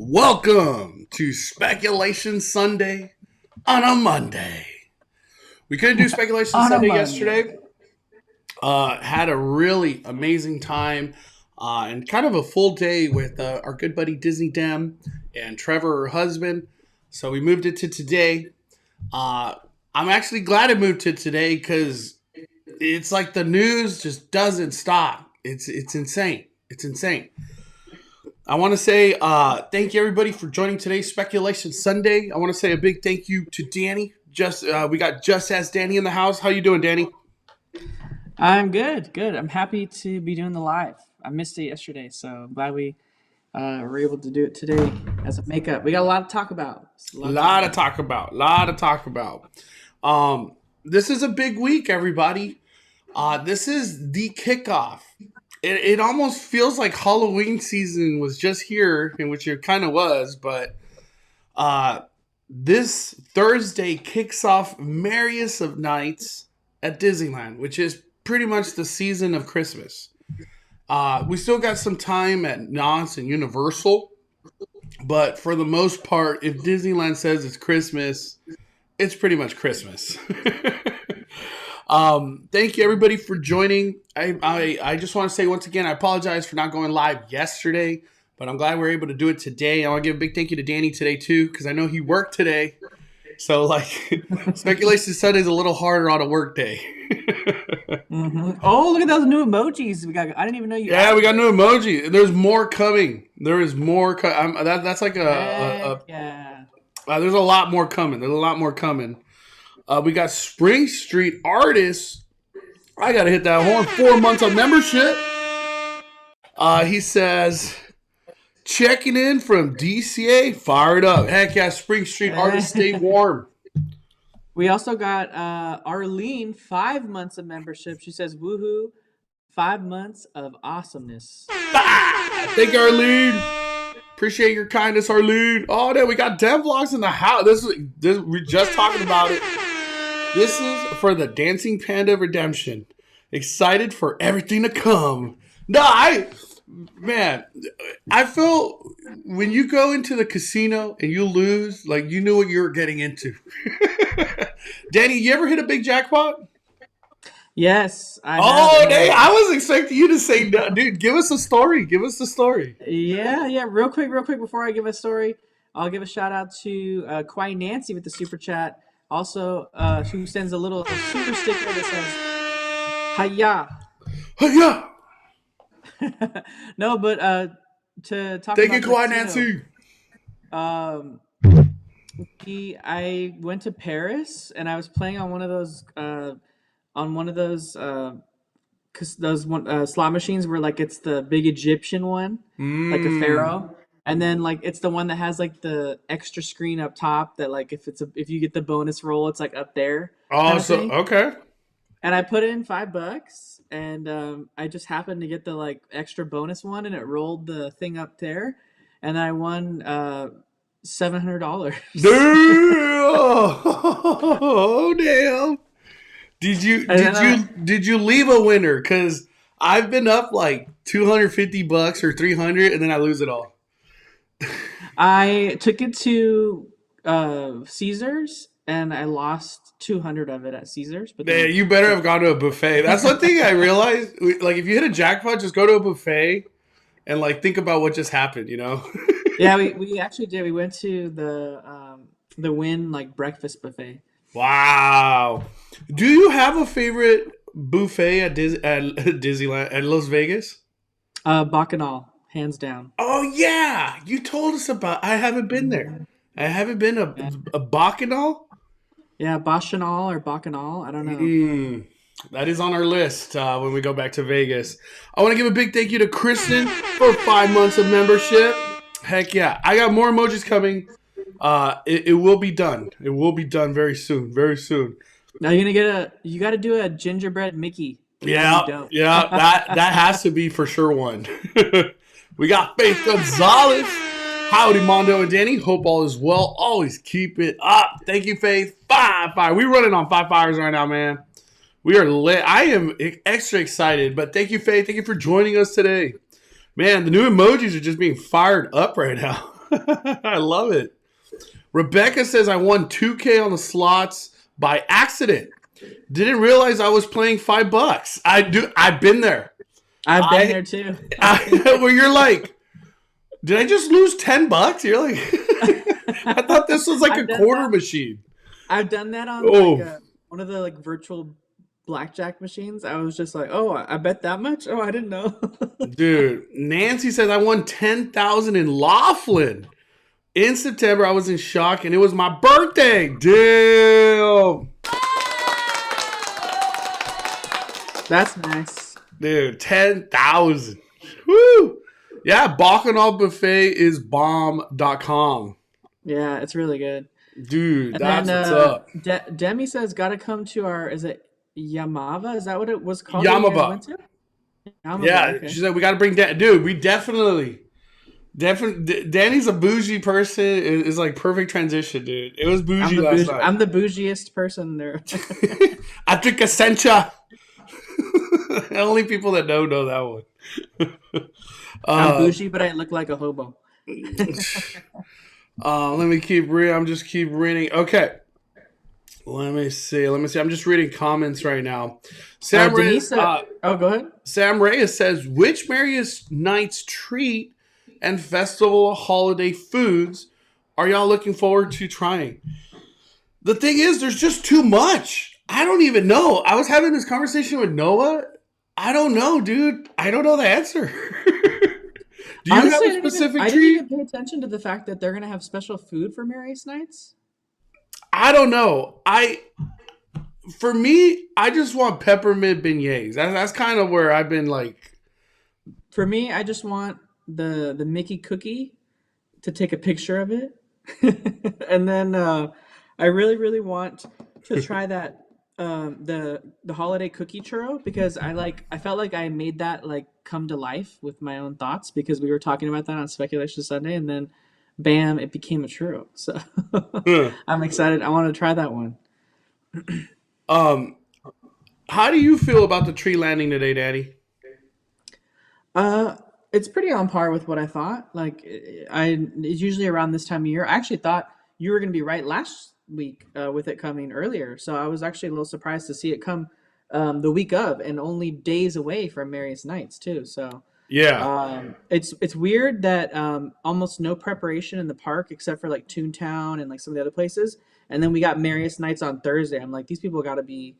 Welcome to Speculation Sunday on a Monday. We couldn't do Speculation Sunday yesterday. Had a really amazing time and kind of a full day with our good buddy Disney Dem and Trevor, her husband. So we moved it to today. I'm actually glad it moved to today because it's like the news just doesn't stop. It's insane. It's insane. I want to say thank you everybody for joining today's Speculation Sunday. I want to say a big thank you to Danny. We got Just As Danny in the house. How you doing, Danny? I'm good. I'm happy to be doing the live. I missed it yesterday, so I'm glad we were able to do it today as a makeup. We got a lot to talk about. A lot to talk about. This is a big week, everybody. This is the kickoff. It almost feels like Halloween season was just here, in which it kind of was, but this Thursday kicks off Merriest of Nights at Disneyland, which is pretty much the season of Christmas. We still got some time at Knott and Universal, but for the most part, if Disneyland says it's Christmas, it's pretty much Christmas. Thank you everybody for joining. I just want to say once again, I apologize for not going live yesterday, but I'm glad we're able to do it today. I want to give a big thank you to Danny today too, because I know he worked today. So Speculation Sunday is a little harder on a work day. Mm-hmm. Oh, look at those new emojis we got. I didn't even know you. Yeah, we got new emoji. There's more coming. There is more. That's like yeah. There's a lot more coming. We got Spring Street Artists. I got to hit that horn. 4 months of membership. He says, checking in from DCA. Fired up. Heck yeah, Spring Street Artists, stay warm. We also got Arlene, 5 months of membership. She says, woohoo, 5 months of awesomeness. Thank you, Arlene. Appreciate your kindness, Arlene. Oh, there we got Dev Vlogs in the house. We're just talking about it. This is for the Dancing Panda Redemption. Excited for everything to come. I feel when you go into the casino and you lose, like you knew what you were getting into. Danny, you ever hit a big jackpot? Yes. I was expecting you to say no. Dude, give us a story. Yeah. Real quick before I give a story, I'll give a shout out to Kwai Nancy with the super chat. Also, who sends a little super sticker that says, Hiya. No, but to talk Thank about you, Kwai Nancy. I went to Paris and I was playing on one of those slot machines where like it's the big Egyptian one, like a pharaoh. And then like it's the one that has like the extra screen up top that like if you get the bonus roll, it's like up there. Oh, so okay. And I put in $5 and I just happened to get the like extra bonus one and it rolled the thing up there and I won $700. Oh damn. Did you leave a winner? Because I've been up like $250 or $300 and then I lose it all. I took it to Caesars and I lost 200 of it at Caesars. But man, you better have gone to a buffet. That's one thing I realized. Like, if you hit a jackpot, just go to a buffet and like think about what just happened. You know? Yeah, we actually did. We went to the Wynn like breakfast buffet. Wow. Do you have a favorite buffet at Disneyland at Las Vegas? Bacchanal. Hands down. Oh yeah, you told us about. I haven't been there. I haven't been a Bacchanal. Yeah, Bacchanal or Bacchanal. I don't know. That is on our list when we go back to Vegas. I want to give a big thank you to Kristen for 5 months of membership. Heck yeah, I got more emojis coming. It will be done. It will be done very soon. Very soon. Now you got to do a gingerbread Mickey. Yeah. That has to be for sure one. We got Faith Gonzalez. Howdy, Mondo and Danny. Hope all is well. Always keep it up. Thank you, Faith. 5. We're running on 5 fires right now, man. We are lit. I am extra excited, but thank you, Faith. Thank you for joining us today. Man, the new emojis are just being fired up right now. I love it. Rebecca says I won $2K on the slots by accident. Didn't realize I was playing $5. I've been there. I've been there too. Where you're like, did I just lose $10? You're like, I thought this was like a quarter machine. I've done that on like one of the like virtual blackjack machines. I was just like, oh, I bet that much. Oh, I didn't know. Dude, Nancy says I won $10,000 in Laughlin. In September, I was in shock, and it was my birthday. Damn. That's nice. Dude, 10,000. Woo. Yeah, Bacchanal Buffet is bomb.com. Yeah, it's really good. Dude, and that's what's up. Demi says, gotta come to our, is it Yamava? Is that what it was called? Yamava. Yeah, okay. She said, we gotta bring dude, we definitely, Danny's a bougie person. Is like perfect transition, dude. It was bougie last night. I'm the bougiest person there. I drink a sencha. Only people that know that one. I'm bougie, but I look like a hobo. Let me keep reading. I'm just keep reading. Okay. Let me see. I'm just reading comments right now. Sam Reyes, go ahead. Sam Reyes says, which Marius Nights treat and festival holiday foods are y'all looking forward to trying? The thing is, there's just too much. I don't even know. I was having this conversation with Noah. I don't know, dude. I don't know the answer. Do you have a specific treat? I didn't even pay attention to the fact that they're going to have special food for Marius Nights. I don't know. For me, I just want peppermint beignets. That's kind of where I've been like. For me, I just want the Mickey cookie to take a picture of it. And then I really, really want to try that the holiday cookie churro, because I felt like I made that like come to life with my own thoughts, because we were talking about that on Speculation Sunday, and then bam, it became a churro. So I'm excited. I want to try that one. How do you feel about the tree landing today, Daddy? It's pretty on par with what I thought. Like, it's usually around this time of year. I actually thought you were going to be right last week with it coming earlier. So I was actually a little surprised to see it come the week of, and only days away from Marius Nights too. So yeah, it's weird that almost no preparation in the park except for like Toontown and like some of the other places, and then we got Marius Nights on Thursday. I'm like, these people got to be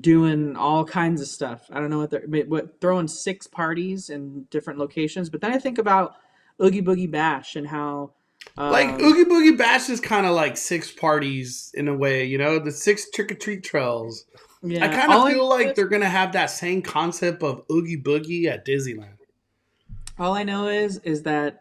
doing all kinds of stuff. I don't know what throwing 6 parties in different locations. But then I think about Oogie Boogie Bash and how like Oogie Boogie Bash is kind of like 6 parties in a way, you know, the 6 trick-or-treat trails. Yeah, I kind of feel like they're going to have that same concept of Oogie Boogie at Disneyland. All I know is that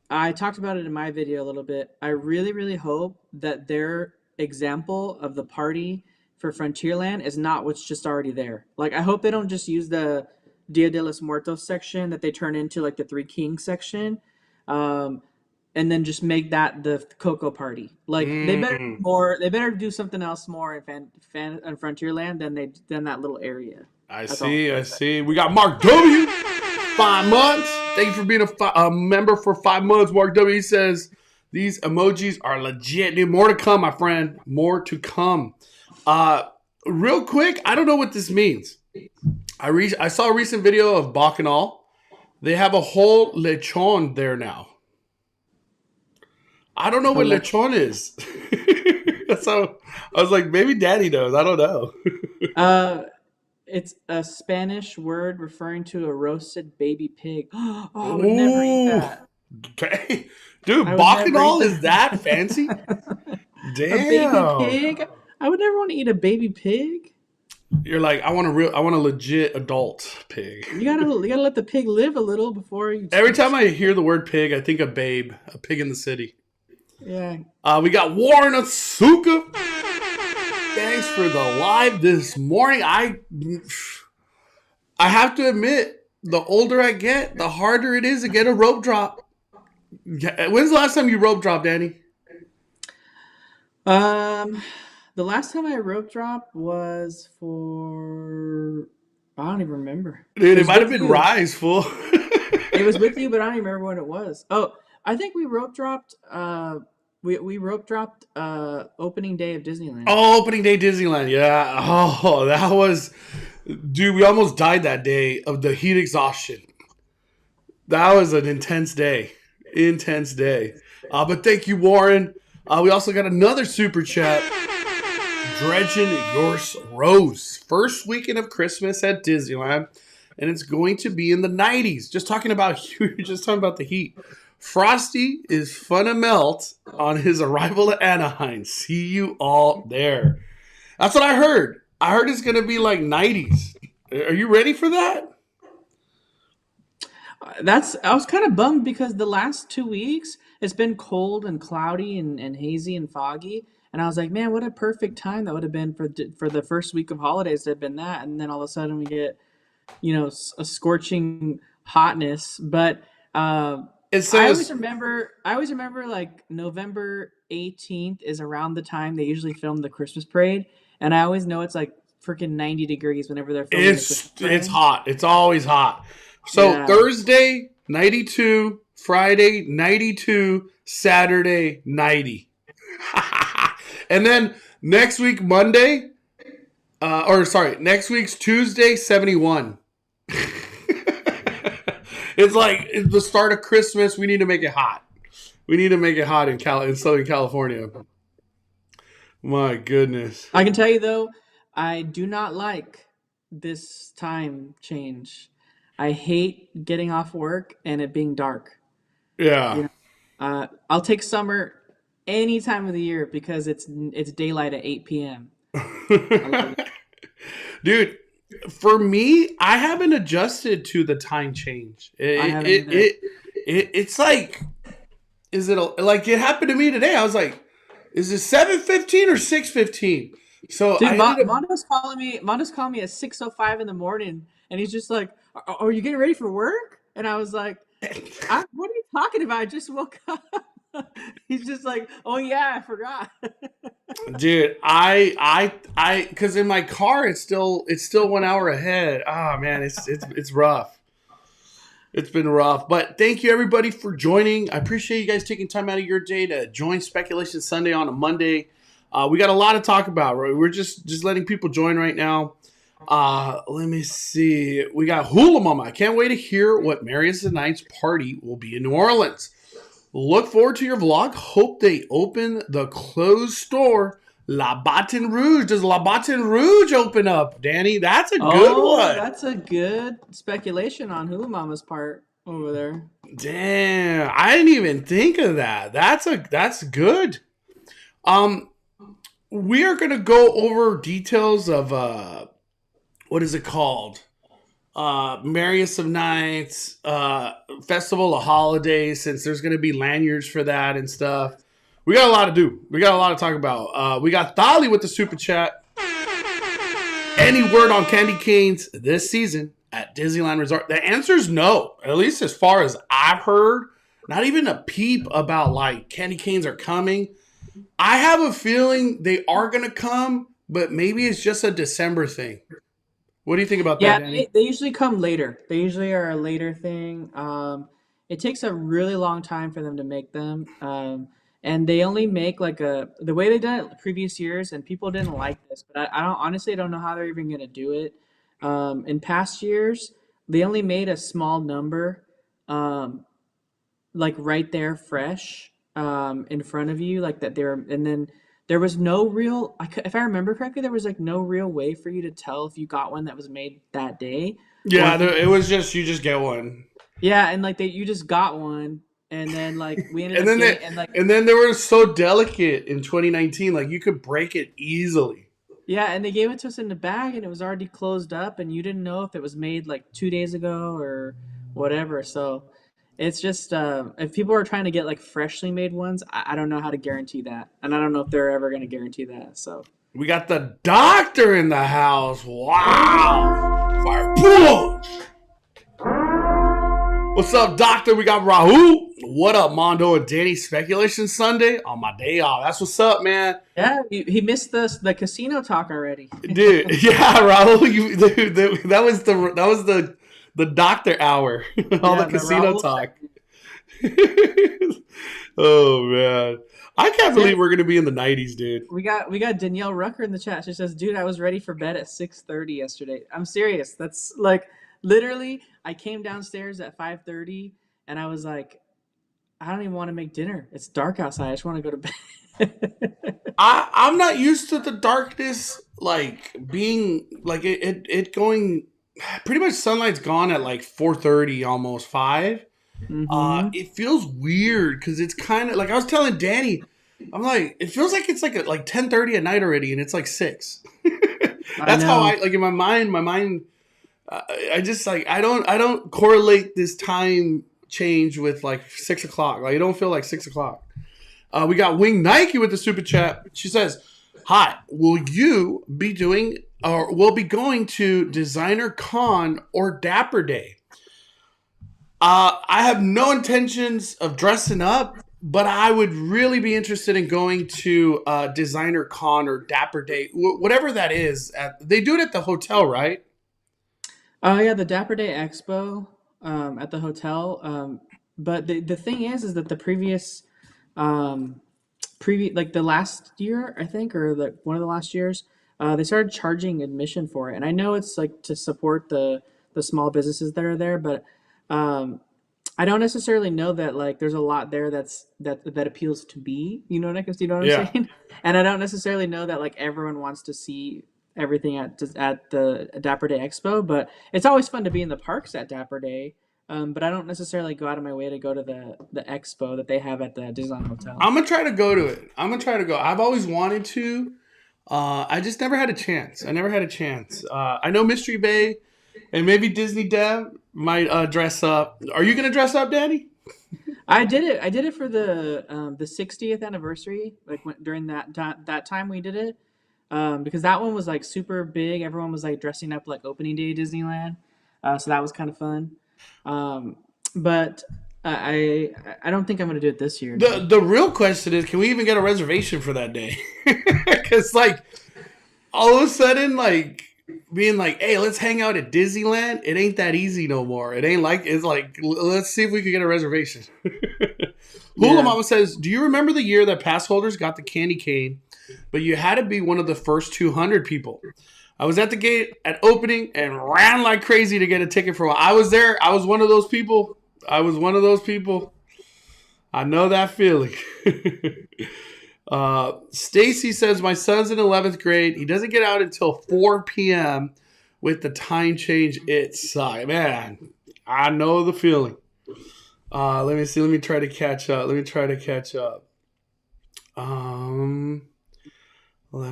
I talked about it in my video a little bit. I really, really hope that their example of the party for Frontierland is not what's just already there. Like, I hope they don't just use the Dia de los Muertos section that they turn into like the Three Kings section, and then just make that the Coco party. Like, they better do something else more in Frontierland than that little area. I see. We got Mark W. 5 months. Thank you for being a member for 5 months. Mark W. says these emojis are legit. Dude, more to come, my friend. More to come. Real quick, I don't know what this means. I saw a recent video of Bacchanal. They have a whole lechon there now. I don't know what lechon is. So I was like, maybe Daddy knows. I don't know. It's a Spanish word referring to a roasted baby pig. Oh, I would never eat that. Okay. Dude, Bacchanal is that fancy? Damn. A baby pig? I would never want to eat a baby pig. You're like, I want a legit adult pig. You gotta let the pig live a little before you. Every time I hear the word pig, I think of Babe, a pig in the city. Yeah. We got Warren Asuka. Thanks for the live this morning. I have to admit, the older I get, the harder it is to get a rope drop. When's the last time you rope dropped, Danny? The last time I rope dropped was for, I don't even remember. Dude, it might have been Rise, fool. It was with you, but I don't even remember when it was. Oh, I think we rope dropped. We rope dropped opening day of Disneyland. Oh, opening day Disneyland. Yeah. Oh, that was, dude. We almost died that day of the heat exhaustion. That was an intense day. Intense day. But thank you, Warren. We also got another super chat. Dredgen Yours Rose. First weekend of Christmas at Disneyland, and it's going to be in the 90s. Just talking about the heat. Frosty is funna melt on his arrival at Anaheim. See you all there. That's what I heard. I heard it's going to be like 90s. Are you ready for that? I was kind of bummed because the last 2 weeks it's been cold and cloudy and hazy and foggy, and I was like, man, what a perfect time that would have been for the first week of holidays to have been that, and then all of a sudden we get, a scorching hotness. But It says, I always remember like November 18th is around the time they usually film the Christmas parade, and I always know it's like freaking 90 degrees whenever they're filming the Christmas parade. It's hot. It's always hot. So yeah. Thursday 92, Friday 92, Saturday 90. And then next week Monday, next week's Tuesday 71. It's like the start of Christmas. We need to make it hot. We need to make it hot in Southern California. My goodness. I can tell you though, I do not like this time change. I hate getting off work and it being dark. Yeah. I'll take summer any time of the year because it's daylight at 8 p.m. Dude, for me, I haven't adjusted to the time change. It's like, it happened to me today. I was like, is it 7:15 or 6:15? So dude, Mondo's calling me at 6:05 in the morning, and he's just like, are you getting ready for work? And I was like, what are you talking about? I just woke up. He's just like, oh yeah, I forgot. Dude, because in my car it's still 1 hour ahead. Oh man, it's rough. It's been rough, but thank you everybody for joining. I appreciate you guys taking time out of your day to join Speculation Sunday on a Monday. We got a lot to talk about. Right? We're just letting people join right now. Let me see. We got Hula Mama. I can't wait to hear what Marius the Ninth's party will be in New Orleans. Look forward to your vlog. Hope they open the closed store. La Baton Rouge. Does La Baton Rouge open up, Danny? That's a good one. That's a good speculation on Hula Mama's part over there. Damn. I didn't even think of that. That's good. We are going to go over details of what is it called? Marius of Nights, Festival of Holidays, since there's going to be lanyards for that and stuff. We got a lot to do. We got a lot to talk about. We got Thali with the super chat. Any word on candy canes this season at Disneyland Resort? The answer is no. At least as far as I've heard. Not even a peep about like candy canes are coming. I have a feeling they are going to come, but maybe it's just a December thing. What do you think about that, Danny? They usually come later. They usually are a later thing. It takes a really long time for them to make them. And they only make the way they did it previous years, and people didn't like this, but I don't know how they're even going to do it. In past years, they only made a small number, like right there fresh, in front of you, like that and then there was no real, if I remember correctly, there was like no real way for you to tell if you got one that was made that day. Yeah, it was just, you just get one. Yeah, and like you just got one, and then like we ended and up then getting, and then they were so delicate in 2019, like you could break it easily. Yeah, and they gave it to us in the bag, and it was already closed up, and you didn't know if it was made like 2 days ago or whatever. So it's just if people are trying to get like freshly made ones, I don't know how to guarantee that, and I don't know if they're ever going to guarantee that. So we got the doctor in the house. Wow, fire push. What's up, doctor? We got Rahul. What up, Mondo and Danny? Speculation Sunday on my day off. That's what's up, man. Yeah, he missed the casino talk already, dude. Yeah, Rahul, that was the doctor hour. All the casino talk. Oh man, I can't believe we're gonna be in the 90s, dude. We got Danielle Rucker in the chat. She says, "Dude, I was ready for bed at 6:30 yesterday." I'm serious. That's like literally. I came downstairs at 5:30, and I was like, "I don't even want to make dinner. It's dark outside. I just want to go to bed." I'm not used to the darkness, like being like it going. Pretty much sunlight's gone at like 4:30, almost 5. Mm-hmm. It feels weird because it's kind of like I was telling Danny. I'm like, it feels like it's like 10:30 at night already, and it's like 6. That's how I like in my mind. My mind, I just like I don't correlate this time change with like 6 o'clock. Like I don't feel like 6 o'clock. We got Wing Nike with the super chat. She says, "Hi, will you be doing or will be going to Designer Con or Dapper Day?" I have no intentions of dressing up, but I would really be interested in going to Designer Con or Dapper Day, whatever that is. They do it at the hotel, right? Oh yeah, the Dapper Day Expo at the hotel. But the thing is that the previous like the last year, I think, or one of the last years, they started charging admission for it. And I know it's like to support the small businesses that are there, but I don't necessarily know that like there's a lot there that appeals to me. You know what I'm Yeah. saying? And I don't necessarily know that like everyone wants to see everything at the Dapper Day Expo, but it's always fun to be in the parks at Dapper Day. But I don't necessarily go out of my way to go to the expo that they have at the Disneyland Hotel. I'm gonna try to go to it. I'm gonna try to go. I've always wanted to. I just never had a chance. I know Mystery Bay and maybe Disney Dev might dress up. Are you gonna dress up, Danny? I did it. I did it for the 60th anniversary. Like during that time we did it, because that one was like super big. Everyone was like dressing up like opening day Disneyland, so that was kind of fun. But I don't think I'm gonna do it this year. The real question is, can we even get a reservation for that day? Because like all of a sudden, like being like, hey, let's hang out at Disneyland. It ain't that easy no more. It ain't like it's like let's see if we can get a reservation. Hula Mama says, do you remember the year that pass holders got the candy cane, but you had to be one of the first 200 people? I was at the gate at opening and ran like crazy to get a ticket for a while. I was there. I was one of those people. I know that feeling. Stacy says, my son's in 11th grade. He doesn't get out until 4 p.m. with the time change. It sucks. Man, I know the feeling. Let me see. Let me try to catch up. Let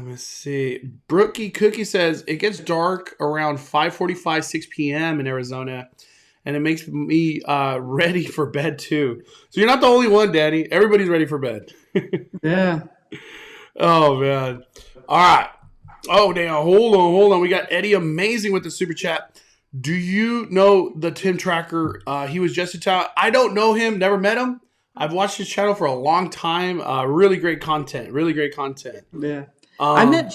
me see. Brookie Cookie says, it gets dark around 5:45, 6 p.m. in Arizona, and it makes me ready for bed too. So you're not the only one, Daddy. Everybody's ready for bed. Yeah. Oh, man. All right. Oh, damn. Hold on. We got Eddie Amazing with the super chat. Do you know the Tim Tracker? He was just in town. I don't know him. Never met him. I've watched his channel for a long time. Really great content. Yeah. I met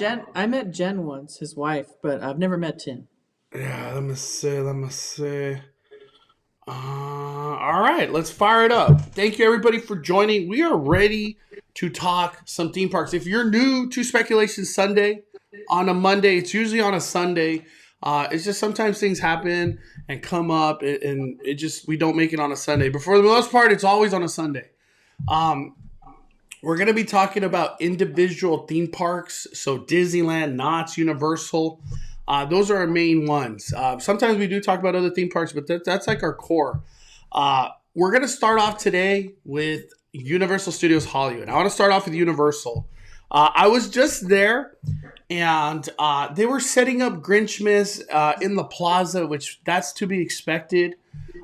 Jen once, his wife, but I've never met Tim. Yeah, let me see. All right, let's fire it up. Thank you, everybody, for joining. We are ready to talk some theme parks. If you're new to Speculation Sunday on a Monday, it's usually on a Sunday. It's just sometimes things happen and come up, and it just we don't make it on a Sunday. But for the most part, it's always on a Sunday. We're going to be talking about individual theme parks, so Disneyland, Knott's, Universal. Those are our main ones. Sometimes we do talk about other theme parks, but that's like our core. We're going to start off today with Universal Studios Hollywood. I want to start off with Universal. I was just there, and they were setting up Grinchmas in the plaza, which that's to be expected.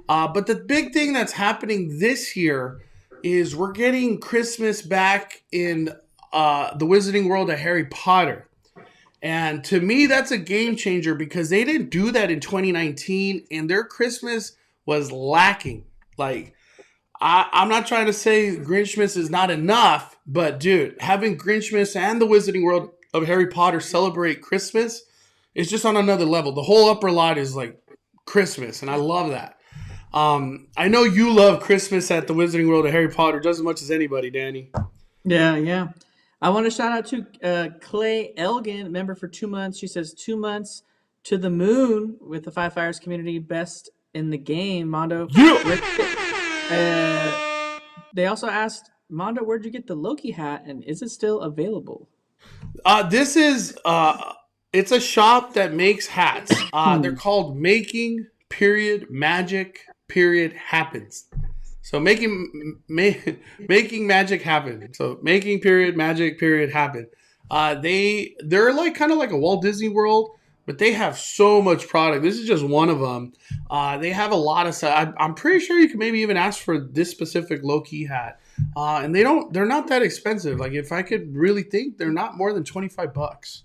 But the big thing that's happening this year is we're getting Christmas back in the Wizarding World of Harry Potter. And to me, that's a game changer because they didn't do that in 2019, and their Christmas was lacking. Like, I'm not trying to say Grinchmas is not enough, but dude, having Grinchmas and the Wizarding World of Harry Potter celebrate Christmas is just on another level. The whole upper lot is like Christmas, and I love that. I know you love Christmas at the Wizarding World of Harry Potter just as much as anybody, Danny. Yeah, yeah. I want to shout out to Clay Elgin, member for 2 months. She says 2 months to the moon with the Five Fires community, best in the game. Mondo, Yeah. where they also asked Mondo, where'd you get the Loki hat, and is it still available? This is it's a shop that makes hats. They're called Making Period Magic Period Happens. So making magic happen. So making period magic period happen. They're like kind of like a Walt Disney World, but they have so much product. This is just one of them. They have a lot of stuff. I'm pretty sure you can maybe even ask for this specific low key hat. And they're not that expensive. Like if I could really think, they're not more than $25.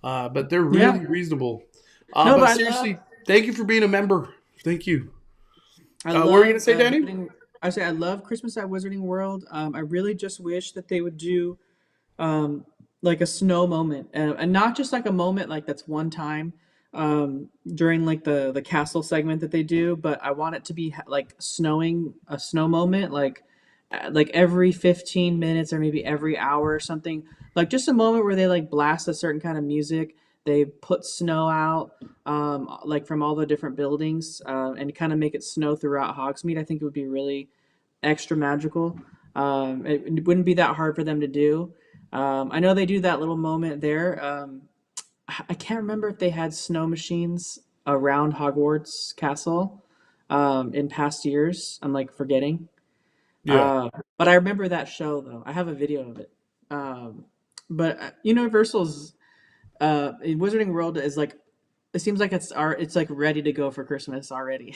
But they're really reasonable. No, but seriously, thank you for being a member. Thank you. What were you gonna say, Danny? I say I love Christmas at Wizarding World. I really just wish that they would do like a snow moment, and not just like a moment like that's one time during like the castle segment that they do, but I want it to be like snowing, a snow moment, like every 15 minutes or maybe every hour or something, like just a moment where they like blast a certain kind of music. They put snow out, like from all the different buildings, and kind of make it snow throughout Hogsmeade. I think it would be really extra magical. It wouldn't be that hard for them to do. I know they do that little moment there. I can't remember if they had snow machines around Hogwarts Castle in past years. I'm like forgetting. Yeah. But I remember that show though. I have a video of it. But Universal's in Wizarding World is like, it seems like it's like ready to go for Christmas already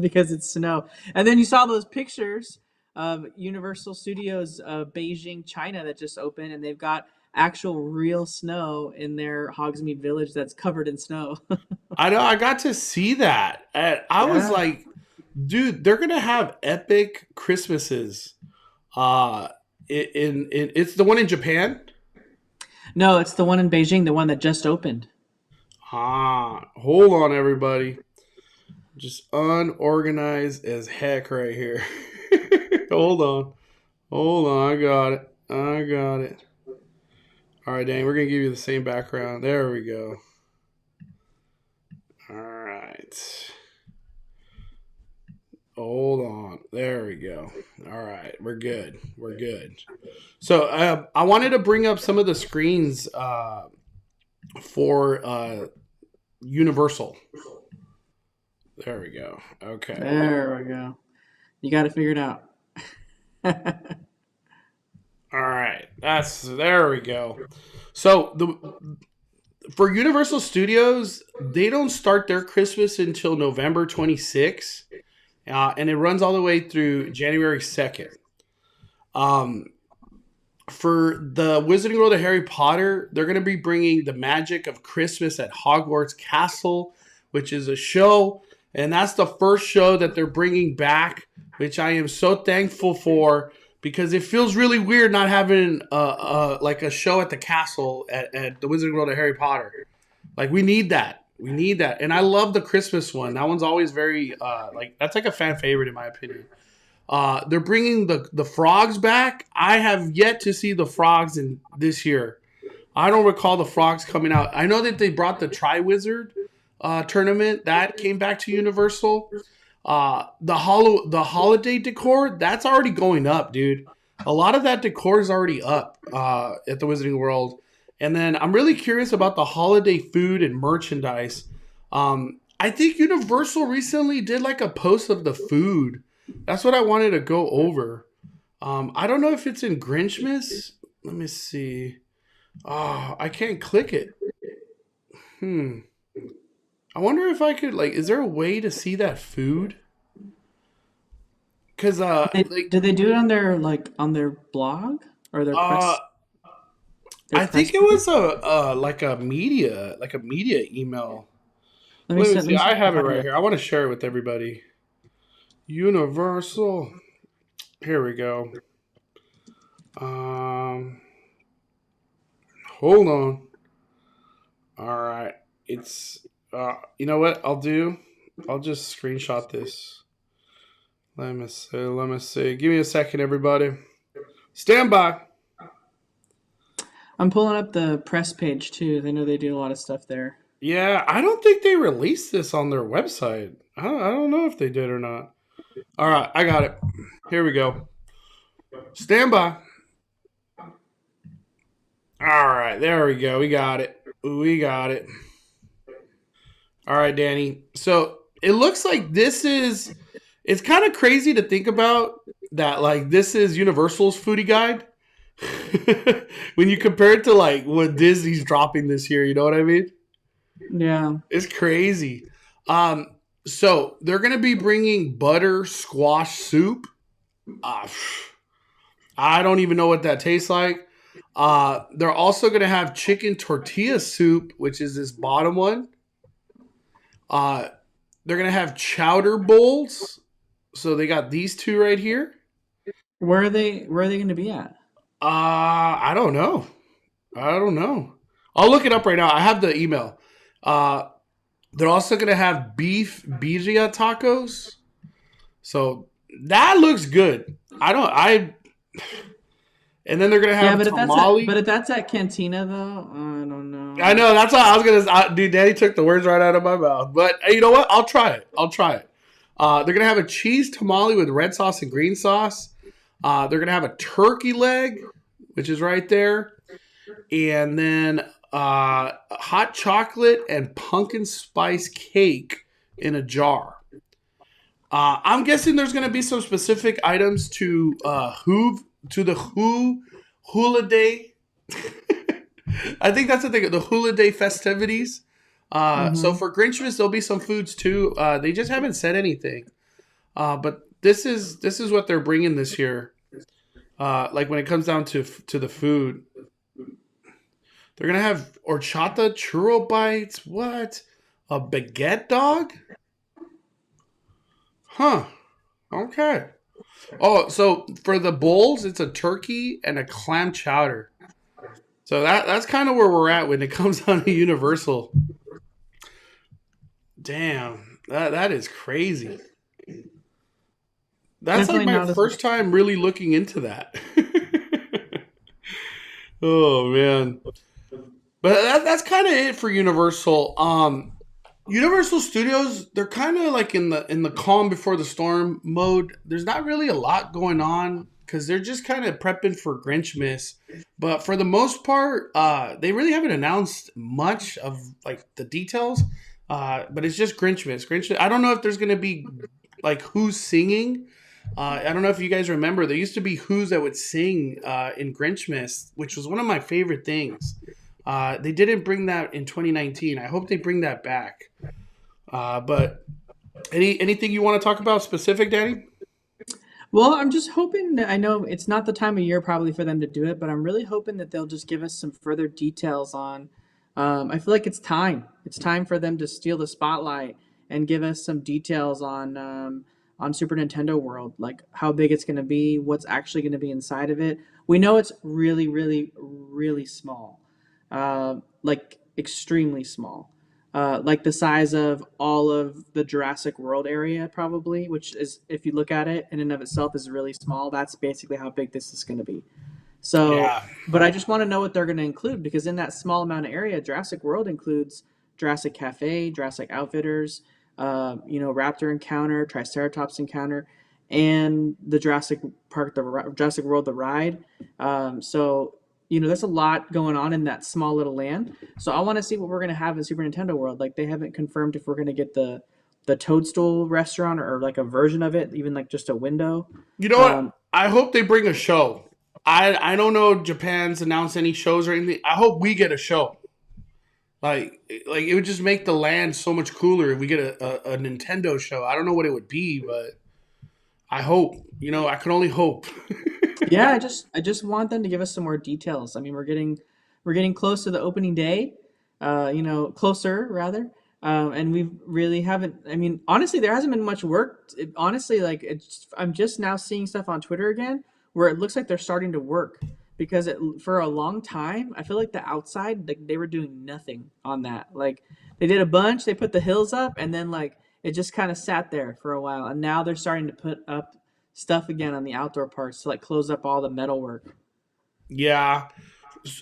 because it's snow. And then you saw those pictures of Universal Studios Beijing, China that just opened, and they've got actual real snow in their Hogsmeade Village that's covered in snow. I know. I got to see that. And I was Yeah. like, dude, they're gonna have epic Christmases. In it's the one in Japan. No, it's the one in Beijing, the one that just opened. Hold on, everybody. Just unorganized as heck right here. Hold on. Hold on. I got it. I got it. All right, Dane, we're going to give you the same background. There we go. All right. Hold on. There we go. All right. We're good. We're good. So I wanted to bring up some of the screens for Universal. There we go. Okay. There we go. You got to figure it out. All right. There we go. So for Universal Studios, they don't start their Christmas until November 26th, and it runs all the way through January 2nd. For the Wizarding World of Harry Potter, they're going to be bringing the magic of Christmas at Hogwarts Castle, which is a show, and that's the first show that they're bringing back, which I am so thankful for, because it feels really weird not having like a show at the castle at the Wizarding World of Harry Potter. Like, we need that. We need that. And I love the Christmas one. That one's always very that's like a fan favorite in my opinion. They're bringing the frogs back. I have yet to see the frogs in this year. I don't recall the frogs coming out. I know that they brought the Triwizard tournament that came back to Universal. The holiday decor, that's already going up, dude. A lot of that decor is already up at the Wizarding World. And then I'm really curious about the holiday food and merchandise. I think Universal recently did like a post of the food. That's what I wanted to go over. I don't know if it's in Grinchmas. Let me see. Oh, I can't click it. I wonder if I could, like, is there a way to see that food? Because Did they do it on their blog or their press? I think it was a media email. Let me Let me see. see I if have it can find right here. I want to share it with everybody. Universal. Here we go. Hold on. All right. It's you know what I'll do? I'll just screenshot this. Let me see. Let me see. Give me a second, everybody. Stand by. I'm pulling up the press page too. I know they do a lot of stuff there. Yeah, I don't think they released this on their website. I don't know if they did or not. All right, I got it. Here we go. Stand by. All right, there we go. We got it. We got it. All right, Danny. So it looks like this is. It's kind of crazy to think about that. Like this is Universal's foodie guide. When you compare it to like what Disney's dropping this year, you know what I mean? Yeah. It's crazy. So they're gonna be bringing butter squash soup. Uh, I don't even know what that tastes like. They're also gonna have chicken tortilla soup, which is this bottom one. They're gonna have chowder bowls. So they got these two right here. Where are they? Where are they going to be at? I don't know. I don't know. I'll look it up right now. I have the email. They're also gonna have beef birria tacos. So that looks good. And then they're gonna have tamale. But if that's at Cantina though, I don't know. I know, that's what I was gonna. Dude, Danny took the words right out of my mouth. But you know what? I'll try it. They're gonna have a cheese tamale with red sauce and green sauce. They're gonna have a turkey leg, which is right there, and then hot chocolate and pumpkin spice cake in a jar. I'm guessing there's gonna be some specific items to the Hula Day. I think that's the thing. The Hula Day festivities. So for Grinchmas, there'll be some foods too. They just haven't said anything. But this is what they're bringing this year. Like when it comes down to the food, they're gonna have horchata churro bites. What? A baguette dog? Huh. Okay. Oh, so for the bowls, it's a turkey and a clam chowder. So that's kind of where we're at when it comes down to Universal. Damn, that is crazy. That's Definitely like my first time really looking into that. Oh man, but that's kind of it for Universal. Universal Studios, they're kind of like in the calm before the storm mode. There's not really a lot going on because they're just kind of prepping for Grinchmas. But for the most part, they really haven't announced much of like the details. But it's just Grinchmas. I don't know if there's gonna be like who's singing. I don't know if you guys remember. There used to be who's that would sing in Grinchmas, which was one of my favorite things. They didn't bring that in 2019. I hope they bring that back. But anything you want to talk about specific, Danny? Well, I'm just hoping that I know it's not the time of year probably for them to do it, but I'm really hoping that they'll just give us some further details on. I feel like it's time. It's time for them to steal the spotlight and give us some details on Super Nintendo World, like how big it's going to be, what's actually going to be inside of it. We know it's really, really, really small, like extremely small. Like the size of all of the Jurassic World area, probably, which is, if you look at it in and of itself, is really small. That's basically how big this is going to be. So, Yeah. but I just want to know what they're going to include because in that small amount of area, Jurassic World includes Jurassic Cafe, Jurassic Outfitters, Raptor Encounter, Triceratops Encounter, and the Jurassic Park, the Jurassic World, the ride. So there's a lot going on in that small little land. So I want to see what we're going to have in Super Nintendo World. Like they haven't confirmed if we're going to get the Toadstool restaurant or like a version of it, even like just a window. You know what? I hope they bring a show. I don't know if Japan's announced any shows or anything. I hope we get a show. Like it would just make the land so much cooler if we get a Nintendo show. I don't know what it would be, but I hope. I can only hope. Yeah, I just want them to give us some more details. I mean, we're getting close to the opening day, closer rather, and we really haven't. I mean, honestly, there hasn't been much work. Honestly, like I'm just now seeing stuff on Twitter again where it looks like they're starting to work because for a long time I feel like the outside, like they were doing nothing on that. Like they did a bunch, they put the hills up, and then like it just kind of sat there for a while, and now they're starting to put up stuff again on the outdoor parts to like close up all the metal work. Yeah.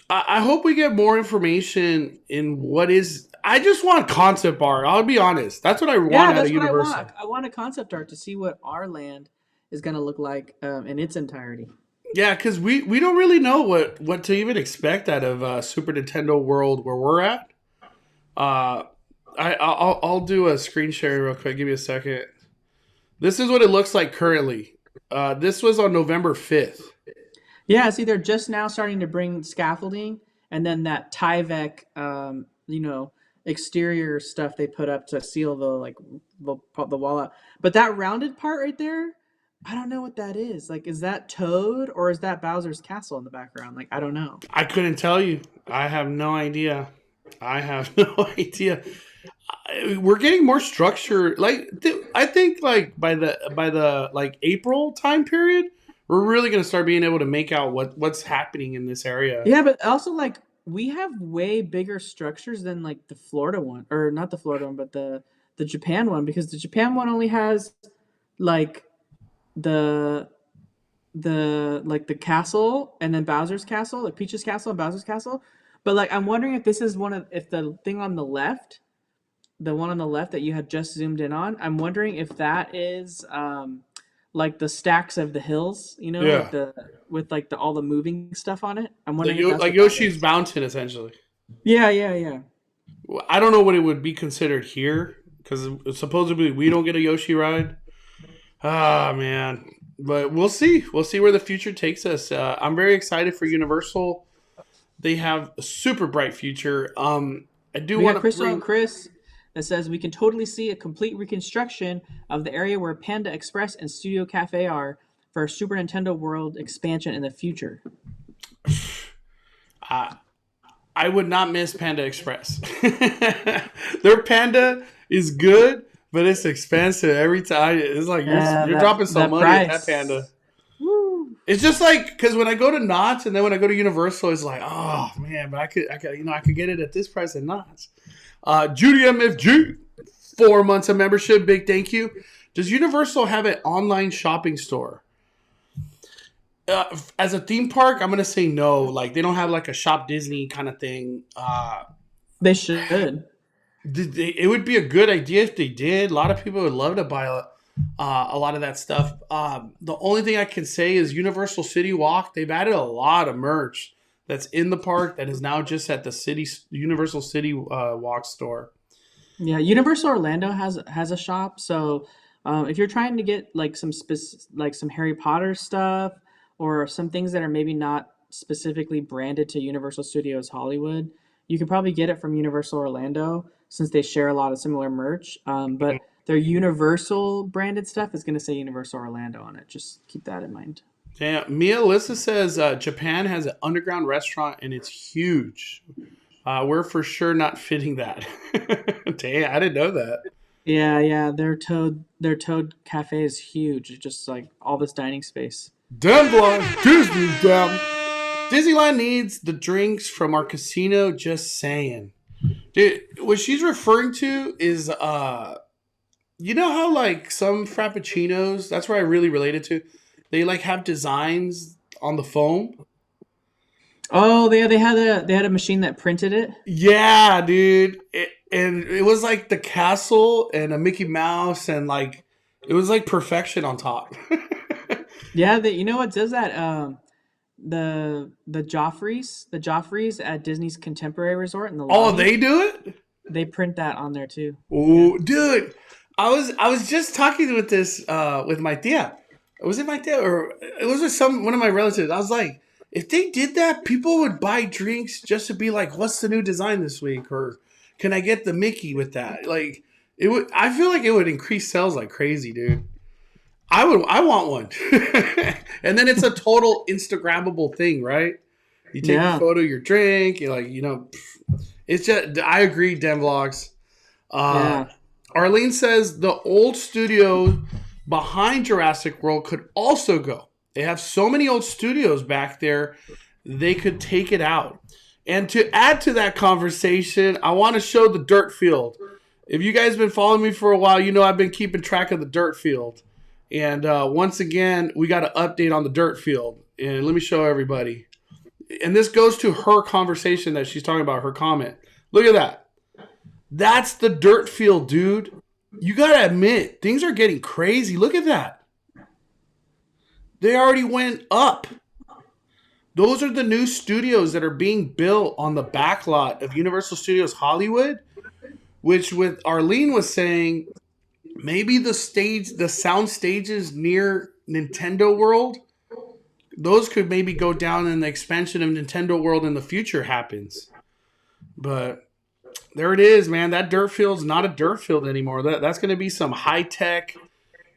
I hope we get more information in what is. I just want concept art. I'll be honest. That's what I want Yeah, out that's of what I Universal. want. I want a concept art to see what our land is going to look like in its entirety. Yeah, because we don't really know what to even expect out of Super Nintendo World where we're at. Uh, I'll do a screen sharing real quick. Give me a second. This is what it looks like currently. This was on November 5th. Yeah, see, they're just now starting to bring scaffolding, and then that Tyvek, exterior stuff they put up to seal the wall out. But that rounded part right there, I don't know what that is. Like, is that Toad or is that Bowser's castle in the background? Like, I don't know. I couldn't tell you. I have no idea. I have no idea. We're getting more structure. Like I think, like by the like April time period, we're really gonna start being able to make out what's happening in this area. Yeah, but also like we have way bigger structures than like the Florida one, or not the Florida one, but the Japan one, because the Japan one only has like the the castle and then Bowser's castle, like Peach's castle and Bowser's castle. But like I'm wondering if this is if the thing on the left, the one on the left that you had just zoomed in on, I'm wondering if that is like the stacks of the hills, Yeah. like with like all the moving stuff on it. I'm wondering if that's Like what that Yoshi's is. Mountain, essentially. Yeah. I don't know what it would be considered here because supposedly we don't get a Yoshi ride. Ah, man. But we'll see. We'll see where the future takes us. I'm very excited for Universal. They have a super bright future. I do We want got to Crystal and bring. Chris that says we can totally see a complete reconstruction of the area where Panda Express and Studio Cafe are for a Super Nintendo World expansion in the future. Uh, I would not miss Panda Express. Their Panda is good, but it's expensive every time. It's like you're That dropping some that money at that price. Panda. Woo. It's just like because when I go to Knott's and then when I go to Universal, it's like, oh man, but I could, I could get it at this price at Knott's. Judy MFG, 4 months of membership, big thank you. Does Universal have an online shopping store? As a theme park, I'm gonna say no. Like they don't have like a Shop Disney kind of thing. They should. It would be a good idea if they did. A lot of people would love to buy a lot of that stuff. The only thing I can say is Universal City Walk. They've added a lot of merch that's in the park that is now just at the Universal City Walk store. Yeah, Universal Orlando has a shop. So if you're trying to get like like some Harry Potter stuff or some things that are maybe not specifically branded to Universal Studios Hollywood, you can probably get it from Universal Orlando since they share a lot of similar merch. But their Universal branded stuff is going to say Universal Orlando on it. Just keep that in mind. Yeah, Mia Alyssa says Japan has an underground restaurant and it's huge. We're for sure not fitting that. Damn, I didn't know that. Yeah, their Toad Cafe is huge. It's just like all this dining space. Damn blind Disney down. Disneyland needs the drinks from our casino. Just saying, dude. What she's referring to is, you know how like some frappuccinos. That's where I really related to. They like have designs on the foam. Oh, they had a machine that printed it. Yeah, dude. And it was like the castle and a Mickey Mouse and like it was like perfection on top. Yeah, you know what does that? The Joffreys at Disney's Contemporary Resort in the Oh, lobby, they do it? they print that on there too. Yeah. Oh, dude. I was just talking with this with my tia. Was it my tia or it was with one of my relatives? I was like, if they did that, people would buy drinks just to be like, what's the new design this week? Or can I get the Mickey with that? Like it would I feel like it would increase sales like crazy, dude. I want one. And then it's a total Instagrammable thing, right? You take a Yeah. photo of your drink, you're like, it's just I agree, Den Vlogs. Yeah. Arlene says the old studio behind Jurassic World could also go. They have so many old studios back there, they could take it out. And to add to that conversation, I want to show the dirt field. If you guys been following me for a while, you know I've been keeping track of the dirt field. And once again, we got an update on the dirt field. And let me show everybody. And this goes to her conversation that she's talking about, her comment. Look at that. That's the dirt field, dude. You got to admit, things are getting crazy. Look at that. They already went up. Those are the new studios that are being built on the back lot of Universal Studios Hollywood, which with Arlene was saying, maybe the sound stages near Nintendo World, those could maybe go down and the expansion of Nintendo World in the future happens. But there it is, man. That dirt field's not a dirt field anymore. That's going to be some high-tech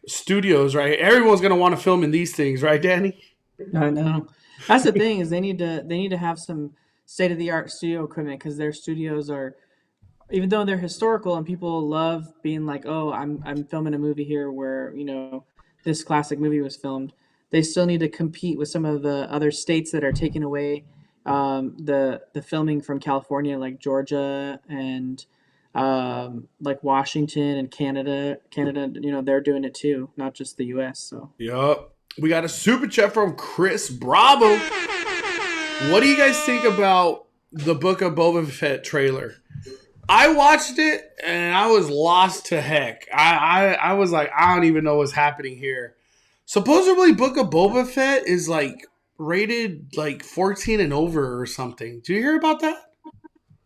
studios, right? Everyone's going to want to film in these things, right, Danny? I know. That's the thing is they need to have some state-of-the-art studio equipment because their studios are, even though they're historical and people love being like, oh, I'm filming a movie here where, you know, this classic movie was filmed, they still need to compete with some of the other states that are taking away the filming from California, like Georgia and like Washington and Canada. Canada, you know, they're doing it too, not just the U.S. So. Yup. We got a super chat from Chris Bravo. What do you guys think about the Book of Boba Fett trailer? I watched it and I was lost to heck. I was like, I don't even know what's happening here. Supposedly, Book of Boba Fett is like rated like 14 and over or something. Did you hear about that?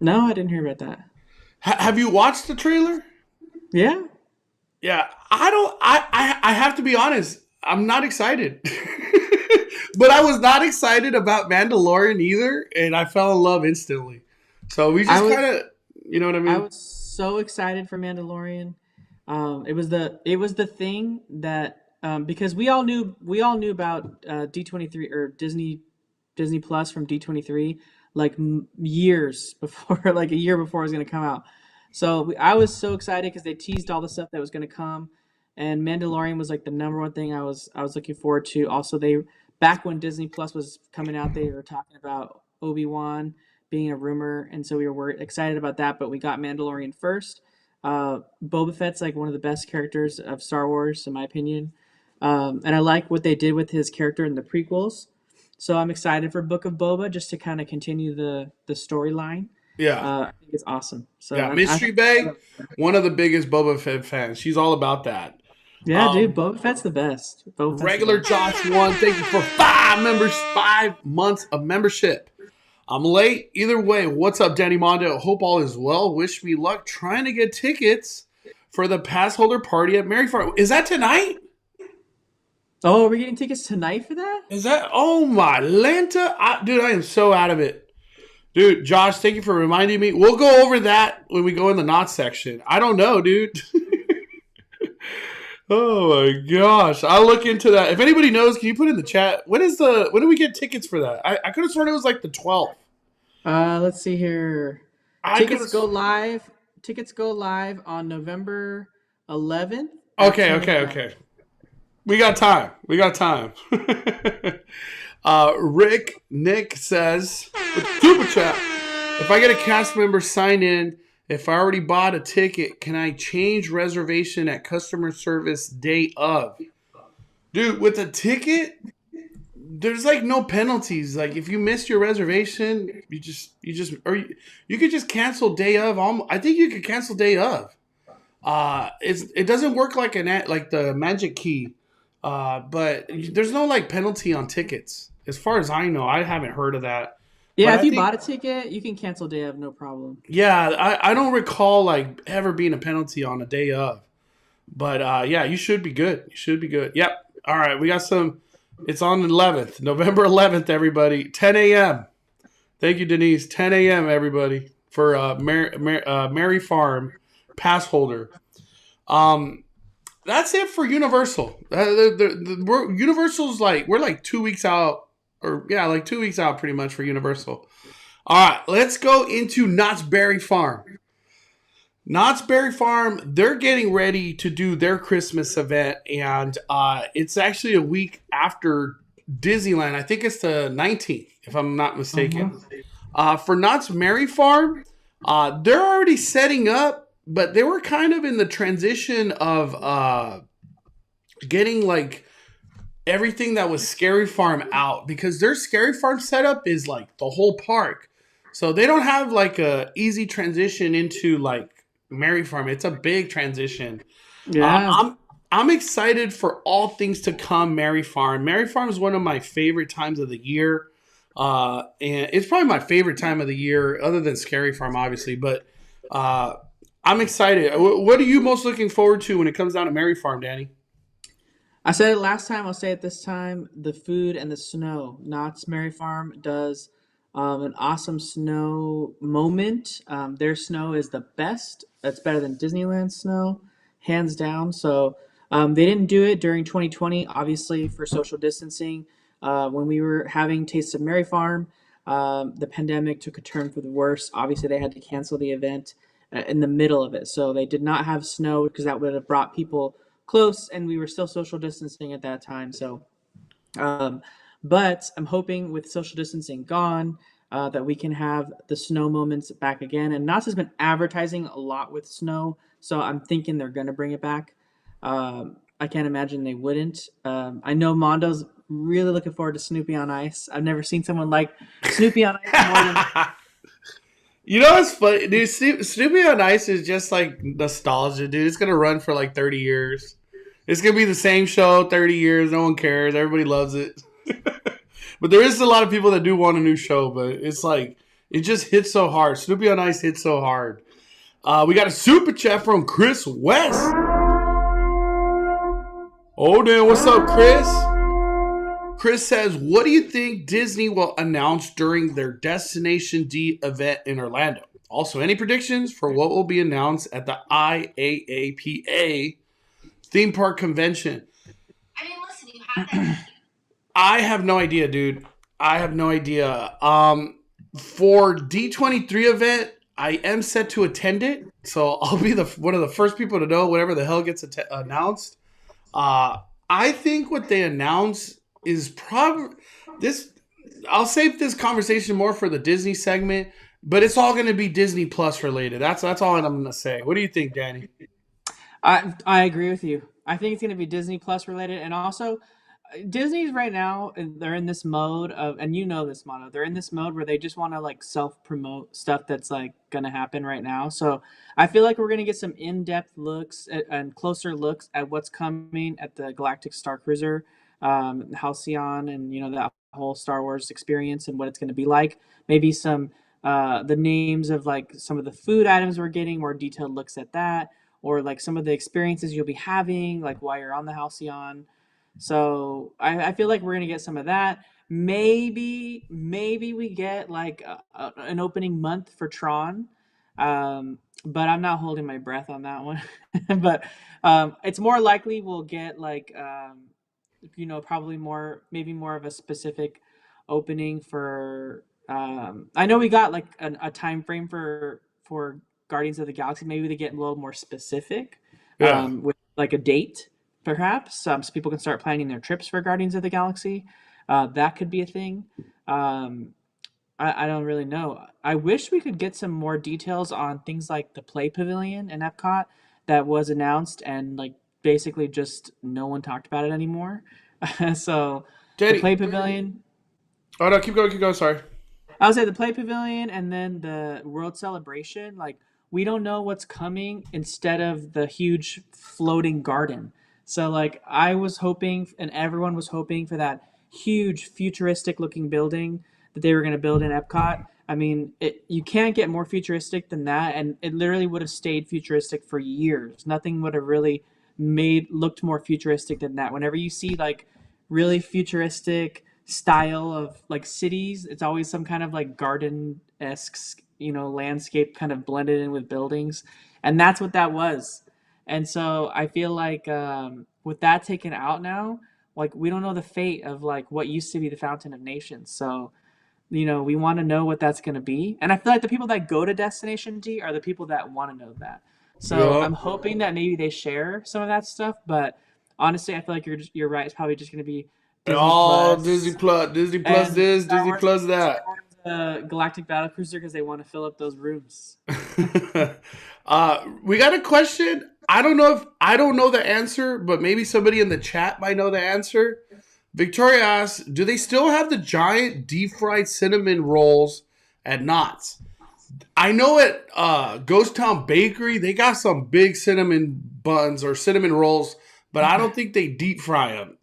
No, I didn't hear about that. Have you watched the trailer? Yeah. Yeah, I have to be honest. I'm not excited. But I was not excited about Mandalorian either, and I fell in love instantly. So we just kind of, you know what I mean? I was so excited for Mandalorian. It was the thing that because we all knew about D23 or Disney Plus from D23 like years before, like a year before it was going to come out. So I was so excited because they teased all the stuff that was going to come. And Mandalorian was like the number one thing I was looking forward to. Also, back when Disney Plus was coming out, they were talking about Obi-Wan being a rumor, and so we were excited about that. But we got Mandalorian first. Boba Fett's like one of the best characters of Star Wars, in my opinion, and I like what they did with his character in the prequels. So I'm excited for Book of Boba just to kind of continue the storyline. Yeah, I think it's awesome. So yeah, Mystery Bay, one of the biggest Boba Fett fans. She's all about that. Yeah, dude, Boba Fett's the best. Regular Josh 1, thank you for 5 months of membership. I'm late. Either way, what's up, Danny Mondo? Hope all is well. Wish me luck trying to get tickets for the pass holder party at Mary Farm. Is that tonight? Oh, are we getting tickets tonight for that? Is that? Oh, my Lanta. Dude, I am so out of it. Dude, Josh, thank you for reminding me. We'll go over that when we go in the Knott section. I don't know, dude. Oh my gosh. I'll look into that. If anybody knows, can you put in the chat? When do we get tickets for that? I could have sworn it was like the 12th. Let's see here. Tickets go live on November 11th. Okay. We got time. Nick says, with super chat, if I get a cast member sign in, if I already bought a ticket, can I change reservation at customer service day of? Dude, with a ticket, there's like no penalties. Like if you missed your reservation, you could just cancel day of. I think you could cancel day of. It doesn't work like the Magic Key, but there's no like penalty on tickets. As far as I know, I haven't heard of that. Yeah, if you bought a ticket, you can cancel day of, no problem. Yeah, I don't recall like ever being a penalty on a day of. But yeah, you should be good. Yep. All right, we got some. It's on the 11th, November 11th, everybody. 10 a.m. Thank you, Denise. 10 a.m., everybody, for Mary Farm pass holder. That's it for Universal. Universal's like, we're like 2 weeks out. Like 2 weeks out pretty much for Universal. All right, let's go into Knott's Berry Farm. Knott's Berry Farm, they're getting ready to do their Christmas event, and it's actually a week after Disneyland. I think it's the 19th, if I'm not mistaken. For Knott's Berry Farm, they're already setting up but they were kind of in the transition of getting like everything that was Scary Farm out, because their Scary Farm setup is like the whole park. So they don't have like a easy transition into like Merry Farm. It's a big transition. Uh, Yeah. I'm I'm excited for all things to come. Merry Farm. Merry Farm is one of my favorite times of the year, and it's probably my favorite time of the year, other than Scary Farm, obviously. But uh, I'm excited. What are you most looking forward to when it comes down to Merry Farm, Danny? I said it last time. I'll say it this time. The food and the snow. Knott's Merry Farm does an awesome snow moment. Their snow is the best. It's better than Disneyland snow, hands down. So they didn't do it during 2020, obviously for social distancing. When we were having Taste of Merry Farm, the pandemic took a turn for the worse. Obviously, they had to cancel the event in the middle of it. So they did not have snow because that would have brought people close, and we were still social distancing at that time. So, um, but I'm hoping with social distancing gone, that we can have the snow moments back again. And Knott's has been advertising a lot with snow, so I'm thinking they're going to bring it back. I can't imagine they wouldn't. I know Mondo's really looking forward to Snoopy on Ice. I've never seen someone like Snoopy on Ice more than. You know what's funny, dude? Snoopy on Ice is just like nostalgia, dude. It's gonna run for like 30 years. It's gonna be the same show 30 years. No one cares. Everybody loves it. But there is a lot of people that do want a new show. But it's like it just hits so hard. Snoopy on Ice hits so hard. We got a super chat from Chris West. Oh, damn. What's up, Chris? Chris says, what do you think Disney will announce during their Destination D event in Orlando? Also, any predictions for what will be announced at the IAAPA theme park convention? I mean, listen, you have that. I have no idea, dude. I have no idea. For D23 event, I am set to attend it, so I'll be one of the first people to know whatever the hell gets announced. I think what they announce is probably this. I'll save this conversation more for the Disney segment, but it's all going to be Disney Plus related. That's all I'm going to say. What do you think, Danny? I agree with you. I think it's going to be Disney Plus related, and also Disney's right now. They're in this mode of, and you know this motto. They're in this mode where they just want to like self promote stuff that's like going to happen right now. So I feel like we're going to get some in depth looks and closer looks at what's coming at the Galactic Star Cruiser, Halcyon, and that whole Star Wars experience and what it's going to be like. Maybe some the names of like some of the food items we're getting, more detailed looks at that, or like some of the experiences you'll be having, like while you're on the Halcyon. So I feel like we're gonna get some of that. Maybe we get like an opening month for Tron, but I'm not holding my breath on that one. But it's more likely we'll get like probably maybe more of a specific opening for. I know we got like a time frame for Guardians of the Galaxy. Maybe they get a little more specific, Yeah. with like a date, perhaps, so people can start planning their trips for Guardians of the Galaxy. That could be a thing. I don't really know. I wish we could get some more details on things like the Play Pavilion in Epcot that was announced and like basically just no one talked about it anymore. So the Danny. Play Pavilion. Oh, no, keep going. Sorry. I would say the Play Pavilion and then the World Celebration. Like, we don't know what's coming instead of the huge floating garden. So, like, I was hoping, and everyone was hoping for that huge futuristic looking building that they were going to build in Epcot. I mean, you can't get more futuristic than that, and it literally would have stayed futuristic for years. Nothing would have really looked more futuristic than that. Whenever you see like really futuristic style of like cities, it's always some kind of like garden-esque landscape kind of blended in with buildings, and that's what that was. And so I feel like with that taken out now, like we don't know the fate of like what used to be the Fountain of Nations. So we want to know what that's going to be, and I feel like the people that go to Destination D are the people that want to know that. So Yeah. I'm hoping that maybe they share some of that stuff, but honestly I feel like you're right. It's probably just going to be Disney Oh, Plus Disney Plus and this, Star Disney Wars, Plus Star that. Wars Galactic Battlecruiser because they want to fill up those rooms. We got a question. I don't know the answer, but maybe somebody in the chat might know the answer. Victoria asks, do they still have the giant deep fried cinnamon rolls at Knott's? I know at Ghost Town Bakery, they got some big cinnamon buns or cinnamon rolls, but I don't think they deep fry them.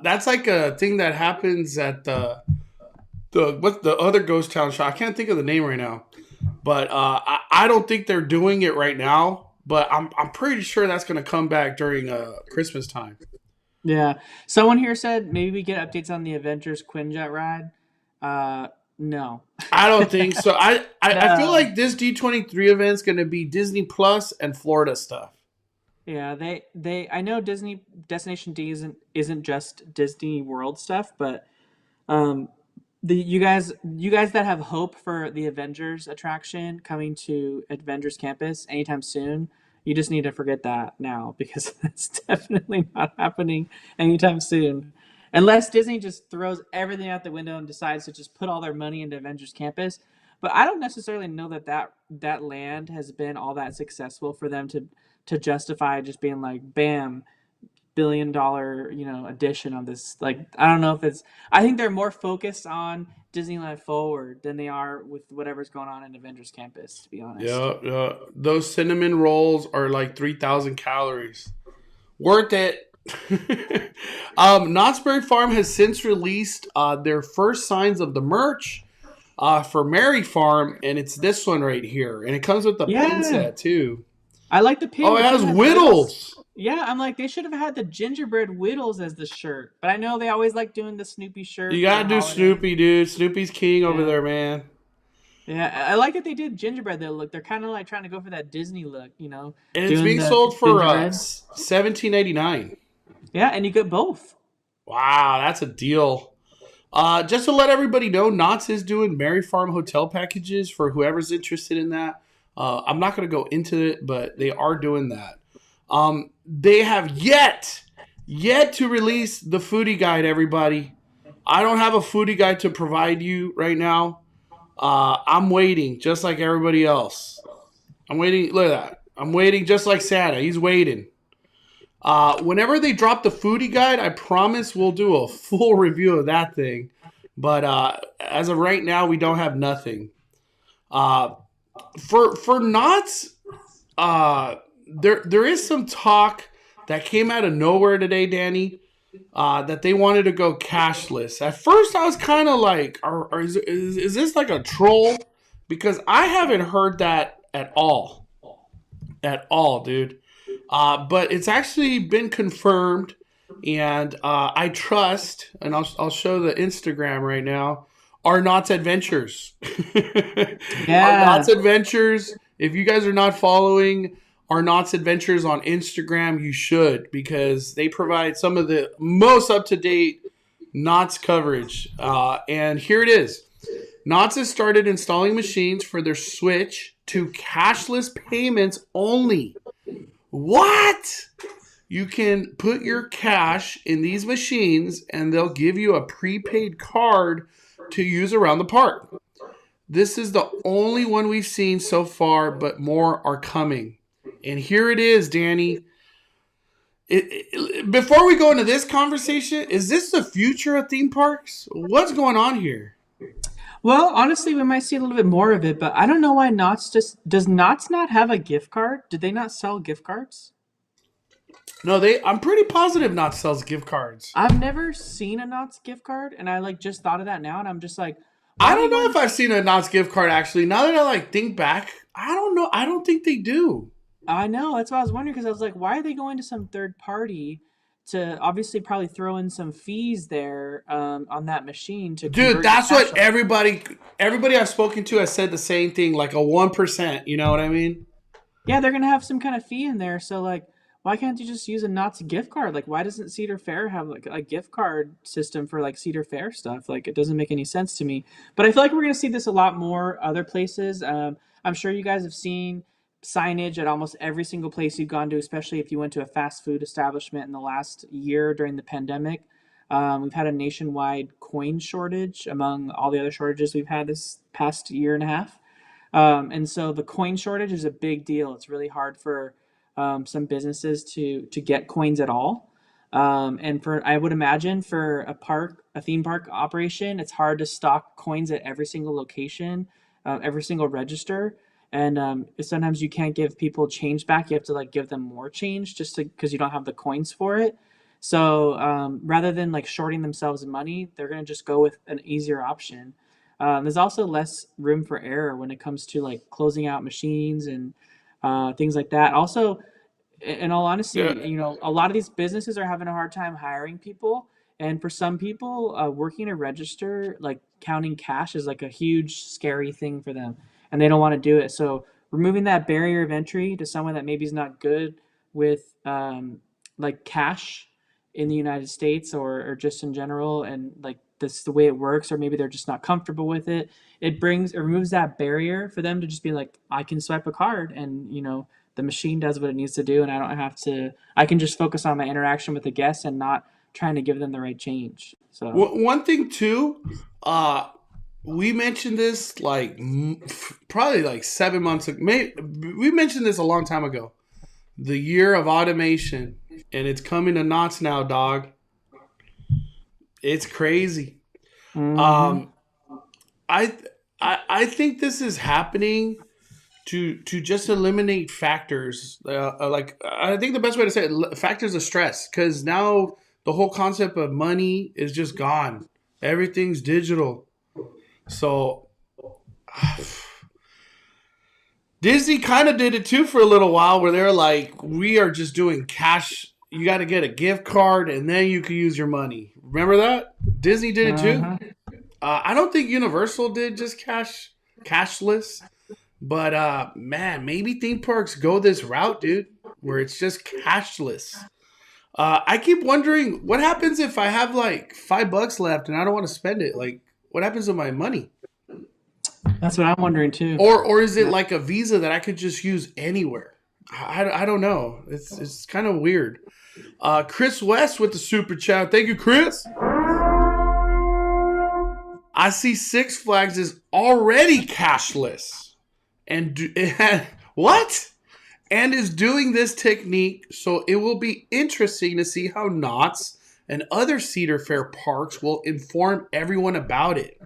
That's like a thing that happens at what's the other Ghost Town shop? I can't think of the name right now, but I don't think they're doing it right now. But I'm pretty sure that's going to come back during Christmas time. Yeah. Someone here said maybe we get updates on the Avengers Quinjet ride. No. I don't think so. I feel No. like this D23 event is going to be Disney Plus and Florida stuff. Yeah, I know Disney Destination D isn't just Disney World stuff, but you guys that have hope for the Avengers attraction coming to Avengers Campus anytime soon, you just need to forget that now because that's definitely not happening anytime soon. Unless Disney just throws everything out the window and decides to just put all their money into Avengers Campus. But I don't necessarily know that land has been all that successful for them to justify just being like, bam, $1 billion, addition of this. Like, I don't know if it's. I think they're more focused on Disneyland Forward than they are with whatever's going on in Avengers Campus. To be honest. Yeah. Those cinnamon rolls are like 3,000 calories. Worth it. Knott's Berry Farm has since released their first signs of the merch for Merry Farm, and it's this one right here, and it comes with the pin set too. I like the pin. Oh, it has Whittles. Yeah, I'm like, they should have had the gingerbread Whittles as the shirt. But I know they always like doing the Snoopy shirt. You gotta do Snoopy, dude. Snoopy's king over there, man. Yeah, I like that they did gingerbread though. Look, they're kind of like trying to go for that Disney look, And it's being sold for $17.99. Yeah, and you get both. Wow, that's a deal. Just to let everybody know, Knott's is doing Merry Farm hotel packages for whoever's interested in that. I'm not going to go into it, but they are doing that. They have yet to release the foodie guide, everybody. I don't have a foodie guide to provide you right now. I'm waiting, just like everybody else. I'm waiting. Look at that. I'm waiting just like Santa. He's waiting. Whenever they drop the foodie guide, I promise we'll do a full review of that thing. But as of right now, we don't have nothing. For Knott's, there is some talk that came out of nowhere today, Danny, that they wanted to go cashless. At first, I was kind of like, is this like a troll? Because I haven't heard that at all. At all, dude. But it's actually been confirmed, and I trust, and I'll show the Instagram right now, our Knott's Adventures. Yeah. Our Knott's Adventures. If you guys are not following our Knott's Adventures on Instagram, you should, because they provide some of the most up-to-date Knott's coverage. And here it is. Knott's has started installing machines for their switch to cashless payments only. What? You can put your cash in these machines and they'll give you a prepaid card to use around the park. This is the only one we've seen so far, but more are coming. And here it is, Danny. Before we go into this conversation, is this the future of theme parks? What's going on here? Well, honestly, we might see a little bit more of it, but I don't know why Knott's does Knott's not have a gift card? Did they not sell gift cards? No, I'm pretty positive Knott's sells gift cards. I've never seen a Knott's gift card, and I just thought of that now, and I'm just like, I don't know if I've seen a Knott's gift card actually. Now that I think back, I don't know. I don't think they do. I know, that's what I was wondering, because I was like, why are they going to some third party to obviously probably throw in some fees there on that machine to Dude, that's what everybody I've spoken to has said the same thing, like a 1%, you know what I mean? Yeah, they're gonna have some kind of fee in there, so like, why can't you just use a Knott's gift card? Like, why doesn't Cedar Fair have like a gift card system for like Cedar Fair stuff? Like, it doesn't make any sense to me. But I feel like we're gonna see this a lot more other places. I'm sure you guys have seen signage at almost every single place you've gone to, especially if you went to a fast food establishment in the last year during the pandemic. We've had a nationwide coin shortage among all the other shortages we've had this past year and a half. And so the coin shortage is a big deal. It's really hard for some businesses to get coins at all. And for I would imagine for a theme park operation, it's hard to stock coins at every single location, every single register. And sometimes you can't give people change back. You have to like give them more change just because you don't have the coins for it. So rather than like shorting themselves money, they're gonna just go with an easier option. There's also less room for error when it comes to like closing out machines and things like that. Also, in all honesty, Yeah. a lot of these businesses are having a hard time hiring people. And for some people, working a register, like counting cash, is like a huge, scary thing for them, and they don't want to do it. So removing that barrier of entry to someone that maybe is not good with like cash in the United States or just in general, and like this the way it works, or maybe they're just not comfortable with it. It removes that barrier for them to just be like, I can swipe a card, and the machine does what it needs to do, and I can just focus on my interaction with the guests and not trying to give them the right change. So One thing too, we mentioned this like probably like 7 months ago. We mentioned this a long time ago. The year of automation, and it's coming to Knott's now, dog. It's crazy. mhm. I think this is happening to just eliminate factors. Like I think the best way to say it, factors of stress, because now the whole concept of money is just gone. Everything's digital. So Disney kind of did it too for a little while, where they're like, we are just doing cash. You got to get a gift card and then you can use your money. Remember that? Disney did it too. Uh-huh. I don't think Universal did just cashless, but man, maybe theme parks go this route, dude, where it's just cashless. I keep wondering what happens if I have like $5 left and I don't want to spend it. Like, what happens with my money? That's what I'm wondering too. Or is it like a Visa that I could just use anywhere? I don't know. It's kind of weird. Chris West with the super chat. Thank you, Chris. I see Six Flags is already cashless, and what? And is doing this technique, so it will be interesting to see how Knott's and other Cedar Fair parks will inform everyone about it.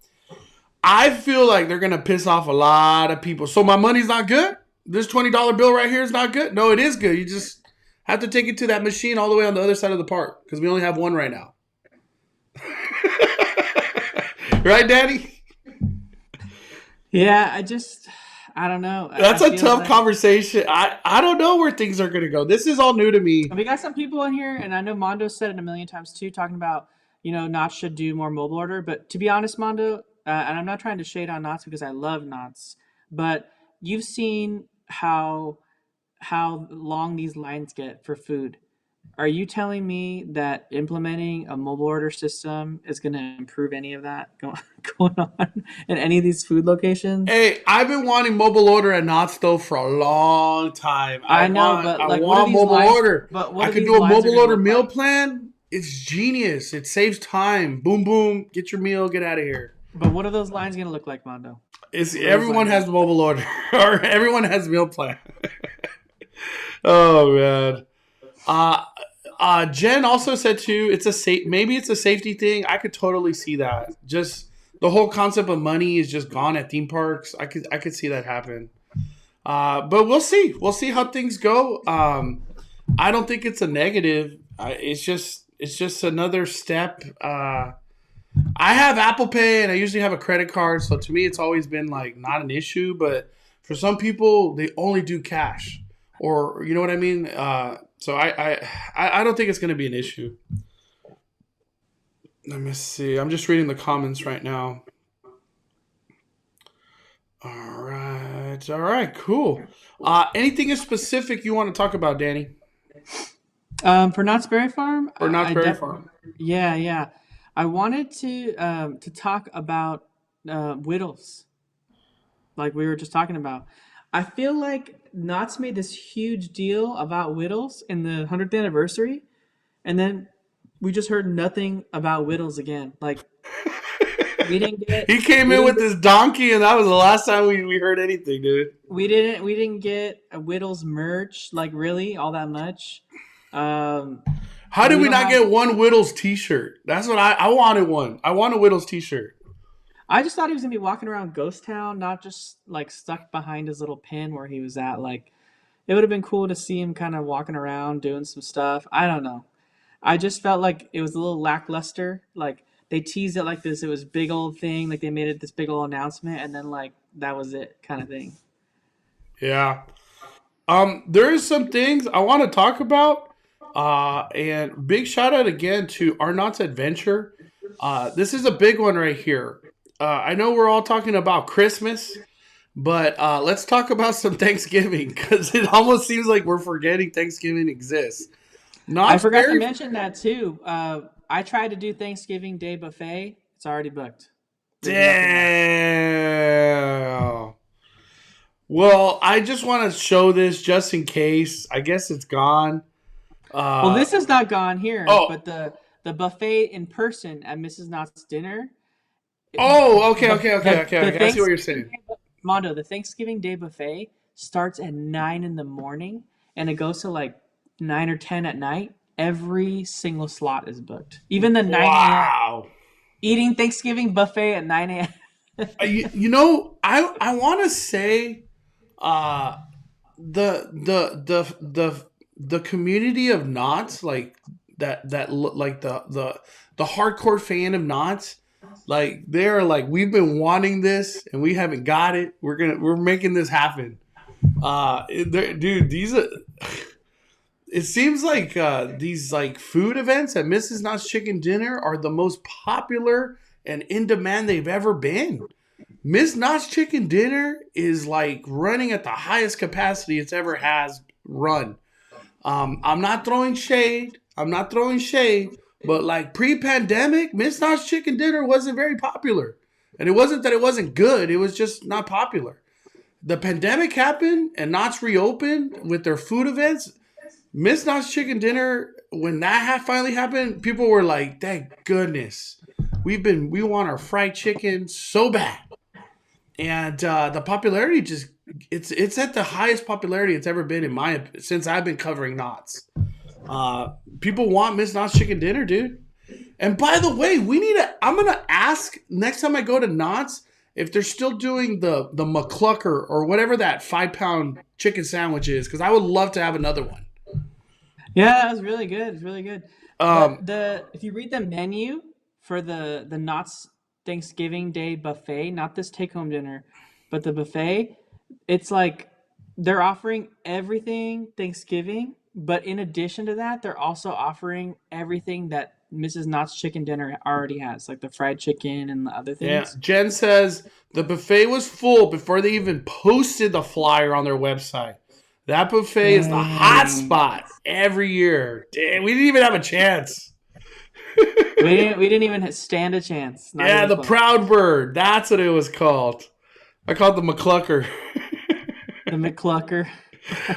I feel like they're gonna piss off a lot of people. So my money's not good? This $20 bill right here is not good? No, it is good. You just have to take it to that machine all the way on the other side of the park, because we only have one right now. Right, Daddy? Yeah, I don't know. That's I a feel tough like conversation. I don't know where things are going to go. This is all new to me. we got some people in here, and I know Mondo said it a million times too, talking about Knott's should do more mobile order. But to be honest, Mondo, and I'm not trying to shade on Knott's because I love Knott's, but you've seen how long these lines get for food. Are you telling me that implementing a mobile order system is going to improve any of that going on in any of these food locations? Hey, I've been wanting mobile order at Knott's though for a long time. I know, but I like, what are want these mobile lines? order. But what I are could these do a lines are mobile gonna order look meal like? plan. It's genius. It saves time. Boom, boom. Get your meal. Get out of here. But what are those lines going to look like, Mondo? It's What are those everyone lines? has mobile order or everyone has meal plan. Oh man. Jen also said too, maybe it's a safety thing. I could totally see that. Just the whole concept of money is just gone at theme parks. I could see that happen. But we'll see. We'll see how things go. I don't think it's a negative. It's just another step. I have Apple Pay and I usually have a credit card, so to me it's always been like not an issue. But for some people, they only do cash, or you know what I mean. So I don't think it's going to be an issue. Let me see. I'm just reading the comments right now. All right, cool. Anything in specific you want to talk about, Danny? For Knott's Berry Farm, Or Knott's Berry Farm? yeah. I wanted to talk about whittles, like we were just talking about. I feel like Knott's made this huge deal about whittles in the 100th anniversary, and then we just heard nothing about Whittles again. Like we didn't get He came in with this donkey, and that was the last time we heard anything, dude. we didn't get a Whittles merch, like really all that much. How did we not get one Whittles t-shirt? That's what I wanted one. I want a Whittles t-shirt. I just thought he was gonna be walking around Ghost Town, not just like stuck behind his little pin where he was at. Like it would have been cool to see him kind of walking around doing some stuff. I don't know. I just felt like it was a little lackluster. Like they teased it like this. It was big old thing. Like they made it this big old announcement, and then like that was it, kind of thing. Yeah. There is some things I want to talk about. And big shout out again to our Knott's Adventure. This is a big one right here. I know we're all talking about Christmas, but let's talk about some Thanksgiving because it almost seems like we're forgetting Thanksgiving exists. I forgot to mention that too. I tried to do Thanksgiving Day buffet. It's already booked. Damn. Well, I just want to show this just in case. I guess it's gone. Well, this is not gone here, but the buffet in person at Mrs. Knott's dinner. Oh, okay. I see what you're saying. Mondo, the Thanksgiving Day buffet starts at 9 in the morning, and it goes to like 9 or 10 at night. Every single slot is booked. Even the 9 a.m. Wow. Eating Thanksgiving buffet at 9 a.m. you know, I want to say, the community of Knotts, like that like the hardcore fan of Knotts, like they're like, we've been wanting this and we haven't got it. We're making this happen. Dude, these are. It seems like these like food events at Mrs. Knott's Chicken Dinner are the most popular and in demand they've ever been. Miss Knott's Chicken Dinner is like running at the highest capacity it's ever has run. I'm not throwing shade, but like pre-pandemic, Miss Knott's Chicken Dinner wasn't very popular. And it wasn't that it wasn't good, it was just not popular. The pandemic happened and Knott's reopened with their food events. Miss Knott's Chicken Dinner, when that finally happened, people were like, thank goodness. We want our fried chicken so bad. And the popularity just, it's at the highest popularity it's ever been since I've been covering Knott's. People want Miss Knott's Chicken Dinner, dude. And by the way, I'm going to ask next time I go to Knott's if they're still doing the McClucker or whatever that 5-pound chicken sandwich is, because I would love to have another one. Yeah, that was really good. It's really good. If you read the menu for the Knott's Thanksgiving Day buffet, not this take-home dinner, but the buffet, it's like they're offering everything Thanksgiving, but in addition to that, they're also offering everything that Mrs. Knott's Chicken Dinner already has, like the fried chicken and the other things. Yeah, Jen says the buffet was full before they even posted the flyer on their website. That buffet is the hot spot every year. Damn, we didn't even have a chance. we didn't even stand a chance. Yeah, the Proud Bird. That's what it was called. I called it the McClucker. The McClucker.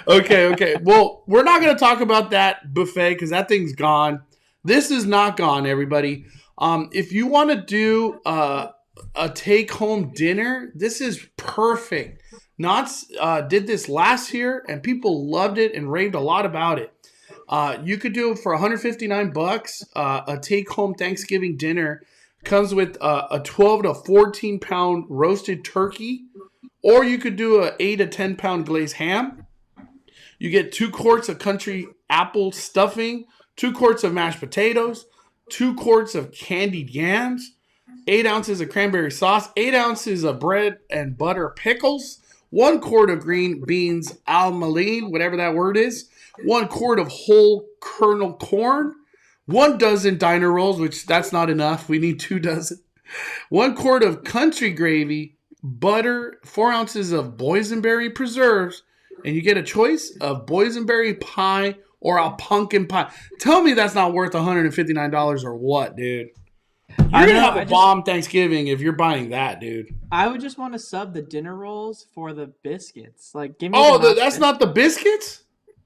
Okay. Well, we're not going to talk about that buffet because that thing's gone. This is not gone, everybody. If you want to do a take-home dinner, this is perfect. Knott's did this last year, and people loved it and raved a lot about it. You could do it for $159. A take-home Thanksgiving dinner comes with a 12 to 14 pound roasted turkey, or you could do a 8 to 10 pound glazed ham. You get 2 quarts of country apple stuffing, 2 quarts of mashed potatoes, 2 quarts of candied yams, 8 ounces of cranberry sauce, 8 ounces of bread and butter pickles, 1 quart of green beans almaline, whatever that word is, 1 quart of whole kernel corn, 1 dozen diner rolls, which that's not enough. We need 2 dozen. 1 quart of country gravy, butter, 4 ounces of boysenberry preserves, and you get a choice of boysenberry pie or a pumpkin pie. Tell me that's not worth $159 or what, dude? You're going to have a bomb Thanksgiving if you're buying that, dude. I would just want to sub the dinner rolls for the biscuits. Like, give me. That's not the biscuits?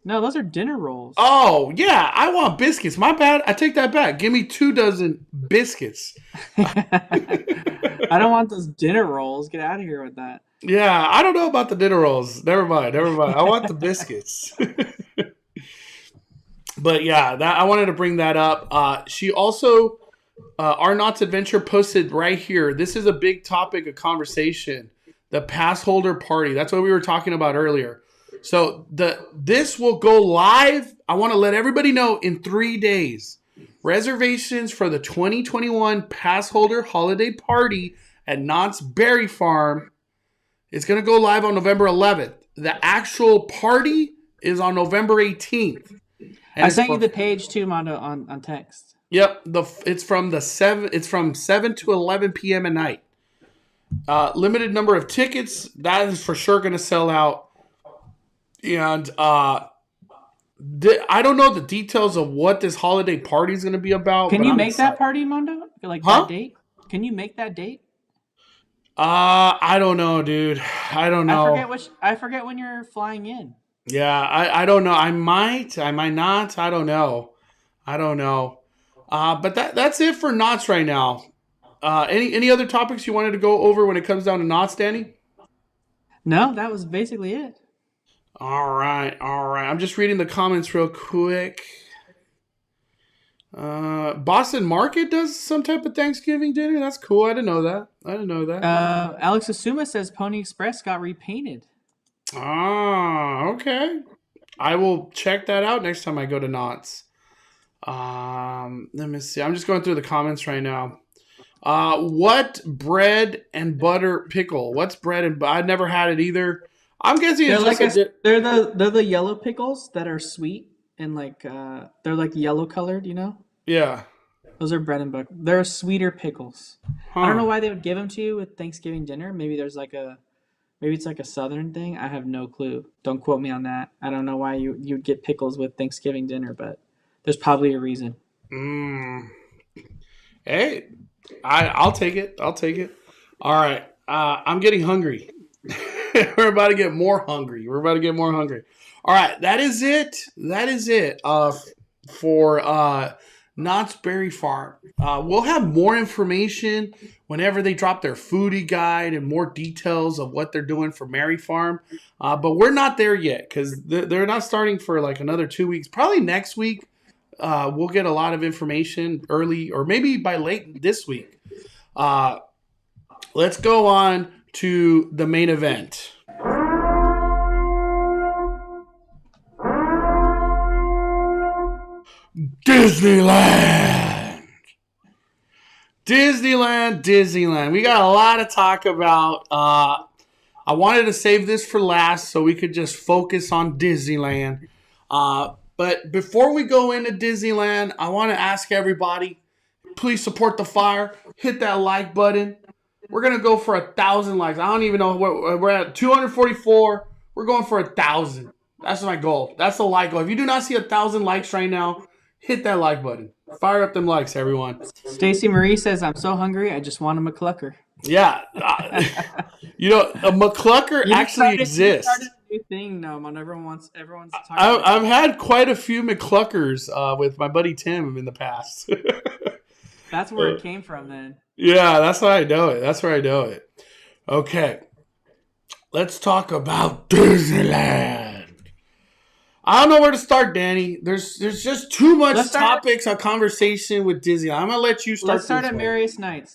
No, those are dinner rolls. Oh, yeah. I want biscuits. My bad. I take that back. Give me 2 dozen biscuits. I don't want those dinner rolls. Get out of here with that. Yeah, I don't know about the dinner rolls. Never mind. I want the biscuits. But yeah, I wanted to bring that up. She also, our Knott's Adventure posted right here. This is a big topic of conversation. The pass holder party. That's what we were talking about earlier. So this will go live. I want to let everybody know in 3 days. Reservations for the 2021 pass holder holiday party at Knott's Berry Farm. It's going to go live on November 11th. The actual party is on November 18th. And I sent you the page too, Mondo, on text. Yep, it's from 7 to 11 p.m. at night. Limited number of tickets. That is for sure going to sell out. And I don't know the details of what this holiday party is going to be about. Can you make that party, Mondo? Like that date? Can you make that date? I don't know, dude. I don't know. I forget when you're flying in. Yeah, I don't know. I might not. I don't know. But that's it for Knott's right now. Any other topics you wanted to go over when it comes down to Knott's, Danny? No, that was basically it. All right. I'm just reading the comments real quick. Boston Market does some type of Thanksgiving dinner. That's cool. I didn't know that. Alex Asuma says Pony Express got repainted. Okay. I will check that out next time I go to Knott's. Let me see. I'm just going through the comments right now. What bread and butter pickle? What's bread and I've never had it either. I'm guessing they're the yellow pickles that are sweet and they're like yellow colored, you know? Yeah. Those are bread and butter. They're sweeter pickles. Huh. I don't know why they would give them to you with Thanksgiving dinner. Maybe it's like a Southern thing. I have no clue. Don't quote me on that. I don't know why you'd get pickles with Thanksgiving dinner, but there's probably a reason. Hey, I'll take it. All right. I'm getting hungry. We're about to get more hungry. All right. That is it. For Knott's Berry Farm. We'll have more information whenever they drop their foodie guide and more details of what they're doing for Berry Farm. But we're not there yet because they're not starting for like another 2 weeks. Probably next week, we'll get a lot of information early or maybe by late this week. Let's go on to the main event. Disneyland. We got a lot to talk about. I wanted to save this for last so we could just focus on Disneyland. But before we go into Disneyland, I want to ask everybody, please support the fire. Hit that like button. We're going to go for 1,000 likes. I don't even know what we're at. 244. We're going for 1,000. That's my goal. That's the like goal. If you do not see 1,000 likes right now, hit that like button. Fire up them likes, everyone. Stacy Marie says, I'm so hungry, I just want a McClucker. Yeah. A McClucker actually exists. You started a new thing now, man. Everyone's talking I've had quite a few McCluckers with my buddy Tim in the past. That's where it came from then. Yeah, that's how I know it. Okay. Let's talk about Disneyland. I don't know where to start, Danny. There's just too much topics on conversation with Disney. I'm gonna let you start. Let's start at Merriest Nights.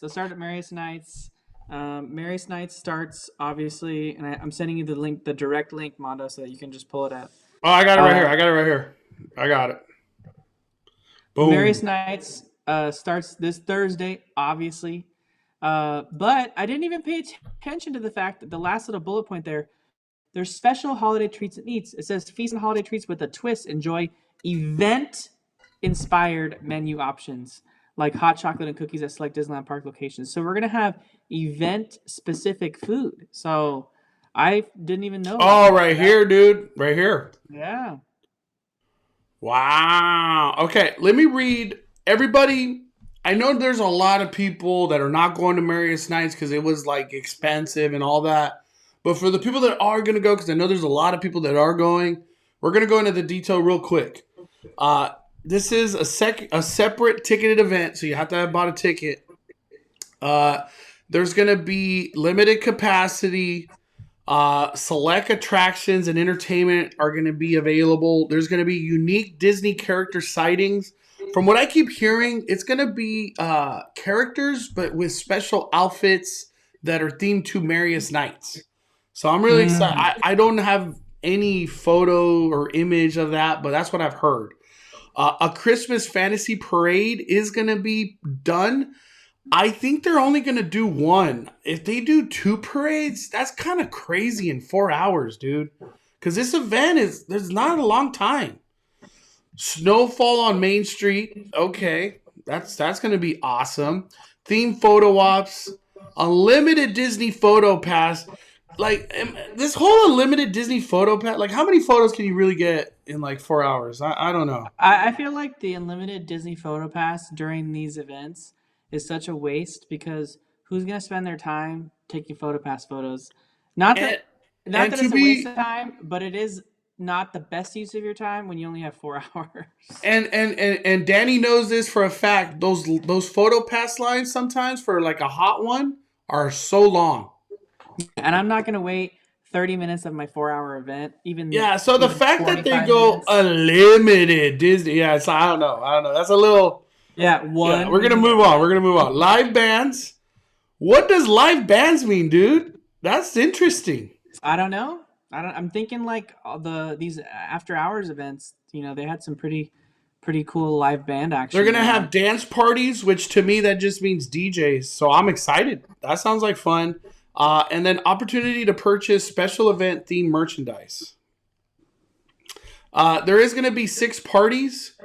Merriest Nights starts obviously, and I'm sending you the direct link, Mondo, so that you can just pull it up. Oh, I got it right here. I got it. Boom. Merriest Nights starts this Thursday, obviously, but I didn't even pay attention to the fact that the last little bullet point there. There's special holiday treats and eats. It says feast and holiday treats with a twist. Enjoy event-inspired menu options like hot chocolate and cookies at select Disneyland Park locations. So we're going to have event-specific food. So I didn't even know. Oh, right here, dude. Right here. Yeah. Wow. Okay, let me read. Everybody, I know there's a lot of people that are not going to Merriest Nights because it was like expensive and all that. But for the people that are going to go, because I know there's a lot of people that are going, we're going to go into the detail real quick. This is a separate ticketed event, so you have to have bought a ticket. There's going to be limited capacity. Select attractions and entertainment are going to be available. There's going to be unique Disney character sightings. From what I keep hearing, it's going to be characters, but with special outfits that are themed to Marius Nights. So I'm really excited. I don't have any photo or image of that, but that's what I've heard. A Christmas fantasy parade is going to be done. I think they're only going to do one. If they do 2 parades, that's kind of crazy in 4 hours, dude. Because this event there's not a long time. Snowfall on Main Street. Okay, that's going to be awesome. Theme photo ops. Unlimited Disney photo pass. Like, this whole unlimited Disney photo pass, like, how many photos can you really get in, like, 4 hours? I don't know. I feel like the unlimited Disney photo pass during these events is such a waste because who's going to spend their time taking photo pass photos? Not that it's a waste of time, but it is not the best use of your time when you only have 4 hours. And Danny knows this for a fact. Those photo pass lines sometimes for like a hot one are so long. And I'm not going to wait 30 minutes of my 4-hour event. So the fact that they go unlimited Disney, so I don't know. That's a little... Yeah, we're going to move on. Live bands. What does live bands mean, dude? That's interesting. I don't know. I'm thinking like these after hours events, they had some pretty cool live band action. They're going to have dance parties, which to me that just means DJs. So I'm excited. That sounds like fun. And then opportunity to purchase special event themed merchandise. There is going to be 6 parties.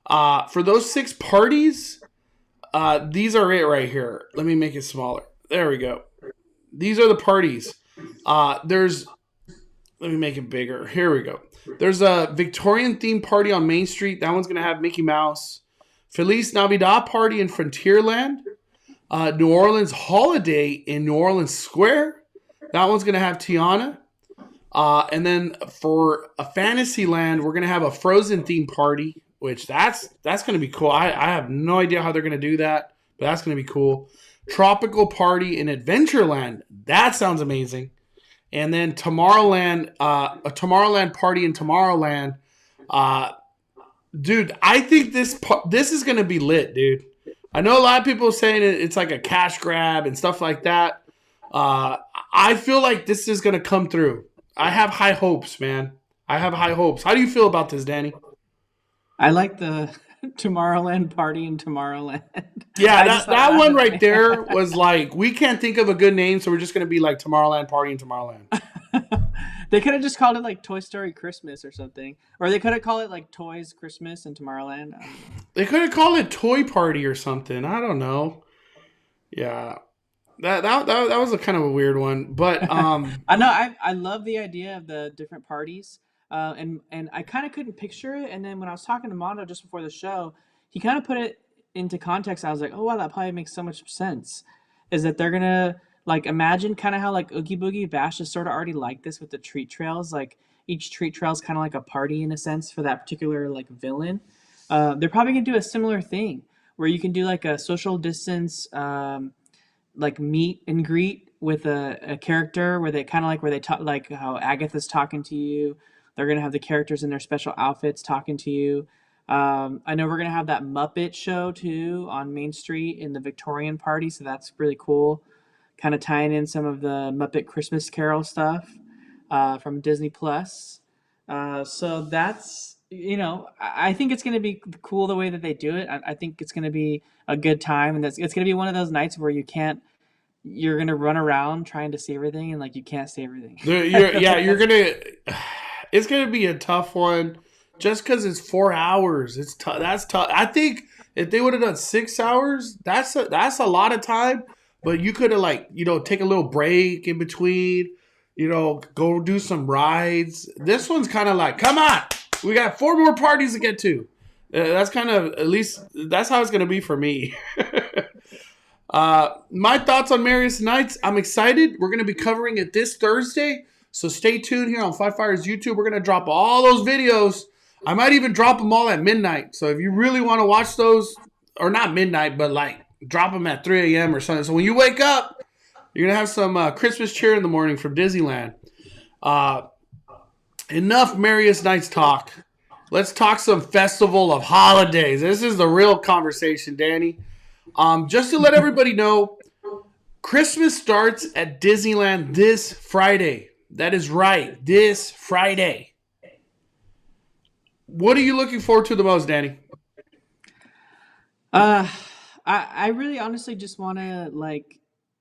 For those 6 parties, these are it right here. Let me make it smaller. There we go. These are the parties. Let me make it bigger. Here we go. There's a Victorian themed party on Main Street. That one's going to have Mickey Mouse. Feliz Navidad party in Frontierland. New Orleans holiday in New Orleans Square. That one's going to have Tiana. And then for a Fantasyland, we're going to have a Frozen themed party, which that's going to be cool. I have no idea how they're going to do that, but that's going to be cool. Tropical party in Adventureland. That sounds amazing. And then Tomorrowland, a Tomorrowland party in Tomorrowland. Dude, I think this is going to be lit, dude. I know a lot of people are saying it's like a cash grab and stuff like that. I feel like this is going to come through. I have high hopes, man. I have high hopes. How do you feel about this, Danny? I like the Tomorrowland party in Tomorrowland. Yeah, that one right there was like, we can't think of a good name, so we're just going to be like Tomorrowland party in Tomorrowland. They could have just called it like Toy Story Christmas or something. Or they could have called it like Toys Christmas in Tomorrowland. They could have called it Toy Party or something. I don't know. Yeah. That was a kind of a weird one. But I know I love the idea of the different parties. And I kind of couldn't picture it. And then when I was talking to Mondo just before the show, he kind of put it into context. I was like, oh, wow, that probably makes so much sense. Is that they're going to, like, imagine kind of how, like, Oogie Boogie Bash is sort of already like this with the treat trails. Like, each treat trail is kind of like a party in a sense for that particular, like, villain. They're probably going to do a similar thing where you can do, like, a social distance, like, meet and greet with a character where they kind of where they talk, like how Agatha's talking to you. They're going to have the characters in their special outfits talking to you. I know we're going to have that Muppet show, too, on Main Street in the Victorian party, so that's really cool. Kind of tying in some of the Muppet Christmas Carol stuff from Disney+. So that's, I think it's going to be cool the way that they do it. I think it's going to be a good time, and it's going to be one of those nights where you're going to run around trying to see everything, and, like, you can't see everything. It's going to be a tough one just because it's 4 hours. It's tough. That's tough. I think if they would have done 6 hours, that's a lot of time. But you could have, take a little break in between, go do some rides. This one's kind of like, come on, we got 4 more parties to get to. That's kind of, at least, that's how it's going to be for me. My thoughts on Marius Nights. I'm excited. We're going to be covering it this Thursday. So stay tuned here on Five Fires YouTube. We're going to drop all those videos. I might even drop them all at midnight. So if you really want to watch those, or not midnight, but like drop them at 3 a.m. or something. So when you wake up, you're going to have some Christmas cheer in the morning from Disneyland. Enough Merriest Nights talk. Let's talk some Festival of Holidays. This is the real conversation, Danny. Just to let everybody know, Christmas starts at Disneyland this Friday. That is right, this Friday. What are you looking forward to the most, Danny? I really honestly just want to like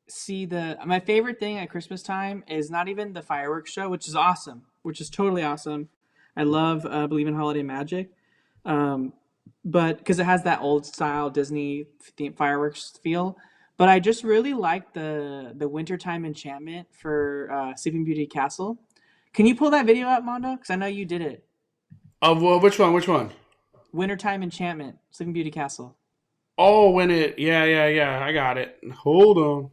see my favorite thing at Christmas time is not even the fireworks show, which is awesome, which is totally awesome. I love Believe in Holiday Magic, but because it has that old style Disney fireworks feel. But I just really like the wintertime enchantment for Sleeping Beauty Castle. Can you pull that video up, Mondo? Because I know you did it. Well, which one? Which one? Wintertime enchantment, Sleeping Beauty Castle. Oh, yeah. I got it. Hold on.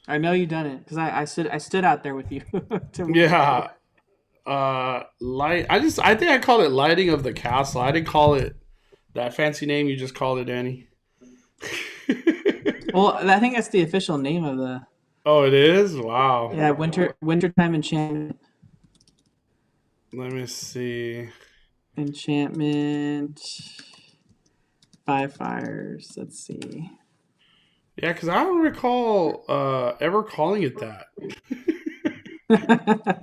I know you done it because I stood out there with you. Yeah. I think I called it Lighting of the Castle. I didn't call it that fancy name you just called it, Danny. Well, I think that's the official name of the. Oh, it is? Wow. Yeah, wintertime enchantment. Let me see. Enchantment. Five Fires. Let's see. Yeah, because I don't recall ever calling it that.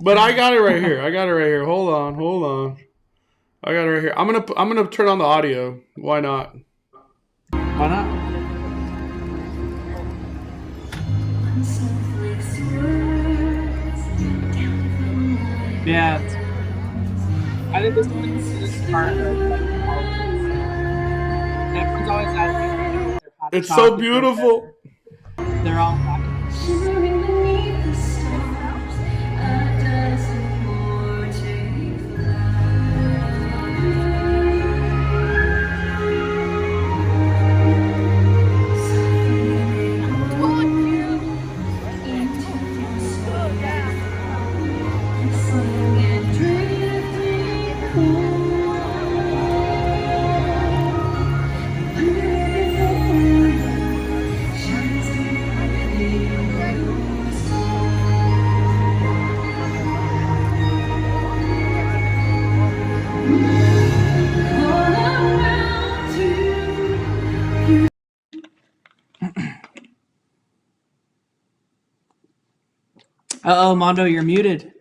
But I got it right here. Hold on. I got it right here. I'm gonna turn on the audio. Why not? Why not? Yeah. I think this one is part of everyone's always asking. It's so beautiful. They're all happy. Uh-oh, Mondo, you're muted.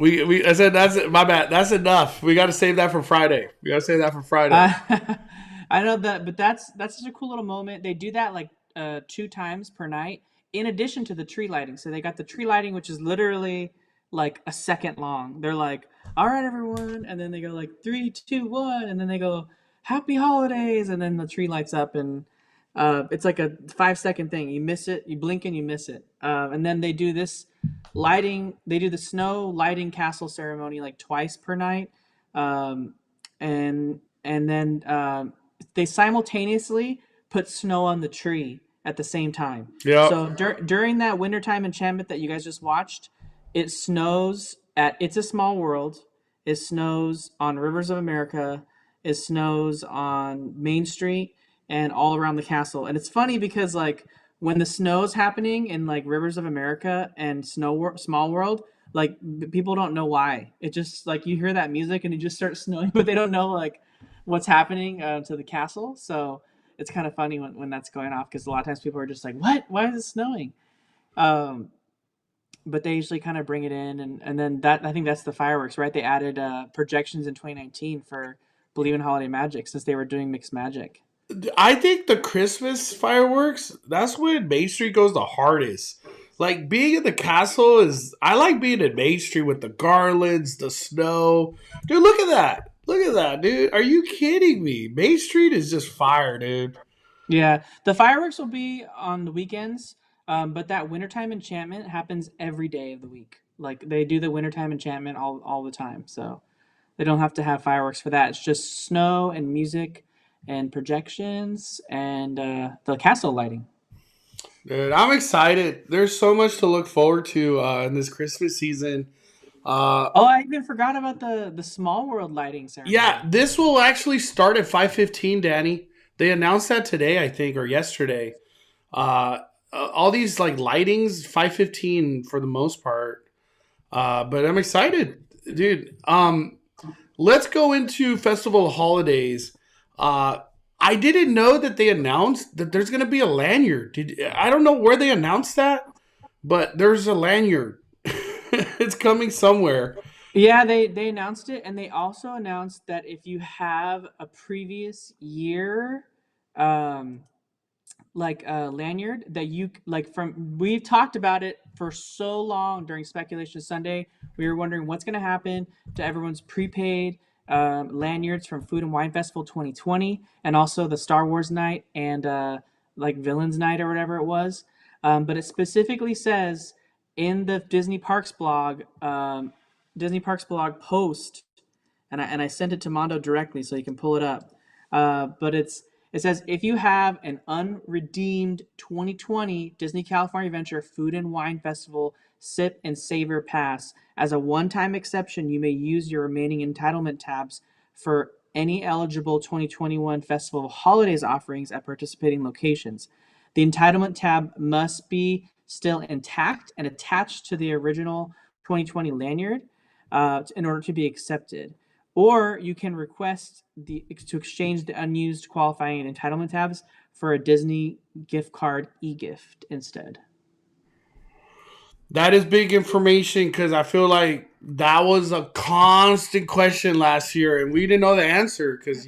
I said that's it. My bad. That's enough. We got to save that for Friday. I know that, but that's such a cool little moment. They do that like 2 times per night, in addition to the tree lighting. So they got the tree lighting, which is literally like a second long. They're like, "All right, everyone," and then they go like 3, 2, 1, and then they go, "Happy Holidays," and then the tree lights up, and it's like a 5-second thing. You miss it, you blink, and you miss it. And then they do this lighting. They do the snow lighting castle ceremony like twice per night, and then they simultaneously put snow on the tree at the same time. Yeah. So during that wintertime enchantment that you guys just watched, it snows at It's a Small World. It snows on Rivers of America. It snows on Main Street and all around the castle. And it's funny because like when the snow's happening in like Rivers of America and Small World, like people don't know why. It just like you hear that music and it just starts snowing, but they don't know like what's happening to the castle. So it's kind of funny when that's going off because a lot of times people are just like, "What? Why is it snowing?" But they usually kind of bring it in, and then that I think that's the fireworks, right? They added projections in 2019 for Believe in Holiday Magic since they were doing mixed magic. I think the Christmas fireworks, that's when Main Street goes the hardest. Like being in the castle I like being in Main Street with the garlands, the snow. Dude, look at that. Look at that, dude. Are you kidding me? Main Street is just fire, dude. Yeah, the fireworks will be on the weekends, but that wintertime enchantment happens every day of the week. Like they do the wintertime enchantment all the time, so they don't have to have fireworks for that. It's just snow and music and projections and the castle lighting. Dude, I'm excited. There's so much to look forward to in this Christmas season. Oh, I even forgot about the Small World lighting Yeah, ceremony. this will actually start at 5:15, Danny. They announced that today, I think, or yesterday. Uh, all these like lightings, 5:15 for the most part. But I'm excited, dude. Let's go into Festival Holidays. Uh, I didn't know that they announced that there's going to be a lanyard. I don't know where they announced that, but there's a lanyard. It's coming somewhere. Yeah, they announced it, and they also announced that if you have a previous year, um, like a lanyard that you like from we've talked about it for so long during Speculation Sunday. We were wondering what's going to happen to everyone's prepaid lanyards from Food and Wine Festival 2020, and also the Star Wars night and like Villains night or whatever it was. But it specifically says in the Disney Parks blog post, and I sent it to Mondo directly so you can pull it up. But it says if you have an unredeemed 2020 Disney California Adventure Food and Wine Festival Sip and Savor Pass, as a one-time exception, you may use your remaining entitlement tabs for any eligible 2021 Festival Holidays offerings at participating locations. The entitlement tab must be still intact and attached to the original 2020 lanyard in order to be accepted. Or you can request to exchange the unused qualifying entitlement tabs for a Disney gift card e-gift instead. That is big information because I feel like that was a constant question last year, and we didn't know the answer because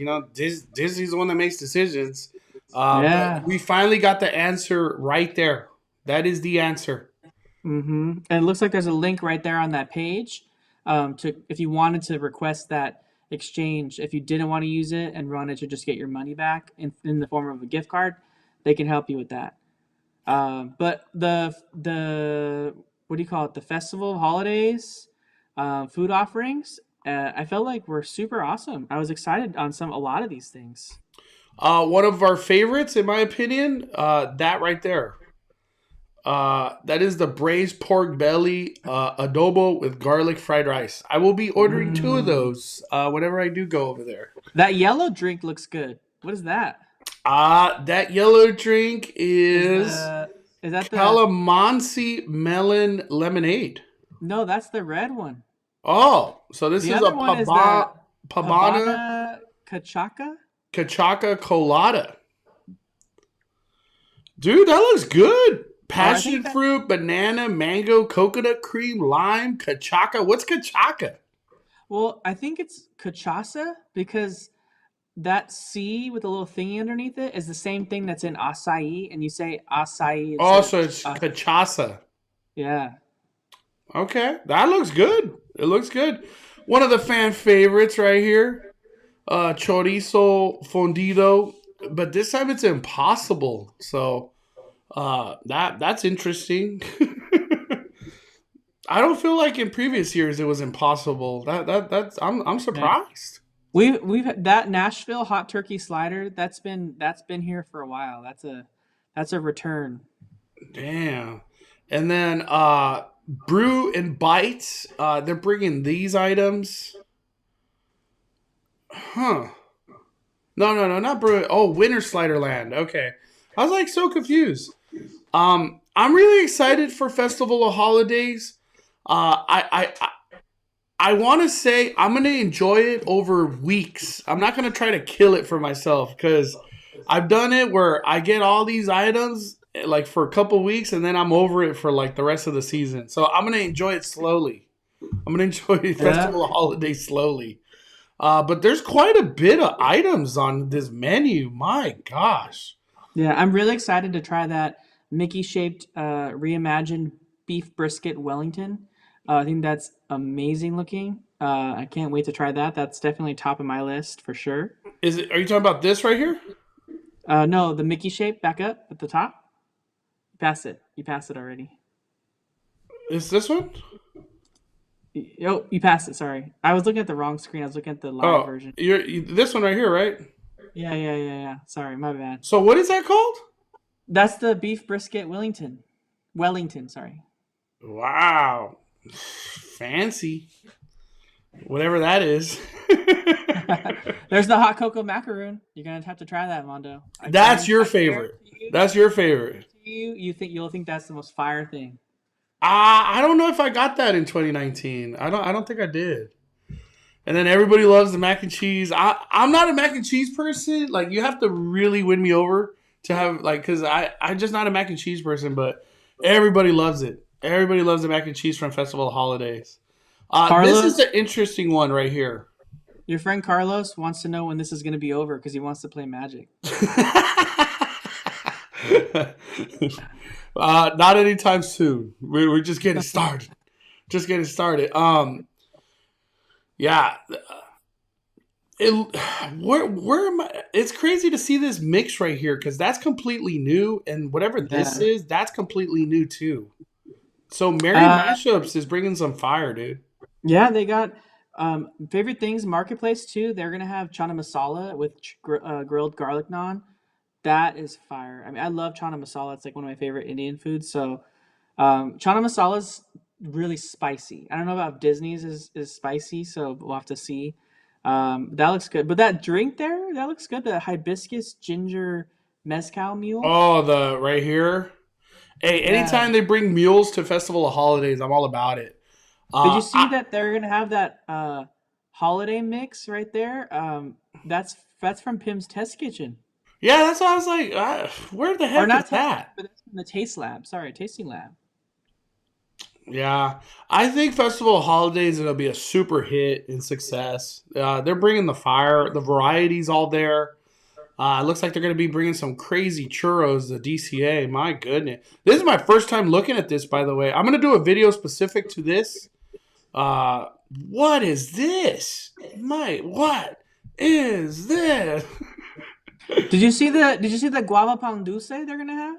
Disney's the one that makes decisions. But Yeah. we finally got the answer right there. That is the answer. And it looks like there's a link right there on that page to if you wanted to request that exchange. If you didn't want to use it and wanted to just get your money back in the form of a gift card, they can help you with that. But the what do you call it? The festival holidays, food offerings. I felt like were super awesome. I was excited on a lot of these things. One of our favorites, in my opinion, that right there. That is the braised pork belly adobo with garlic fried rice. I will be ordering two of those whenever I do go over there. That yellow drink looks good. What is that? That yellow drink is Is that the calamansi melon lemonade. No, that's the red one. Oh, so this The is other a one is the Pavana Kachaka. Cachaca Colada. Dude, that looks good. Passion fruit, banana, mango, coconut cream, lime, cachaca. What's cachaca? Well, I think it's cachaça because that C with a little thingy underneath it is the same thing that's in acai, and you say acai. Oh, so it's cachaça. Yeah. Okay, that looks good. It looks good. One of the fan favorites right here, chorizo fundido, but this time it's impossible. So that's interesting. I don't feel like in previous years it was impossible. I'm surprised. We've that Nashville hot turkey slider that's been here for a while. That's a return. Damn. And then brew and bites. They're bringing these items. Huh. No, not brew. Oh, Winter Sliderland. Okay. I was like so confused. I'm really excited for Festival of Holidays. I want to say I'm going to enjoy it over weeks. I'm not going to try to kill it for myself because I've done it where I get all these items like for a couple weeks and then I'm over it for like the rest of the season. So I'm going to enjoy it slowly. I'm going to enjoy Festival of Holidays slowly. But there's quite a bit of items on this menu. My gosh. Yeah, I'm really excited to try that Mickey-shaped reimagined beef brisket Wellington. I think that's amazing looking. I can't wait to try that. That's definitely top of my list for sure. Are you talking about this right here? No, the Mickey shape back up at the top. You passed it already. Is this one? Oh, you passed it. Sorry, I was looking at the wrong screen. I was looking at the live version. This one right here, right? Yeah. Sorry, my bad. So what is that called? That's the beef brisket Wellington, sorry. Wow. Fancy. Whatever that is. There's the hot cocoa macaroon. You're gonna have to try that, Mondo. That's your favorite. That's your favorite. You'll think that's the most fire thing. I don't know if I got that in 2019. I don't think I did. And then everybody loves the mac and cheese. I'm not a mac and cheese person. Like, you have to really win me over to have, like, because I'm just not a mac and cheese person, but everybody loves it. Everybody loves the mac and cheese from Festival of Holidays. This is an interesting one right here. Your friend Carlos wants to know when this is going to be over because he wants to play Magic. Not anytime soon. We're just getting started. Just getting started. Yeah. Where am I? It's crazy to see this mix right here because that's completely new, and whatever this is, that's completely new too. So Merry Mashups is bringing some fire, dude. Yeah, they got favorite things marketplace too. They're gonna have chana masala with grilled garlic naan. That is fire. I mean, I love chana masala. It's like one of my favorite Indian foods. So chana masala is really spicy. I don't know about Disney's is spicy, so we'll have to see. That looks good. But that drink there, that looks good. The hibiscus ginger mezcal mule. Oh, the right here. Hey, anytime they bring mules to Festival of Holidays, I'm all about it. Did you see that they're gonna have that holiday mix right there? That's from Pim's Test Kitchen. Yeah, that's why I was like, where the heck is that? But that's from the Taste Lab. Sorry, Tasting Lab. Yeah, I think Festival of Holidays is going to be a super hit and success. They're bringing the fire. The variety's all there. It looks like they're going to be bringing some crazy churros, the DCA. My goodness. This is my first time looking at this, by the way. I'm going to do a video specific to this. What is this? What is this? Did you see the guava pan dulce they're gonna have?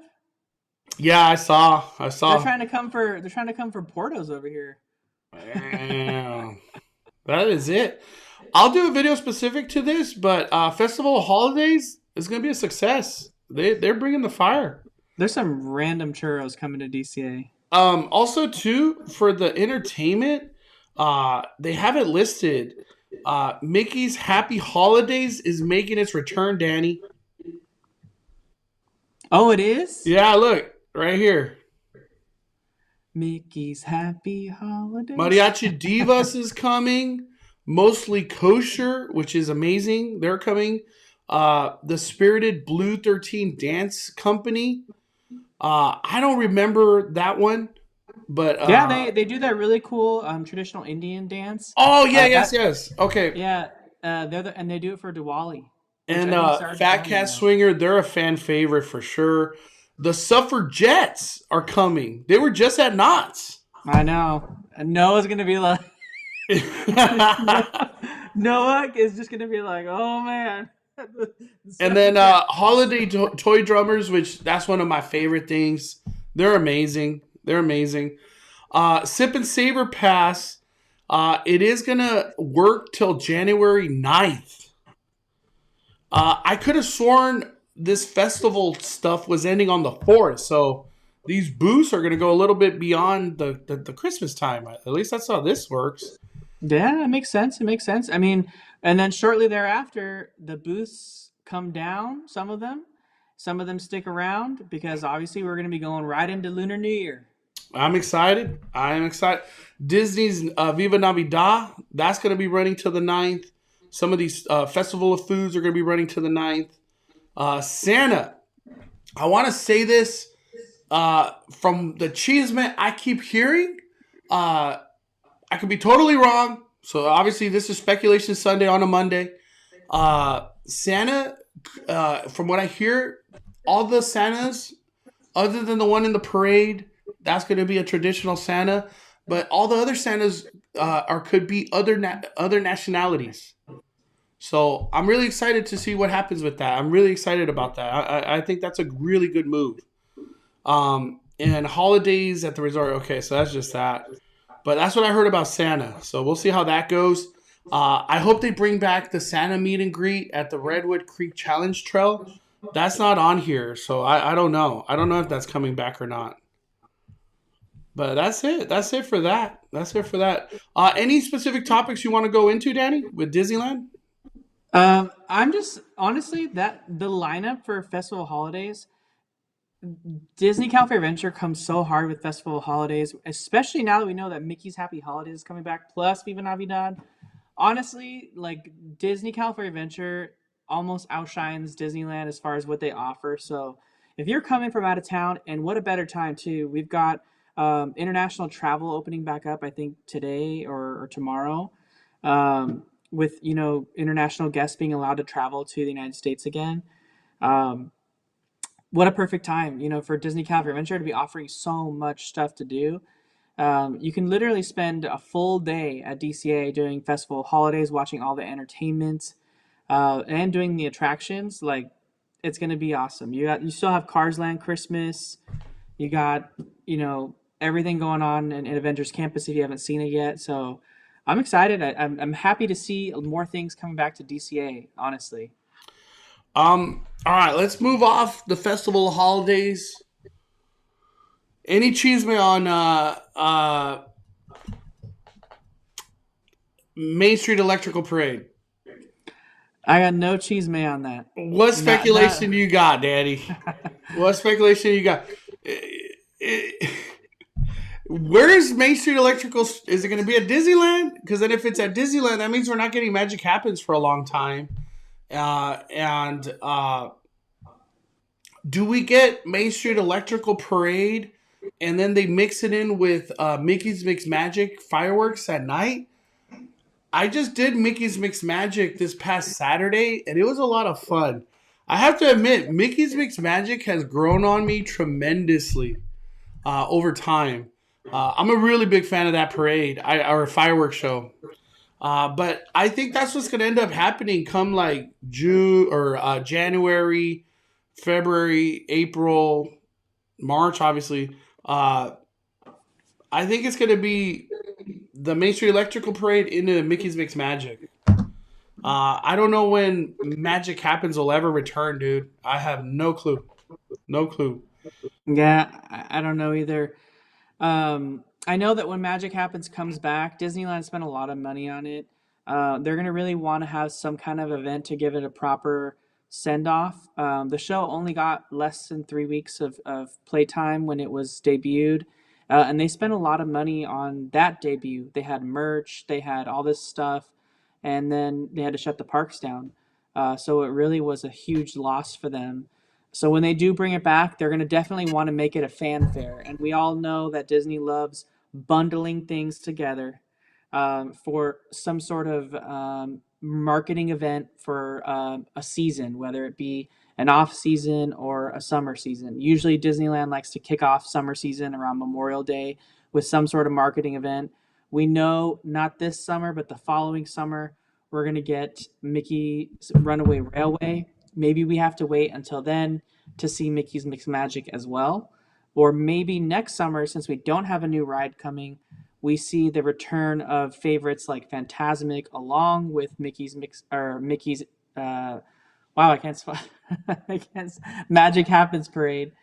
Yeah, I saw. They're trying to come for Portos over here. Damn. That is it. I'll do a video specific to this, but Festival of Holidays is gonna be a success. They're bringing the fire. There's some random churros coming to DCA. Also too, for the entertainment, they have it listed. Mickey's Happy Holidays is making its return, Danny. Oh, it is? Yeah, look, right here. Mickey's Happy Holidays. Mariachi Divas is coming. Mostly Kosher, which is amazing. They're coming. The Spirited Blue 13 Dance Company. I don't remember that one. But yeah, they do that really cool traditional Indian dance. Oh yeah, yes. Okay. Yeah, they do it for Diwali. And Fat Cat Swinger, they're a fan favorite for sure. The Suffragettes are coming. They were just at Knott's. I know. And Noah's gonna be like, Noah is just gonna be like, oh man. And then Holiday Toy Drummers, which that's one of my favorite things. They're amazing. Sip and Savor Pass, it is going to work till January 9th. I could have sworn this festival stuff was ending on the 4th, so these booths are going to go a little bit beyond the Christmas time. At least that's how this works. Yeah, it makes sense. I mean, and then shortly thereafter, the booths come down, some of them stick around, because obviously we're going to be going right into Lunar New Year. I'm excited. Disney's Viva Navidad, that's going to be running till the 9th. Some of these Festival of Foods are going to be running till the 9th. Santa, I want to say this from the Cheeseman I keep hearing. I could be totally wrong. So obviously this is Speculation Sunday on a Monday. Santa, from what I hear, all the Santas, other than the one in the parade, that's going to be a traditional Santa. But all the other Santas could be other nationalities. So I'm really excited to see what happens with that. I'm really excited about that. I think that's a really good move. And holidays at the resort. Okay, so that's just that. But that's what I heard about Santa. So we'll see how that goes. I hope they bring back the Santa meet and greet at the Redwood Creek Challenge Trail. That's not on here, so I don't know. I don't know if that's coming back or not. But that's it. That's it for that. That's it for that. Any specific topics you want to go into, Danny, with Disneyland? I'm just honestly that the lineup for festival holidays, Disney California Adventure comes so hard with festival holidays, especially now that we know that Mickey's Happy Holidays is coming back, plus Viva Navidad. Honestly, like Disney California Adventure almost outshines Disneyland as far as what they offer. So if you're coming from out of town, and what a better time too, we've got international travel opening back up. I think today or tomorrow, with international guests being allowed to travel to the United States again. Um, what a perfect time, for Disney California Adventure to be offering so much stuff to do. You can literally spend a full day at DCA doing festival holidays, watching all the entertainment, and doing the attractions. Like, it's gonna be awesome. You still have Cars Land Christmas. You got everything going on in Avengers Campus if you haven't seen it yet. So I'm excited. I'm happy to see more things coming back to DCA. Honestly. All right, let's move off the festival holidays. Any chisme on Main Street Electrical Parade? I got no cheese may on that. What speculation you got, Daddy? What speculation you got? Where's Main Street Electrical? Is it going to be at Disneyland? Because then if it's at Disneyland, that means we're not getting Magic Happens for a long time. Do we get Main Street Electrical Parade and then they mix it in with Mickey's Mix Magic fireworks at night? I just did Mickey's Mix Magic this past Saturday, and it was a lot of fun. I have to admit, Mickey's Mix Magic has grown on me tremendously over time. I'm a really big fan of that parade, or fireworks show. But I think that's what's going to end up happening come like June or January, February, April, March, obviously. I think it's going to be the Main Street Electrical Parade into Mickey's Mix Magic. I don't know when Magic Happens will ever return, dude. I have no clue. No clue. Yeah, I don't know either. I know that when Magic Happens comes back, Disneyland spent a lot of money on it. They're going to really want to have some kind of event to give it a proper send off. The show only got less than 3 weeks of playtime when it was debuted. And they spent a lot of money on that debut. They had merch, they had all this stuff, and then they had to shut the parks down. So it really was a huge loss for them. So when they do bring it back, they're going to definitely want to make it a fanfare. And we all know that Disney loves bundling things together for some sort of marketing event for a season, whether it be an off season or a summer season. Usually Disneyland likes to kick off summer season around Memorial Day with some sort of marketing event. We know not this summer, but the following summer, we're going to get Mickey's Runaway Railway. Maybe we have to wait until then to see Mickey's Mix Magic as well. Or maybe next summer, since we don't have a new ride coming, we see the return of favorites like Fantasmic along with Mickey's wow, I can't spell. I can't. Magic Happens Parade,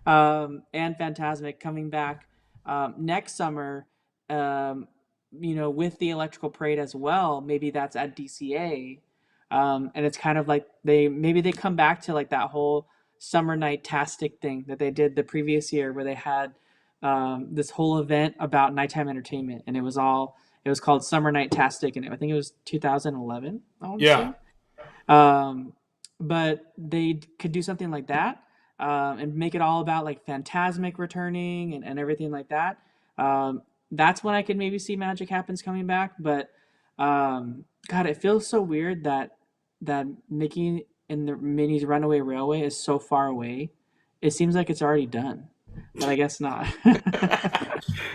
and Fantasmic coming back next summer. With the Electrical Parade as well. Maybe that's at DCA, and it's kind of like they come back to like that whole Summer Night Tastic thing that they did the previous year, where they had this whole event about nighttime entertainment, and it was called Summer Night Tastic, and I think it was 2011. I want to say. But they could do something like that and make it all about like Fantasmic returning and everything like that. That's when I could maybe see Magic Happens coming back. But God, it feels so weird that Mickey and the Minnie's Runaway Railway is so far away. It seems like it's already done, but I guess not.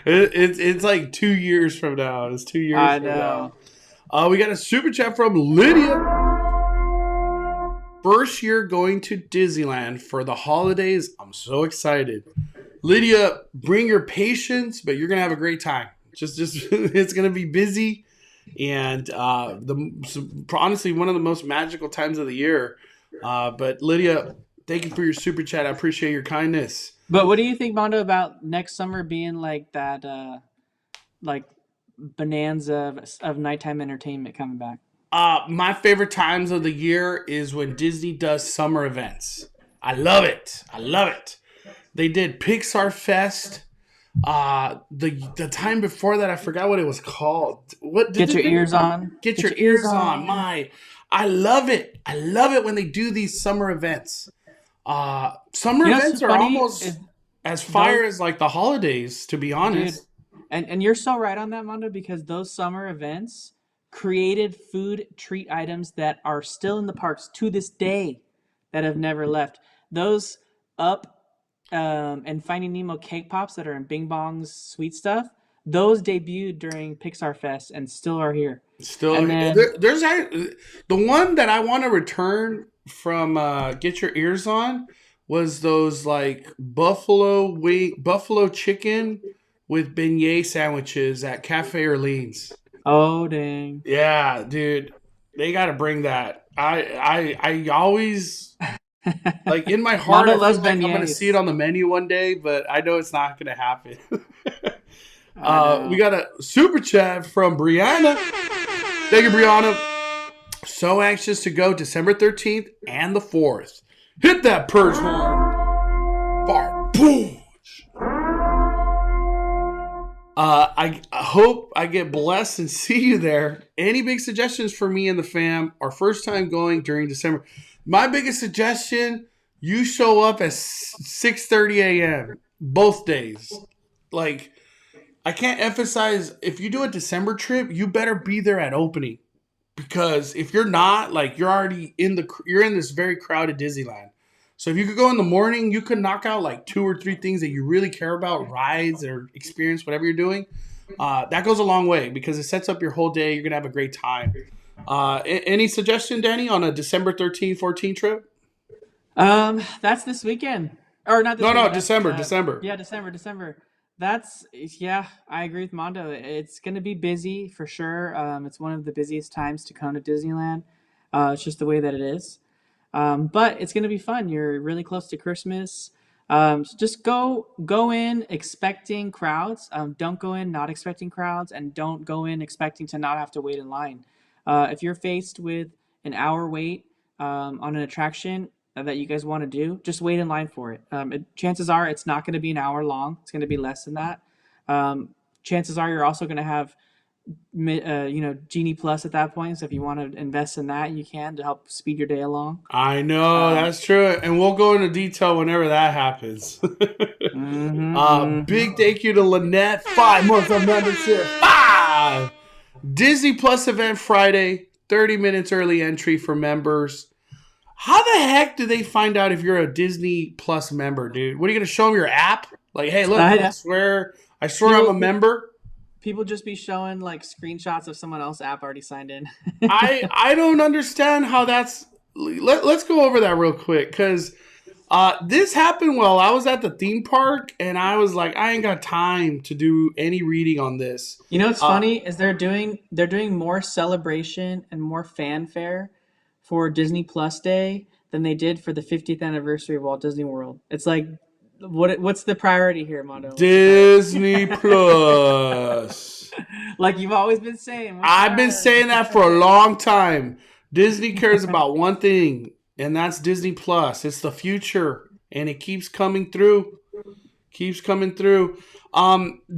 It's like 2 years from now. It's 2 years I from know. now. We got a super chat from Lydia. First year going to Disneyland for the holidays. I'm so excited. Lydia, bring your patience, but you're gonna have a great time. Just it's gonna be busy, and honestly one of the most magical times of the year. But Lydia, Thank you for your super chat. I appreciate your kindness. But what do you think, Mondo, about next summer being like that, like bonanza of nighttime entertainment coming back? My favorite times of the year is when Disney does summer events. I love it. I love it. They did Pixar Fest. The time before that, I forgot what it was called. What did Get your ears on. Get your ears on. I love it. I love it when they do these summer events. Summer events are almost as fire as like the holidays, to be honest. Dude, and you're so right on that, Mondo, because those summer events created food treat items that are still in the parks to this day that have never left. Those Up and Finding Nemo cake pops that are in Bing Bong's sweet stuff, those debuted during Pixar Fest and still are here. Still, there's the one that I want to return from Get Your Ears On was those like buffalo chicken with beignet sandwiches at Cafe Orleans. Oh dang! Yeah, dude, they got to bring that. I always like in my heart. I feel like I'm going to see it on the menu one day, but I know it's not going to happen. We got a super chat from Brianna. Thank you, Brianna. So anxious to go December 13th and the 4th. Hit that purge horn. Bar. Boom. I hope I get blessed and see you there. Any big suggestions for me and the fam? Our first time going during December. My biggest suggestion, you show up at 6:30 a.m. both days. Like, I can't emphasize, if you do a December trip, you better be there at opening. Because if you're not, like, you're already you're in this very crowded Disneyland. So if you could go in the morning, you could knock out like 2 or 3 things that you really care about, rides or experience, whatever you're doing. That goes a long way because it sets up your whole day. You're going to have a great time. Any suggestion, Danny, on a December 13th, 14th trip? That's this weekend. Or not this weekend. No, December. Yeah, December. I agree with Mondo. It's going to be busy for sure. It's one of the busiest times to come to Disneyland. It's just the way that it is. But it's going to be fun. You're really close to Christmas. So just go in expecting crowds. Don't go in not expecting crowds, and don't go in expecting to not have to wait in line. If you're faced with an hour wait on an attraction that you guys want to do, just wait in line for it. Chances are it's not going to be an hour long. It's going to be less than that. Chances are you're also going to have Genie Plus at that point. So if you want to invest in that, you can to help speed your day along. I know, that's true. And we'll go into detail whenever that happens. Big thank you to Lynette. 5 months of membership. 5! Disney Plus event Friday. 30 minutes early entry for members. How the heck do they find out if you're a Disney Plus member, dude? What are you going to show them your app? Like, hey, look, I swear I'm a member. People just be showing like screenshots of someone else's app already signed in. I don't understand how that's. Let's go over that real quick because this happened while I was at the theme park, and I was like, I ain't got time to do any reading on this. You know what's funny is they're doing more celebration and more fanfare for Disney Plus Day than they did for the 50th anniversary of Walt Disney World. It's like, what's the priority here, Mondo? Disney Plus. Like you've always been saying. I've been saying that for a long time. Disney cares about one thing, and that's Disney Plus. It's the future, and it keeps coming through.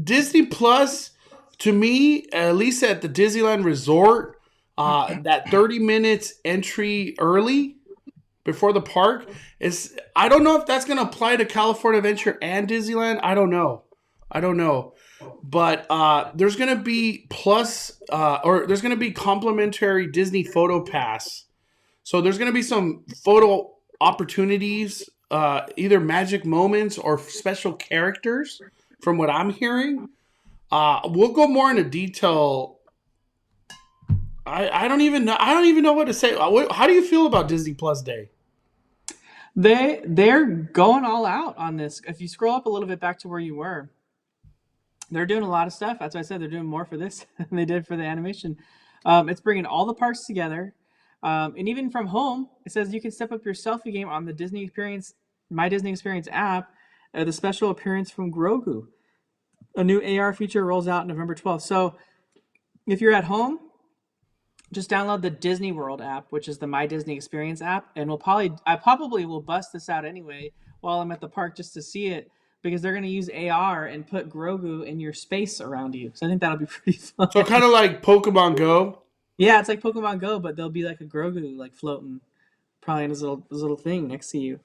Disney Plus, to me, at least at the Disneyland Resort, that 30 minutes entry early before the park is. I don't know if that's going to apply to California Adventure and Disneyland. I don't know. But there's going to be there's going to be complimentary Disney Photo Pass. So there's going to be some photo opportunities, either magic moments or special characters from what I'm hearing. We'll go more into detail. I don't even know what to say. How do you feel about Disney Plus Day? They're going all out on this. If you scroll up a little bit back to where you were, they're doing a lot of stuff. That's why I said they're doing more for this than they did for the animation. It's bringing all the parks together. And even from home, it says you can step up your selfie game on the My Disney Experience app. The special appearance from Grogu. A new AR feature rolls out November 12th. So if you're at home, just download the Disney World app, which is the My Disney Experience app, and I probably will bust this out anyway while I'm at the park just to see it, because they're going to use AR and put Grogu in your space around you. So I think that'll be pretty fun. So kind of like Pokemon Go. Yeah, it's like Pokemon Go, but there'll be like a Grogu like floating, probably in his little thing next to you.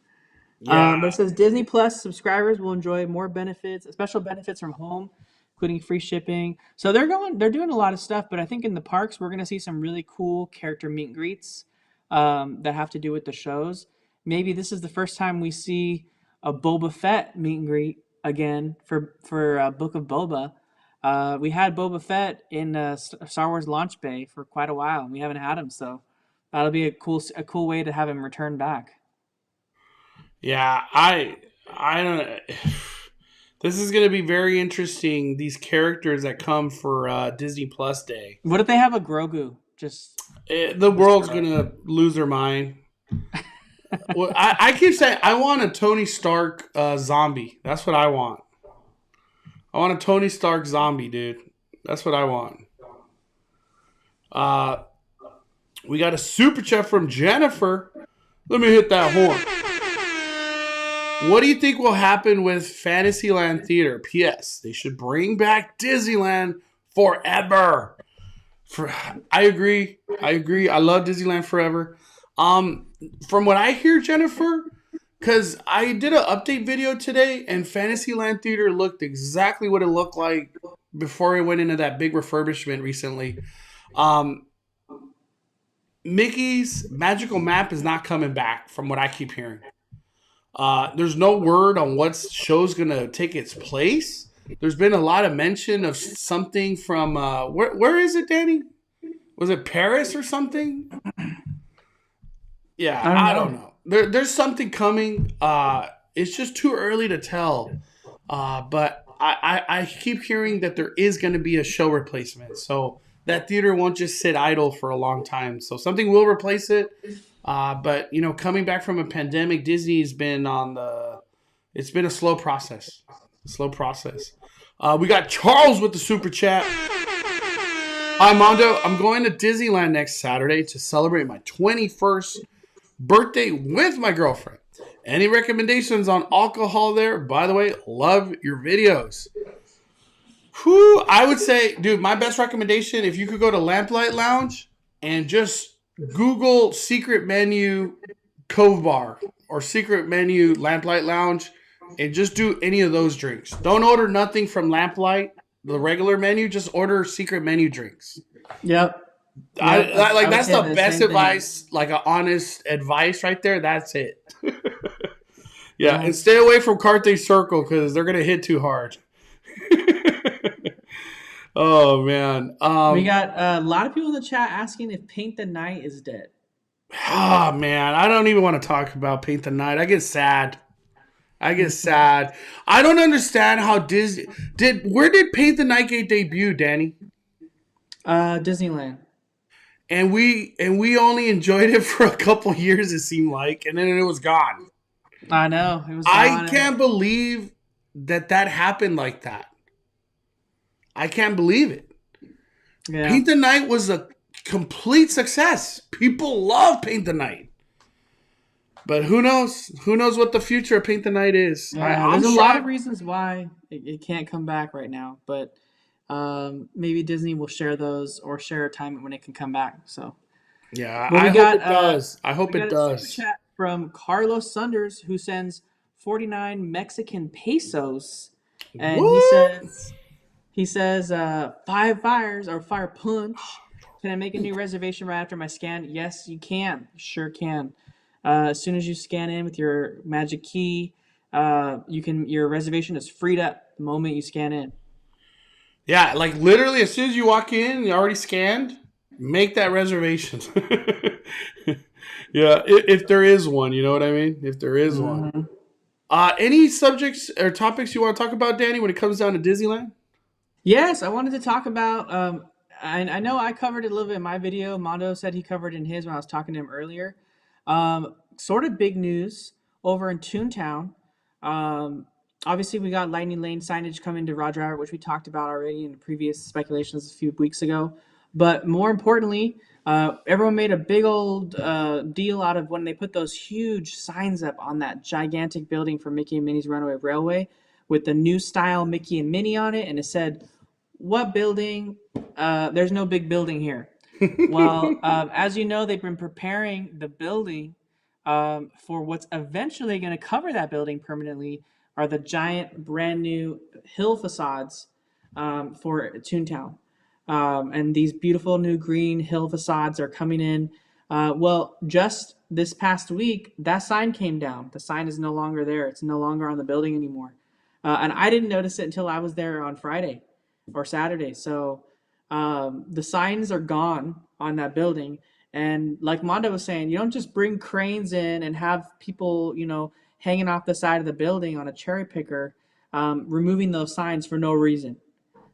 Yeah. But it says Disney Plus subscribers will enjoy more benefits, special benefits from home, including free shipping. So they're doing a lot of stuff. But I think in the parks we're gonna see some really cool character meet and greets that have to do with the shows. Maybe this is the first time we see a Boba Fett meet and greet again for Book of Boba. We had Boba Fett in Star Wars Launch Bay for quite a while, and we haven't had him. So that'll be a cool way to have him return back. Yeah, I don't. This is going to be very interesting. These characters that come for Disney Plus Day. What if they have a Grogu? The world's going to lose their mind. Well, I keep saying I want a Tony Stark zombie. That's what I want. I want a Tony Stark zombie, dude. That's what I want. We got a super chat from Jennifer. Let me hit that horn. What do you think will happen with Fantasyland Theater? P.S. They should bring back Disneyland forever. I agree. I love Disneyland forever. From what I hear, Jennifer, because I did an update video today, and Fantasyland Theater looked exactly what it looked like before it went into that big refurbishment recently. Mickey's Magical Map is not coming back, from what I keep hearing. There's no word on what show's going to take its place. There's been a lot of mention of something from, where is it, Danny? Was it Paris or something? Yeah, I don't know. There's something coming. It's just too early to tell. But I keep hearing that there is going to be a show replacement. So that theater won't just sit idle for a long time. So something will replace it. But, coming back from a pandemic, Disney's been it's been a slow process. We got Charles with the super chat. Hi, Mondo. I'm going to Disneyland next Saturday to celebrate my 21st birthday with my girlfriend. Any recommendations on alcohol there? By the way, love your videos. Whew, I would say, dude, my best recommendation, if you could go to Lamplight Lounge and just Google secret menu Cove Bar or secret menu Lamplight Lounge and just do any of those drinks. Don't order nothing from Lamplight, the regular menu. Just order secret menu drinks. Yep. That's the best advice, like an honest advice right there. That's it. Yeah, and stay away from Carthay Circle because they're going to hit too hard. Oh, man. We got a lot of people in the chat asking if Paint the Night is dead. Oh, man. I don't even want to talk about Paint the Night. I get sad. I don't understand how Disney where did Paint the Night get debut, Danny? Disneyland. And we only enjoyed it for a couple years, it seemed like, and then it was gone. I know. It was gone. I can't believe that happened like that. I can't believe it. Yeah. Paint the Night was a complete success. People love Paint the Night. But who knows? Who knows what the future of Paint the Night is? Yeah, there's a lot of reasons why it can't come back right now. But maybe Disney will share those or share a time when it can come back. So yeah, I hope it does. I hope it does. Super chat from Carlos Sunders, who sends 49 Mexican pesos, and what? he says 5 fires or fire punch. Can I make a new reservation right after my scan? Yes, you can. You sure can. As soon as you scan in with your magic key, your reservation is freed up the moment you scan in. Yeah, like literally as soon as you walk in, you already scanned, make that reservation. Yeah, if there is one, you know what I mean? If there is one. Any subjects or topics you want to talk about, Danny, when it comes down to Disneyland? Yes, I wanted to talk about I know I covered it a little bit in my video. Mondo said he covered it in his when I was talking to him earlier. Sort of big news over in Toontown. Um, Obviously, we got Lightning Lane signage coming to Roger Rabbit, which we talked about already in previous speculations a few weeks ago. But more importantly, everyone made a big old deal out of when they put those huge signs up on that gigantic building for Mickey and Minnie's Runaway Railway with the new style Mickey and Minnie on it. And it said, "What building? There's no big building here." Well, as you know, they've been preparing the building for what's eventually going to cover that building permanently are the giant brand new hill facades for Toontown. And these beautiful new green hill facades are coming in. Well, just this past week, that sign came down. The sign is no longer there. It's no longer on the building anymore. And I didn't notice it until I was there on Friday or Saturday. So the signs are gone on that building. And like Mondo was saying, you don't just bring cranes in and have people, hanging off the side of the building on a cherry picker, removing those signs for no reason.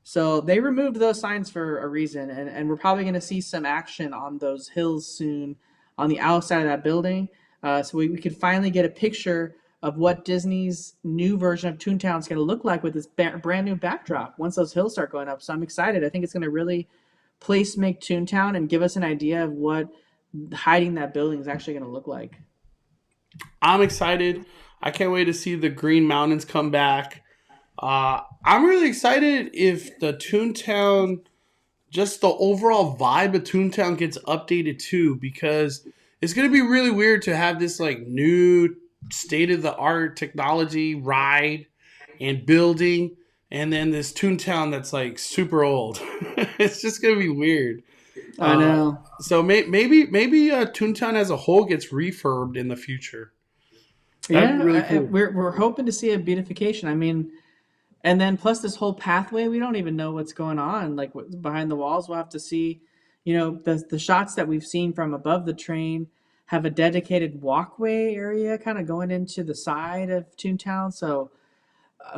So they removed those signs for a reason, and we're probably going to see some action on those hills soon on the outside of that building. So we could finally get a picture of what Disney's new version of Toontown is going to look like with this brand new backdrop once those hills start going up. So I'm excited. I think it's going to really place make Toontown and give us an idea of what hiding that building is actually going to look like. I'm excited. I can't wait to see the Green Mountains come back. I'm really excited if the Toontown, just the overall vibe of Toontown gets updated too, because it's going to be really weird to have this like new state-of-the-art technology ride and building, and then this Toontown that's like super old. It's just going to be weird. I know. So maybe Toontown as a whole gets refurbed in the future. That'd be really cool. We're hoping to see a beautification. I mean, and then plus this whole pathway, we don't even know what's going on. Like behind the walls, we'll have to see. The shots that we've seen from above the train have a dedicated walkway area kind of going into the side of Toontown. So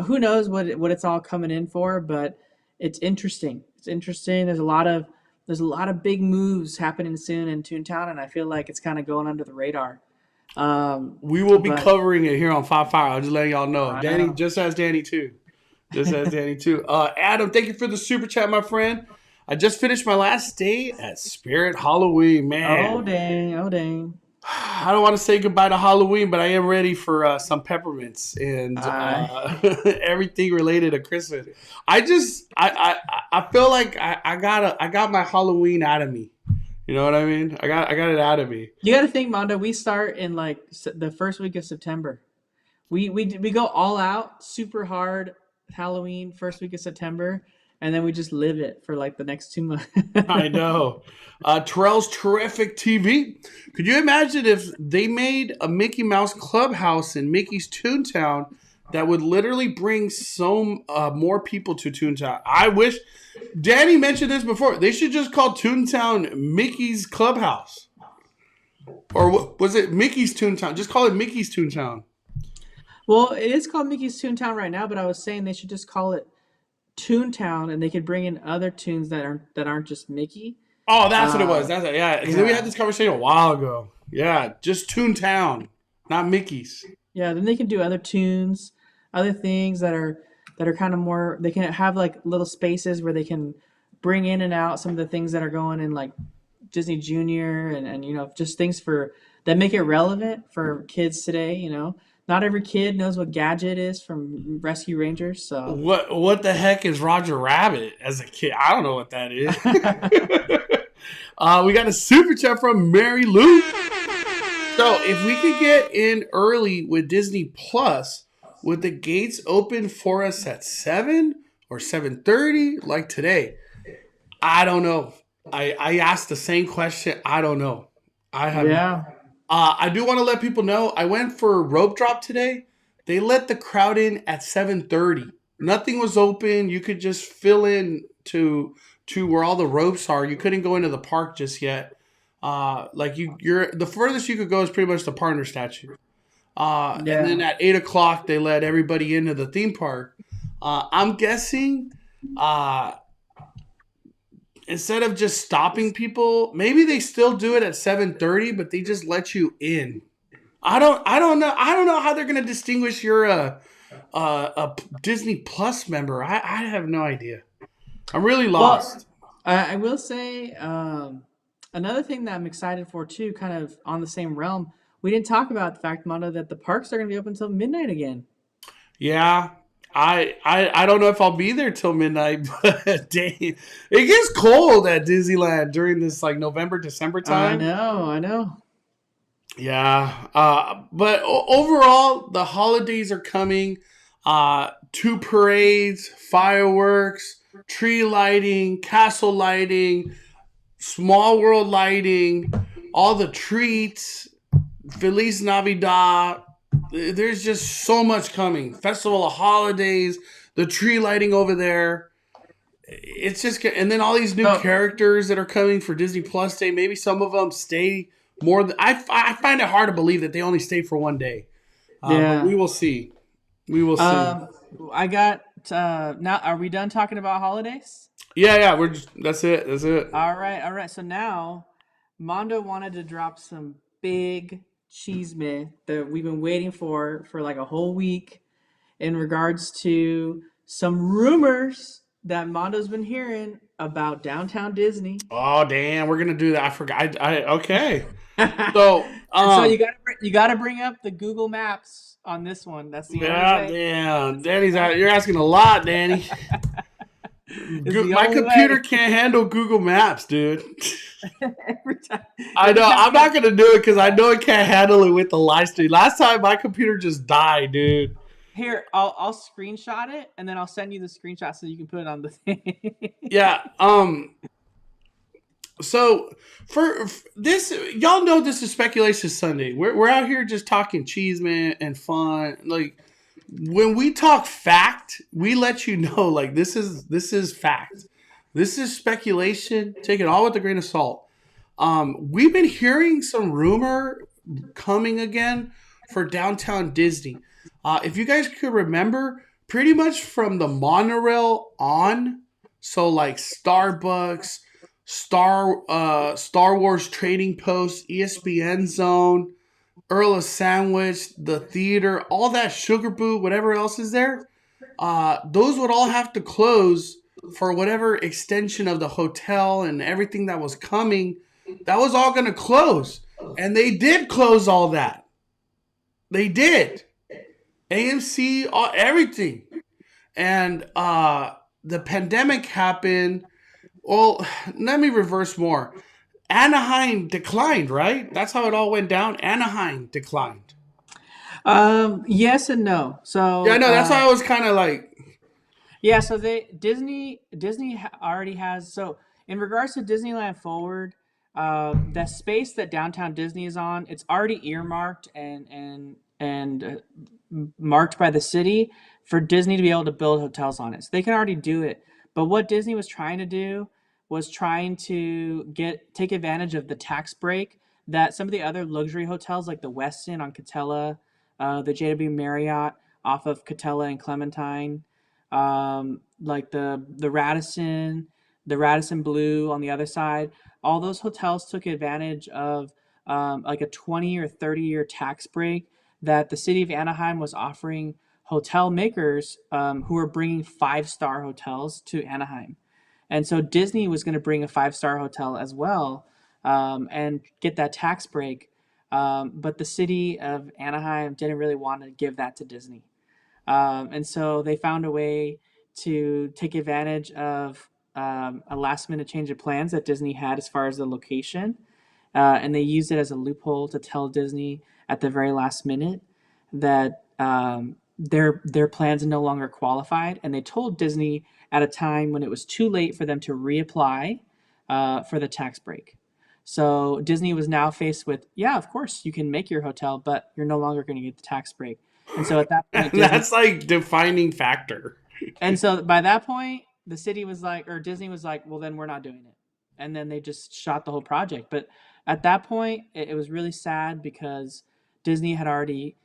who knows what it's all coming in for? But it's interesting. It's interesting. There's a lot of big moves happening soon in Toontown, and I feel like it's kind of going under the radar. We will be covering it here on Five Fire. I'll just letting y'all know. Danny, know. Just as Danny too. Adam, thank you for the super chat, my friend. I just finished my last day at Spirit Halloween, man. Oh dang. I don't want to say goodbye to Halloween, but I am ready for some peppermints and everything related to Christmas. I feel like I got my Halloween out of me. You know what I mean? I got it out of me. You got to think, Mondo. We start in like the first week of September. We go all out, super hard Halloween first week of September, and then we just live it for like the next 2 months. I know. Terrell's Terrific TV. Could you imagine if they made a Mickey Mouse clubhouse in Mickey's Toontown that would literally bring so more people to Toontown? I wish. Danny mentioned this before. They should just call Toontown Mickey's Clubhouse. Or was it Mickey's Toontown? Just call it Mickey's Toontown. Well, it is called Mickey's Toontown right now, but I was saying they should just call it Toontown, and they could bring in other tunes that aren't just Mickey. Oh, that's what it was. That's it. Yeah, because we had this conversation a while ago. Yeah, just Toontown, not Mickey's. Yeah, then they can do other tunes, other things that are kind of more. They can have like little spaces where they can bring in and out some of the things that are going in like Disney Junior and just things that make it relevant for kids today. Not every kid knows what Gadget is from Rescue Rangers. So what the heck is Roger Rabbit as a kid? I don't know what that is. We got a super chat from Mary Lou. So if we could get in early with Disney Plus, would the gates open for us at 7 or 7:30 like today? I don't know. I asked the same question. I don't know. I do want to let people know I went for rope drop today. They let the crowd in at 7:30. Nothing was open. You could just fill in to where all the ropes are. You couldn't go into the park just yet. You're the furthest you could go is pretty much the partner statue. And then at 8 o'clock they let everybody into the theme park. I'm guessing instead of just stopping people, maybe they still do it at 7:30, but they just let you in. I don't know. I don't know how they're gonna distinguish you're a Disney Plus member. I have no idea. I'm really lost. Well, I will say another thing that I'm excited for too, kind of on the same realm. We didn't talk about the fact, Mondo, that the parks are going to be open until midnight again. Yeah. I don't know if I'll be there till midnight, but dang, it gets cold at Disneyland during this like November, December time. I know. Yeah. But overall, the holidays are coming. 2 parades, fireworks, tree lighting, castle lighting, small world lighting, all the treats, Feliz Navidad. There's just so much coming. Festival of Holidays, the tree lighting over there. It's just, and then all these new characters that are coming for Disney Plus Day. Maybe some of them stay more than I find it hard to believe that they only stay for one day. But we will see. We will see. I got now. Are we done talking about holidays? Yeah. We're just, that's it. That's it. All right. So now, Mondo wanted to drop some big cheesemate that we've been waiting for like a whole week, in regards to some rumors that Mondo's been hearing about downtown Disney. Oh damn, we're gonna do that. I forgot. Okay. So, so you gotta bring up the Google Maps on this one. That's the only way. Damn, Danny's out. You're asking a lot, Danny. My computer can't handle Google Maps, dude. Every time. I know. I'm not gonna do it because I know it can't handle it with the live stream. Last time, my computer just died, dude. Here, I'll screenshot it and then I'll send you the screenshot so you can put it on the thing. Yeah. So for this, y'all know this is Speculation Sunday. We're out here just talking cheese, man, and fun. Like when we talk fact, we let you know like this is fact. This is speculation. Take it all with a grain of salt. We've been hearing some rumor coming again for downtown Disney. If you guys could remember, pretty much from the monorail on, so like Starbucks, Star Wars Trading Post, ESPN Zone, Earl of Sandwich, the theater, all that Sugar Boo, whatever else is there, those would all have to close for whatever extension of the hotel and everything that was coming. That was all going to close. And they did close all that. They did. AMC, everything. And the pandemic happened. Well, let me reverse more. Anaheim declined, right? That's how it all went down. Anaheim declined. Yes and no. So yeah, no, that's why I was kind of like. Yeah, so Disney already has, so in regards to Disneyland Forward, the space that downtown Disney is on, it's already earmarked and marked by the city for Disney to be able to build hotels on it. So they can already do it. But what Disney was trying to do was trying to take advantage of the tax break that some of the other luxury hotels like the Westin on Catella, the JW Marriott off of Catella and Clementine, like the Radisson Blue on the other side, all those hotels took advantage of like a 20 or 30-year tax break that the city of Anaheim was offering hotel makers who were bringing 5-star hotels to Anaheim. And so Disney was going to bring a 5-star hotel as well and get that tax break. But the city of Anaheim didn't really want to give that to Disney. And so they found a way to take advantage of a last-minute change of plans that Disney had as far as the location. And they used it as a loophole to tell Disney at the very last minute that their plans are no longer qualified. And they told Disney at a time when it was too late for them to reapply for the tax break. So Disney was now faced with, yeah, of course you can make your hotel, but you're no longer going to get the tax break. And so at that point, that's like defining factor. And so by that point, the city was like, or Disney was like, well, then we're not doing it. And then they just shot the whole project. But at that point, it was really sad because Disney had already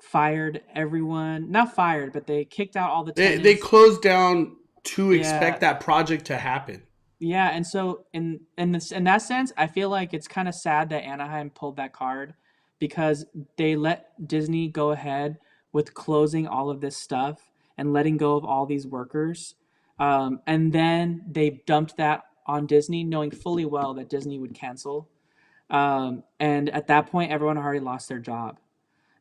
fired everyone. Not fired, but they kicked out all the tenants. They closed down to expect that project to happen. Yeah, and so in that sense, I feel like it's kind of sad that Anaheim pulled that card because they let Disney go ahead with closing all of this stuff and letting go of all these workers, and then they dumped that on Disney, knowing fully well that Disney would cancel. And at that point, everyone already lost their job.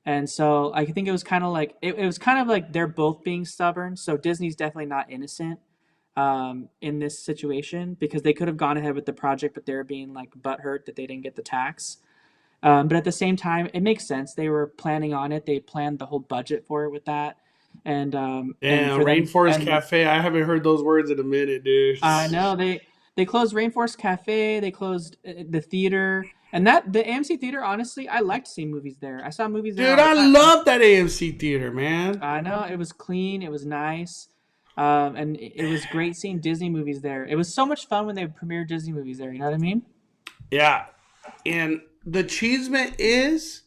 And so I think it was kind of like it was kind of like they're both being stubborn. So Disney's definitely not innocent in this situation because they could have gone ahead with the project, but they're being like butthurt that they didn't get the tax. But at the same time, it makes sense. They were planning on it. They planned the whole budget for it with that, and And for them. Rainforest And Cafe, I haven't heard those words in a minute, dude. I know they closed Rainforest Cafe. They closed the theater, and that the AMC theater. Honestly, I liked seeing movies there. I saw movies there Dude, all the I time. love that AMC theater, man. I know it was clean. It was nice. And it was great seeing Disney movies there. It was so much fun when they premiered Disney movies there. You know what I mean? Yeah. And the achievement is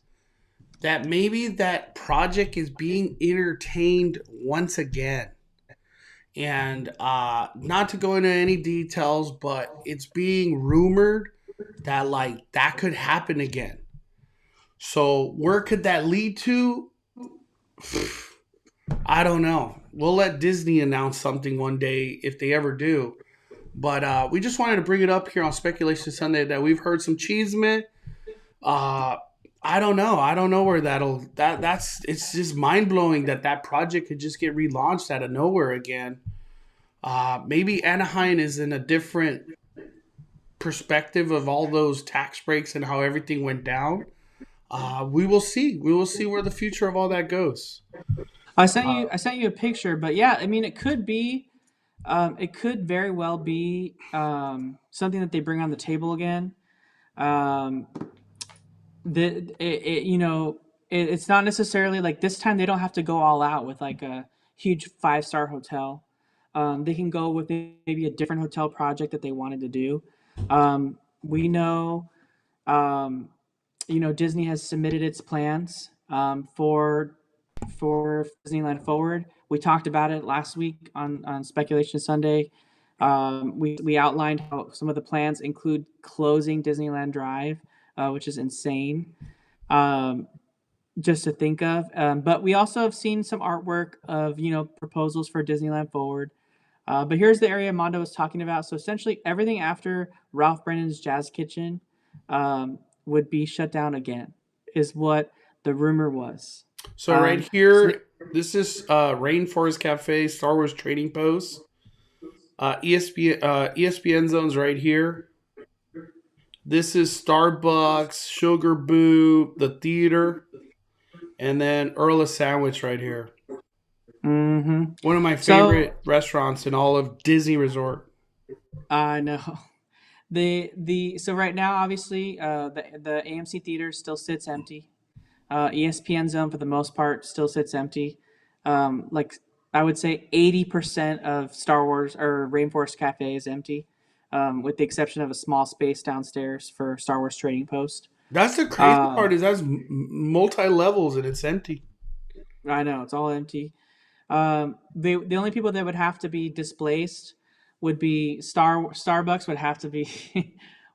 that maybe that project is being entertained once again. And not to go into any details, but it's being rumored that like that could happen again. So where could that lead to? I don't know. We'll let Disney announce something one day if they ever do. But we just wanted to bring it up here on Speculation Sunday that we've heard some cheeseman. I don't know. I don't know where that's it's just mind blowing that that project could just get relaunched out of nowhere again. Maybe Anaheim is in a different perspective of all those tax breaks and how everything went down. We will see. We will see where the future of all that goes. I sent you a picture, but yeah, I mean, it could very well be something that they bring on the table again. Um, it's not necessarily like this time they don't have to go all out with like a huge 5-star hotel. They can go with maybe a different hotel project that they wanted to do. We know, Disney has submitted its plans for Disneyland Forward. We talked about it last week on Speculation Sunday. We outlined how some of the plans include closing Disneyland Drive, which is insane, just to think of. But we also have seen some artwork of proposals for Disneyland Forward. But here's the area Mondo was talking about. So essentially, everything after Ralph Brennan's Jazz Kitchen would be shut down again, is what the rumor was. So right here, this is Rainforest Cafe, Star Wars Trading Post. ESPN Zone's right here. This is Starbucks, Sugar Boo, the theater, and then Earl of Sandwich right here. Mm-hmm. One of my favorite restaurants in all of Disney Resort. I know. So right now, obviously, the AMC theater still sits empty. ESPN Zone, for the most part, still sits empty. Like I would say 80% of Star Wars or Rainforest Cafe is empty, with the exception of a small space downstairs for Star Wars Trading Post. That's the crazy part is that's multi-levels and it's empty. I know, it's all empty. The only people that would have to be displaced would be Starbucks would have to be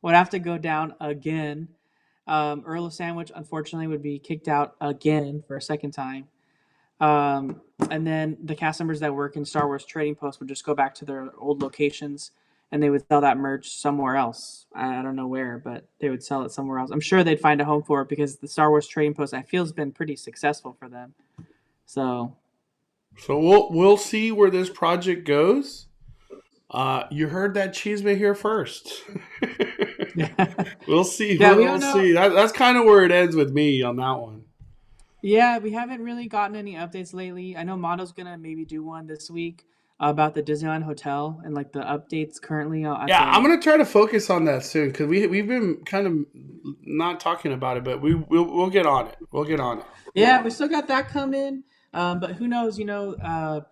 would have to go down again. Earl of Sandwich, unfortunately, would be kicked out again for a second time. And then the cast members that work in Star Wars Trading Post would just go back to their old locations and they would sell that merch somewhere else. I don't know where, but they would sell it somewhere else. I'm sure they'd find a home for it because the Star Wars Trading Post, I feel, has been pretty successful for them. So we'll see where this project goes. You heard that Cheeseman here first. We'll see. Yeah, we'll see. That's kind of where it ends with me on that one. Yeah, we haven't really gotten any updates lately. I know Mondo's gonna maybe do one this week about the Disneyland Hotel and like the updates currently. I'm gonna try to focus on that soon because we've been kind of not talking about it, but we'll get on it. We'll get on it. Yeah, we still got that coming. But who knows? The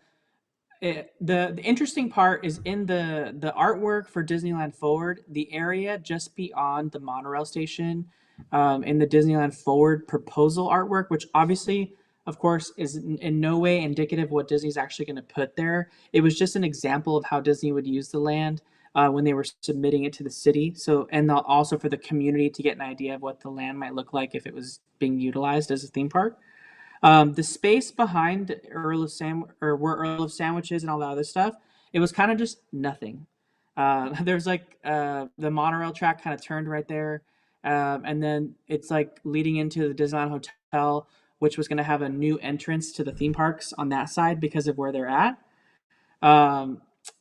interesting part is in the artwork for Disneyland Forward, the area just beyond the monorail station, in the Disneyland Forward proposal artwork, which obviously, of course, is in no way indicative of what Disney's actually going to put there. It was just an example of how Disney would use the land. when they were submitting it to the city. So, and also for the community to get an idea of what the land might look like if it was being utilized as a theme park. The space behind where Earl of Sandwiches and all that other stuff, it was kind of just nothing. There's like the monorail track kind of turned right there, and then it's like leading into the Disneyland Hotel, which was going to have a new entrance to the theme parks on that side because of where they're at.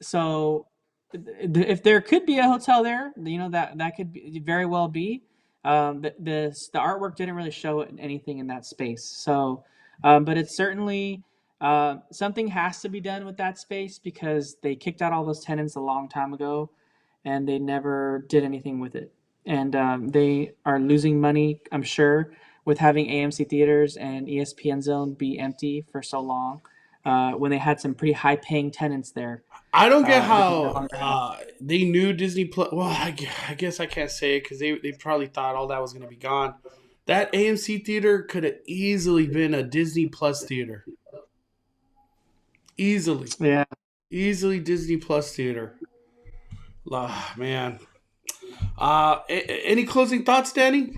So if there could be a hotel there, that could very well be. The artwork didn't really show anything in that space. So, but it's certainly something has to be done with that space because they kicked out all those tenants a long time ago, and they never did anything with it. And they are losing money, I'm sure, with having AMC theaters and ESPN Zone be empty for so long. When they had some pretty high-paying tenants there. I don't get how they knew Disney Plus. Well, I guess I can't say it because they probably thought all that was going to be gone. That AMC theater could have easily been a Disney Plus theater. Easily. Yeah. Easily Disney Plus theater. Man. Any closing thoughts, Danny?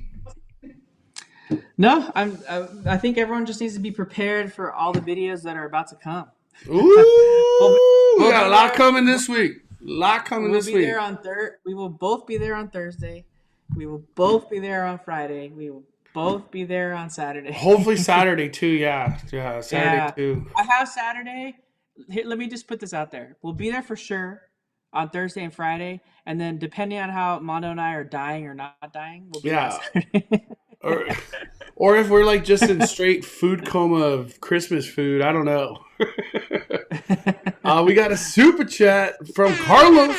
No, I think everyone just needs to be prepared for all the videos that are about to come. Ooh, we got a lot coming this week. We will both be there on Thursday. We will both be there on Friday. We will both be there on Saturday. Hopefully Saturday too. Yeah, Saturday too. I have Saturday. Here, let me just put this out there. We'll be there for sure on Thursday and Friday, and then depending on how Mondo and I are dying or not dying, we'll be there on Saturday. Or if we're like just in straight food coma of Christmas food, I don't know. We got a super chat from Carlos.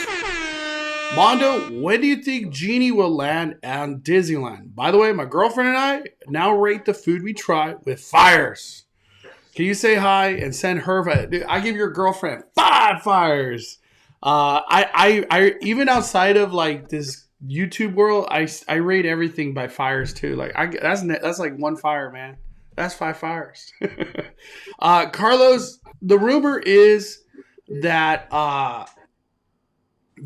Mondo, when do you think Genie will land on Disneyland? By the way, my girlfriend and I now rate the food we try with fires. Can you say hi and send her? I give your girlfriend 5 fires. I even outside of like this YouTube world, I rate everything by fires too. Like that's like 1 fire, man. That's 5 fires. Carlos, the rumor is that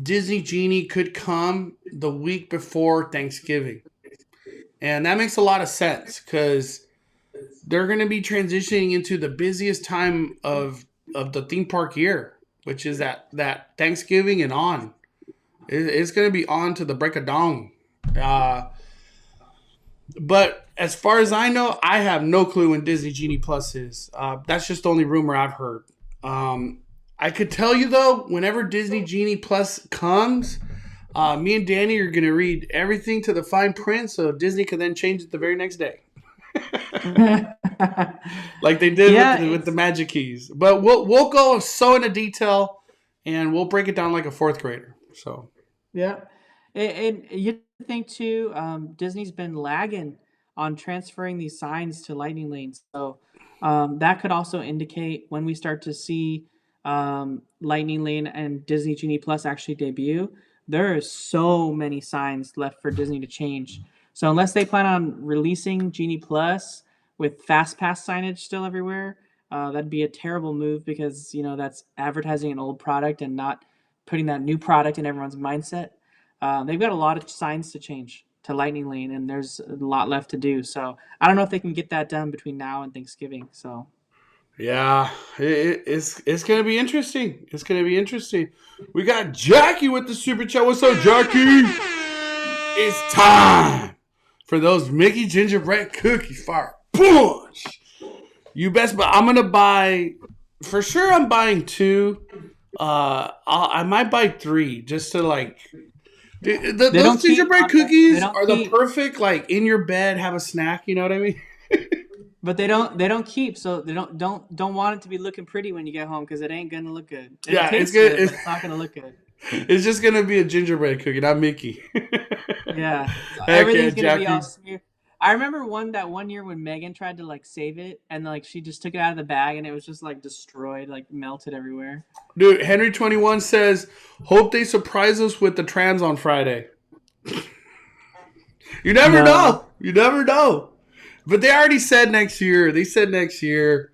Disney Genie could come the week before Thanksgiving, and that makes a lot of sense because they're going to be transitioning into the busiest time of the theme park year, which is that Thanksgiving and on. It's going to be on to the break of dawn. But as far as I know, I have no clue when Disney Genie Plus is. That's just the only rumor I've heard. I could tell you, though, whenever Disney Genie Plus comes, me and Danny are going to read everything to the fine print so Disney can then change it the very next day. Like they did with the Magic Keys. But we'll go so into detail, and we'll break it down like a 4th grader. So yeah, and you think too, Disney's been lagging on transferring these signs to Lightning Lanes, so that could also indicate when we start to see Lightning Lane and Disney Genie Plus actually debut. There are so many signs left for Disney to change. So unless they plan on releasing Genie Plus with Fast Pass signage still everywhere, that'd be a terrible move because that's advertising an old product and not putting that new product in everyone's mindset. They've got a lot of signs to change to Lightning Lane, and there's a lot left to do. So I don't know if they can get that done between now and Thanksgiving. So yeah, it's going to be interesting. It's going to be interesting. We got Jackie with the super chat. What's up, Jackie? It's time for those Mickey gingerbread cookies. Fire punch. You best, but I'm going to buy, for sure I'm buying 2. I might buy 3 just to like. Those gingerbread cookies are the perfect like in your bed have a snack. You know what I mean? But they don't keep, so they don't want it to be looking pretty when you get home because it ain't gonna look good. It's good. It's not gonna look good. It's just gonna be a gingerbread cookie, not Mickey. Yeah, everything's gonna be all smeared. I remember that one year when Megan tried to like save it and like she just took it out of the bag and it was just like destroyed, like melted everywhere. Dude, Henry21 says, hope they surprise us with the trams on Friday. You never know. You never know. But they already said next year. They said next year.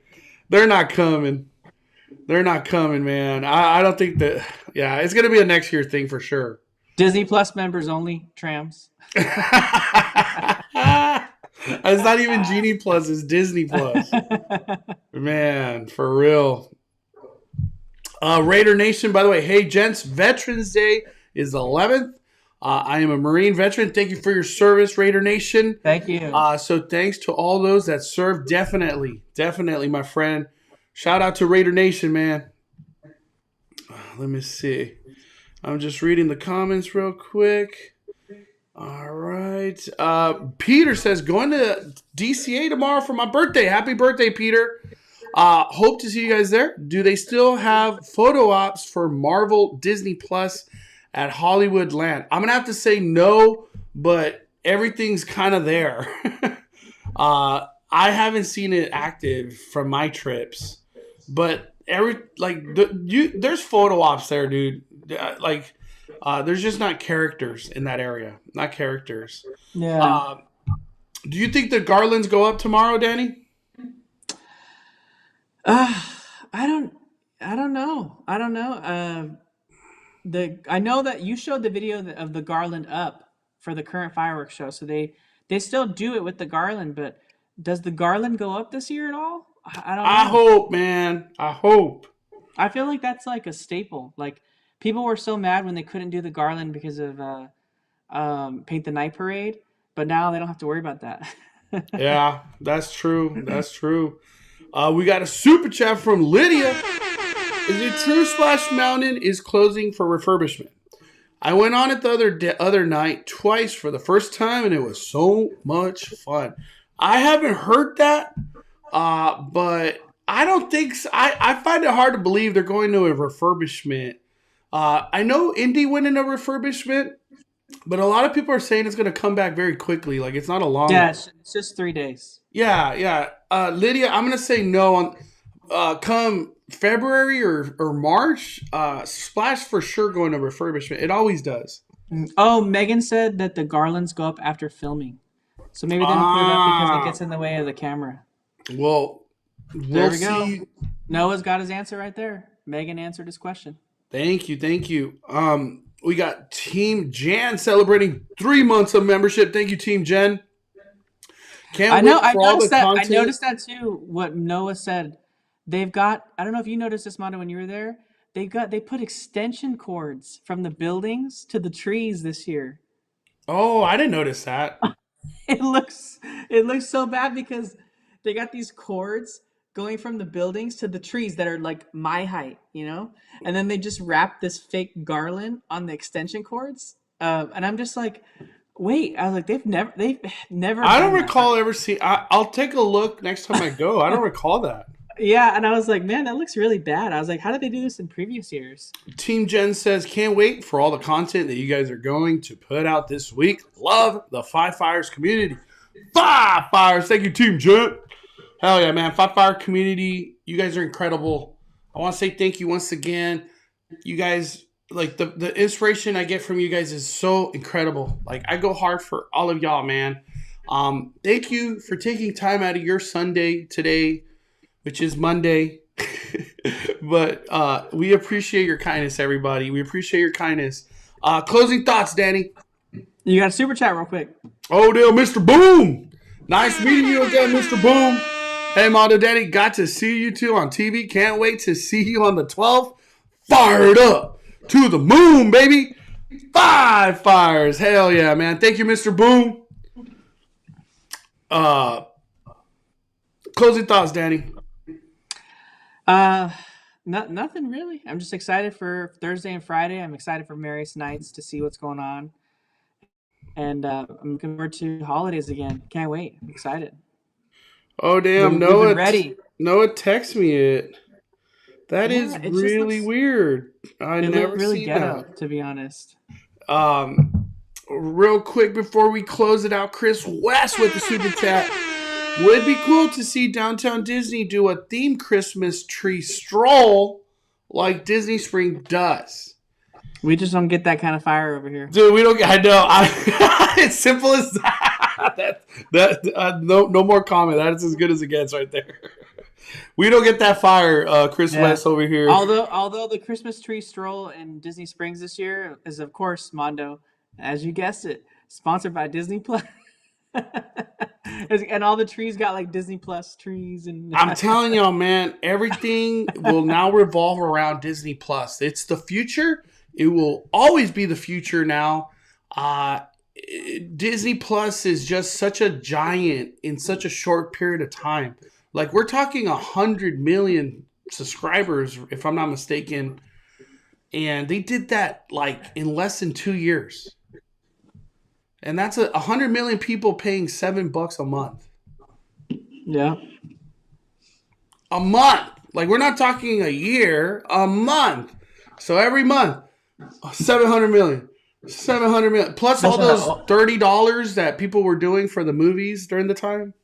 They're not coming. They're not coming, man. I don't think that. Yeah, it's gonna be a next year thing for sure. Disney Plus members only trams. It's not even Genie Plus; it's Disney Plus. Man, for real. Raider Nation, by the way, hey gents, Veterans Day is the 11th. I am a Marine veteran. Thank you for your service, Raider Nation. Thank you. So thanks to all those that served. Definitely, my friend. Shout out to Raider Nation, man. Let me see. I'm just reading the comments real quick. All right. Peter says, going to DCA tomorrow for my birthday. Happy birthday, Peter. Hope to see you guys there. Do they still have photo ops for Marvel Disney Plus at Hollywood Land? I'm going to have to say no, but everything's kind of there. I haven't seen it active from my trips, but there's photo ops there, dude. There's just not characters in that area. Not characters. Yeah. Do you think the garlands go up tomorrow, Danny? I don't know. I don't know. I know that you showed the video of the garland up for the current fireworks show, so they still do it with the garland. But does the garland go up this year at all? I don't know. I hope, man. I hope. I feel like that's like a staple. Like people were so mad when they couldn't do the garland because of Paint the Night Parade, but now they don't have to worry about that. Yeah, that's true. That's true. We got a super chat from Lydia. Is it true Splash Mountain is closing for refurbishment? I went on it the other night twice for the first time, and it was so much fun. I haven't heard that, but I don't think so. I find it hard to believe they're going to a refurbishment. I know Indy went in a refurbishment, but a lot of people are saying it's going to come back very quickly. Like, it's not a long... Yeah, it's just 3 days. Yeah. Lydia, I'm going to say no on come February or March. Splash for sure going to refurbishment. It always does. Oh, Megan said that the garlands go up after filming. So maybe they don't put it up because it gets in the way of the camera. Well, there we go. Noah's got his answer right there. Megan answered his question. Thank you. We got Team Jan celebrating 3 months of membership. Thank you, Team Jen. I noticed that too. What Noah said. They've got, I don't know if you noticed this, Mondo, when you were there. They put extension cords from the buildings to the trees this year. Oh, I didn't notice that. It looks so bad because they got these cords going from the buildings to the trees that are like my height, and then they just wrap this fake garland on the extension cords. And I'm just like, wait, I was like, they've never. I don't recall ever seeing. I'll take a look next time I go. I don't recall that. Yeah, and I was like, man, that looks really bad. I was like, how did they do this in previous years? Team Jen says, can't wait for all the content that you guys are going to put out this week. Love the Five Fires community. Five Fires. Thank you, Team Jen. Hell yeah, man. Five Fire community. You guys are incredible. I want to say thank you once again. You guys, like, the inspiration I get from you guys is so incredible. Like, I go hard for all of y'all, man. Thank you for taking time out of your Sunday today, which is Monday. But we appreciate your kindness, everybody. We appreciate your kindness. Closing thoughts, Danny. You got a super chat real quick. Oh, dear, Mr. Boom. Nice meeting you again, Mr. Boom. Hey, Mondo Daddy, got to see you two on TV. Can't wait to see you on the 12th. Fired up to the moon, baby. 5 fires. Hell yeah, man. Thank you, Mr. Boom. Closing thoughts, Danny. Nothing really. I'm just excited for Thursday and Friday. I'm excited for various nights to see what's going on. And I'm looking forward to holidays again. Can't wait. I'm excited. Oh, damn. Noah, ready. Noah text me it. That is really weird. I never really seen ghetto, that. to be honest. Real quick before we close it out, Chris West with the super chat. Would be cool to see Downtown Disney do a themed Christmas tree stroll like Disney Spring does. We just don't get that kind of fire over here. Dude, we don't. I know. It's simple as that. No more comment. That's as good as it gets right there. We don't get that fire, Chris West over here. Although the Christmas tree stroll in Disney Springs this year is, of course, Mondo, as you guessed it, sponsored by Disney Plus. And all the trees got like Disney Plus trees, and I'm telling y'all, man, everything will now revolve around Disney Plus. It's the future. It will always be the future now. Disney Plus is just such a giant in such a short period of time. Like, we're talking 100 million subscribers, if I'm not mistaken. And they did that like in less than 2 years. And that's 100 million people paying $7 a month. Yeah. A month. Like, we're not talking a year, a month. So every month, 700 million. 700 million. Plus all those $30 that people were doing for the movies during the time.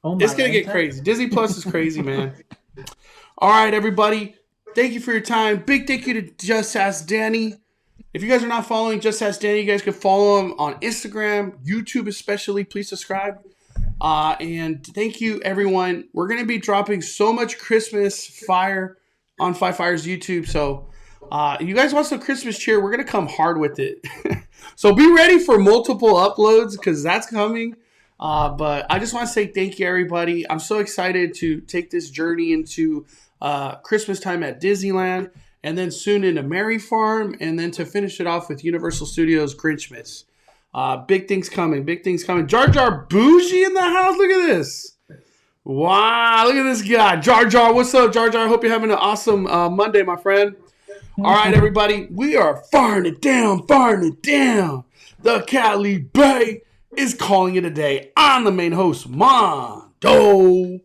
Oh my It's going to get crazy. Disney Plus is crazy, man. All right, everybody. Thank you for your time. Big thank you to Just Ask Danny. If you guys are not following Just Ask Danny, you guys can follow him on Instagram, YouTube especially. Please subscribe. And thank you, everyone. We're going to be dropping so much Christmas fire on Five Fire's YouTube. So you guys want some Christmas cheer, we're going to come hard with it. So be ready for multiple uploads because that's coming. But I just want to say thank you, everybody. I'm so excited to take this journey into Christmas time at Disneyland. And then soon into Merry Farm, and then to finish it off with Universal Studios Grinchmas. Big things coming, big things coming. Jar Jar Bougie in the house. Look at this. Wow, look at this guy. Jar Jar, what's up, Jar Jar? I hope you're having an awesome Monday, my friend. All right, everybody. We are firing it down, firing it down. The Cali Bay is calling it a day. I'm the main host, Mondo.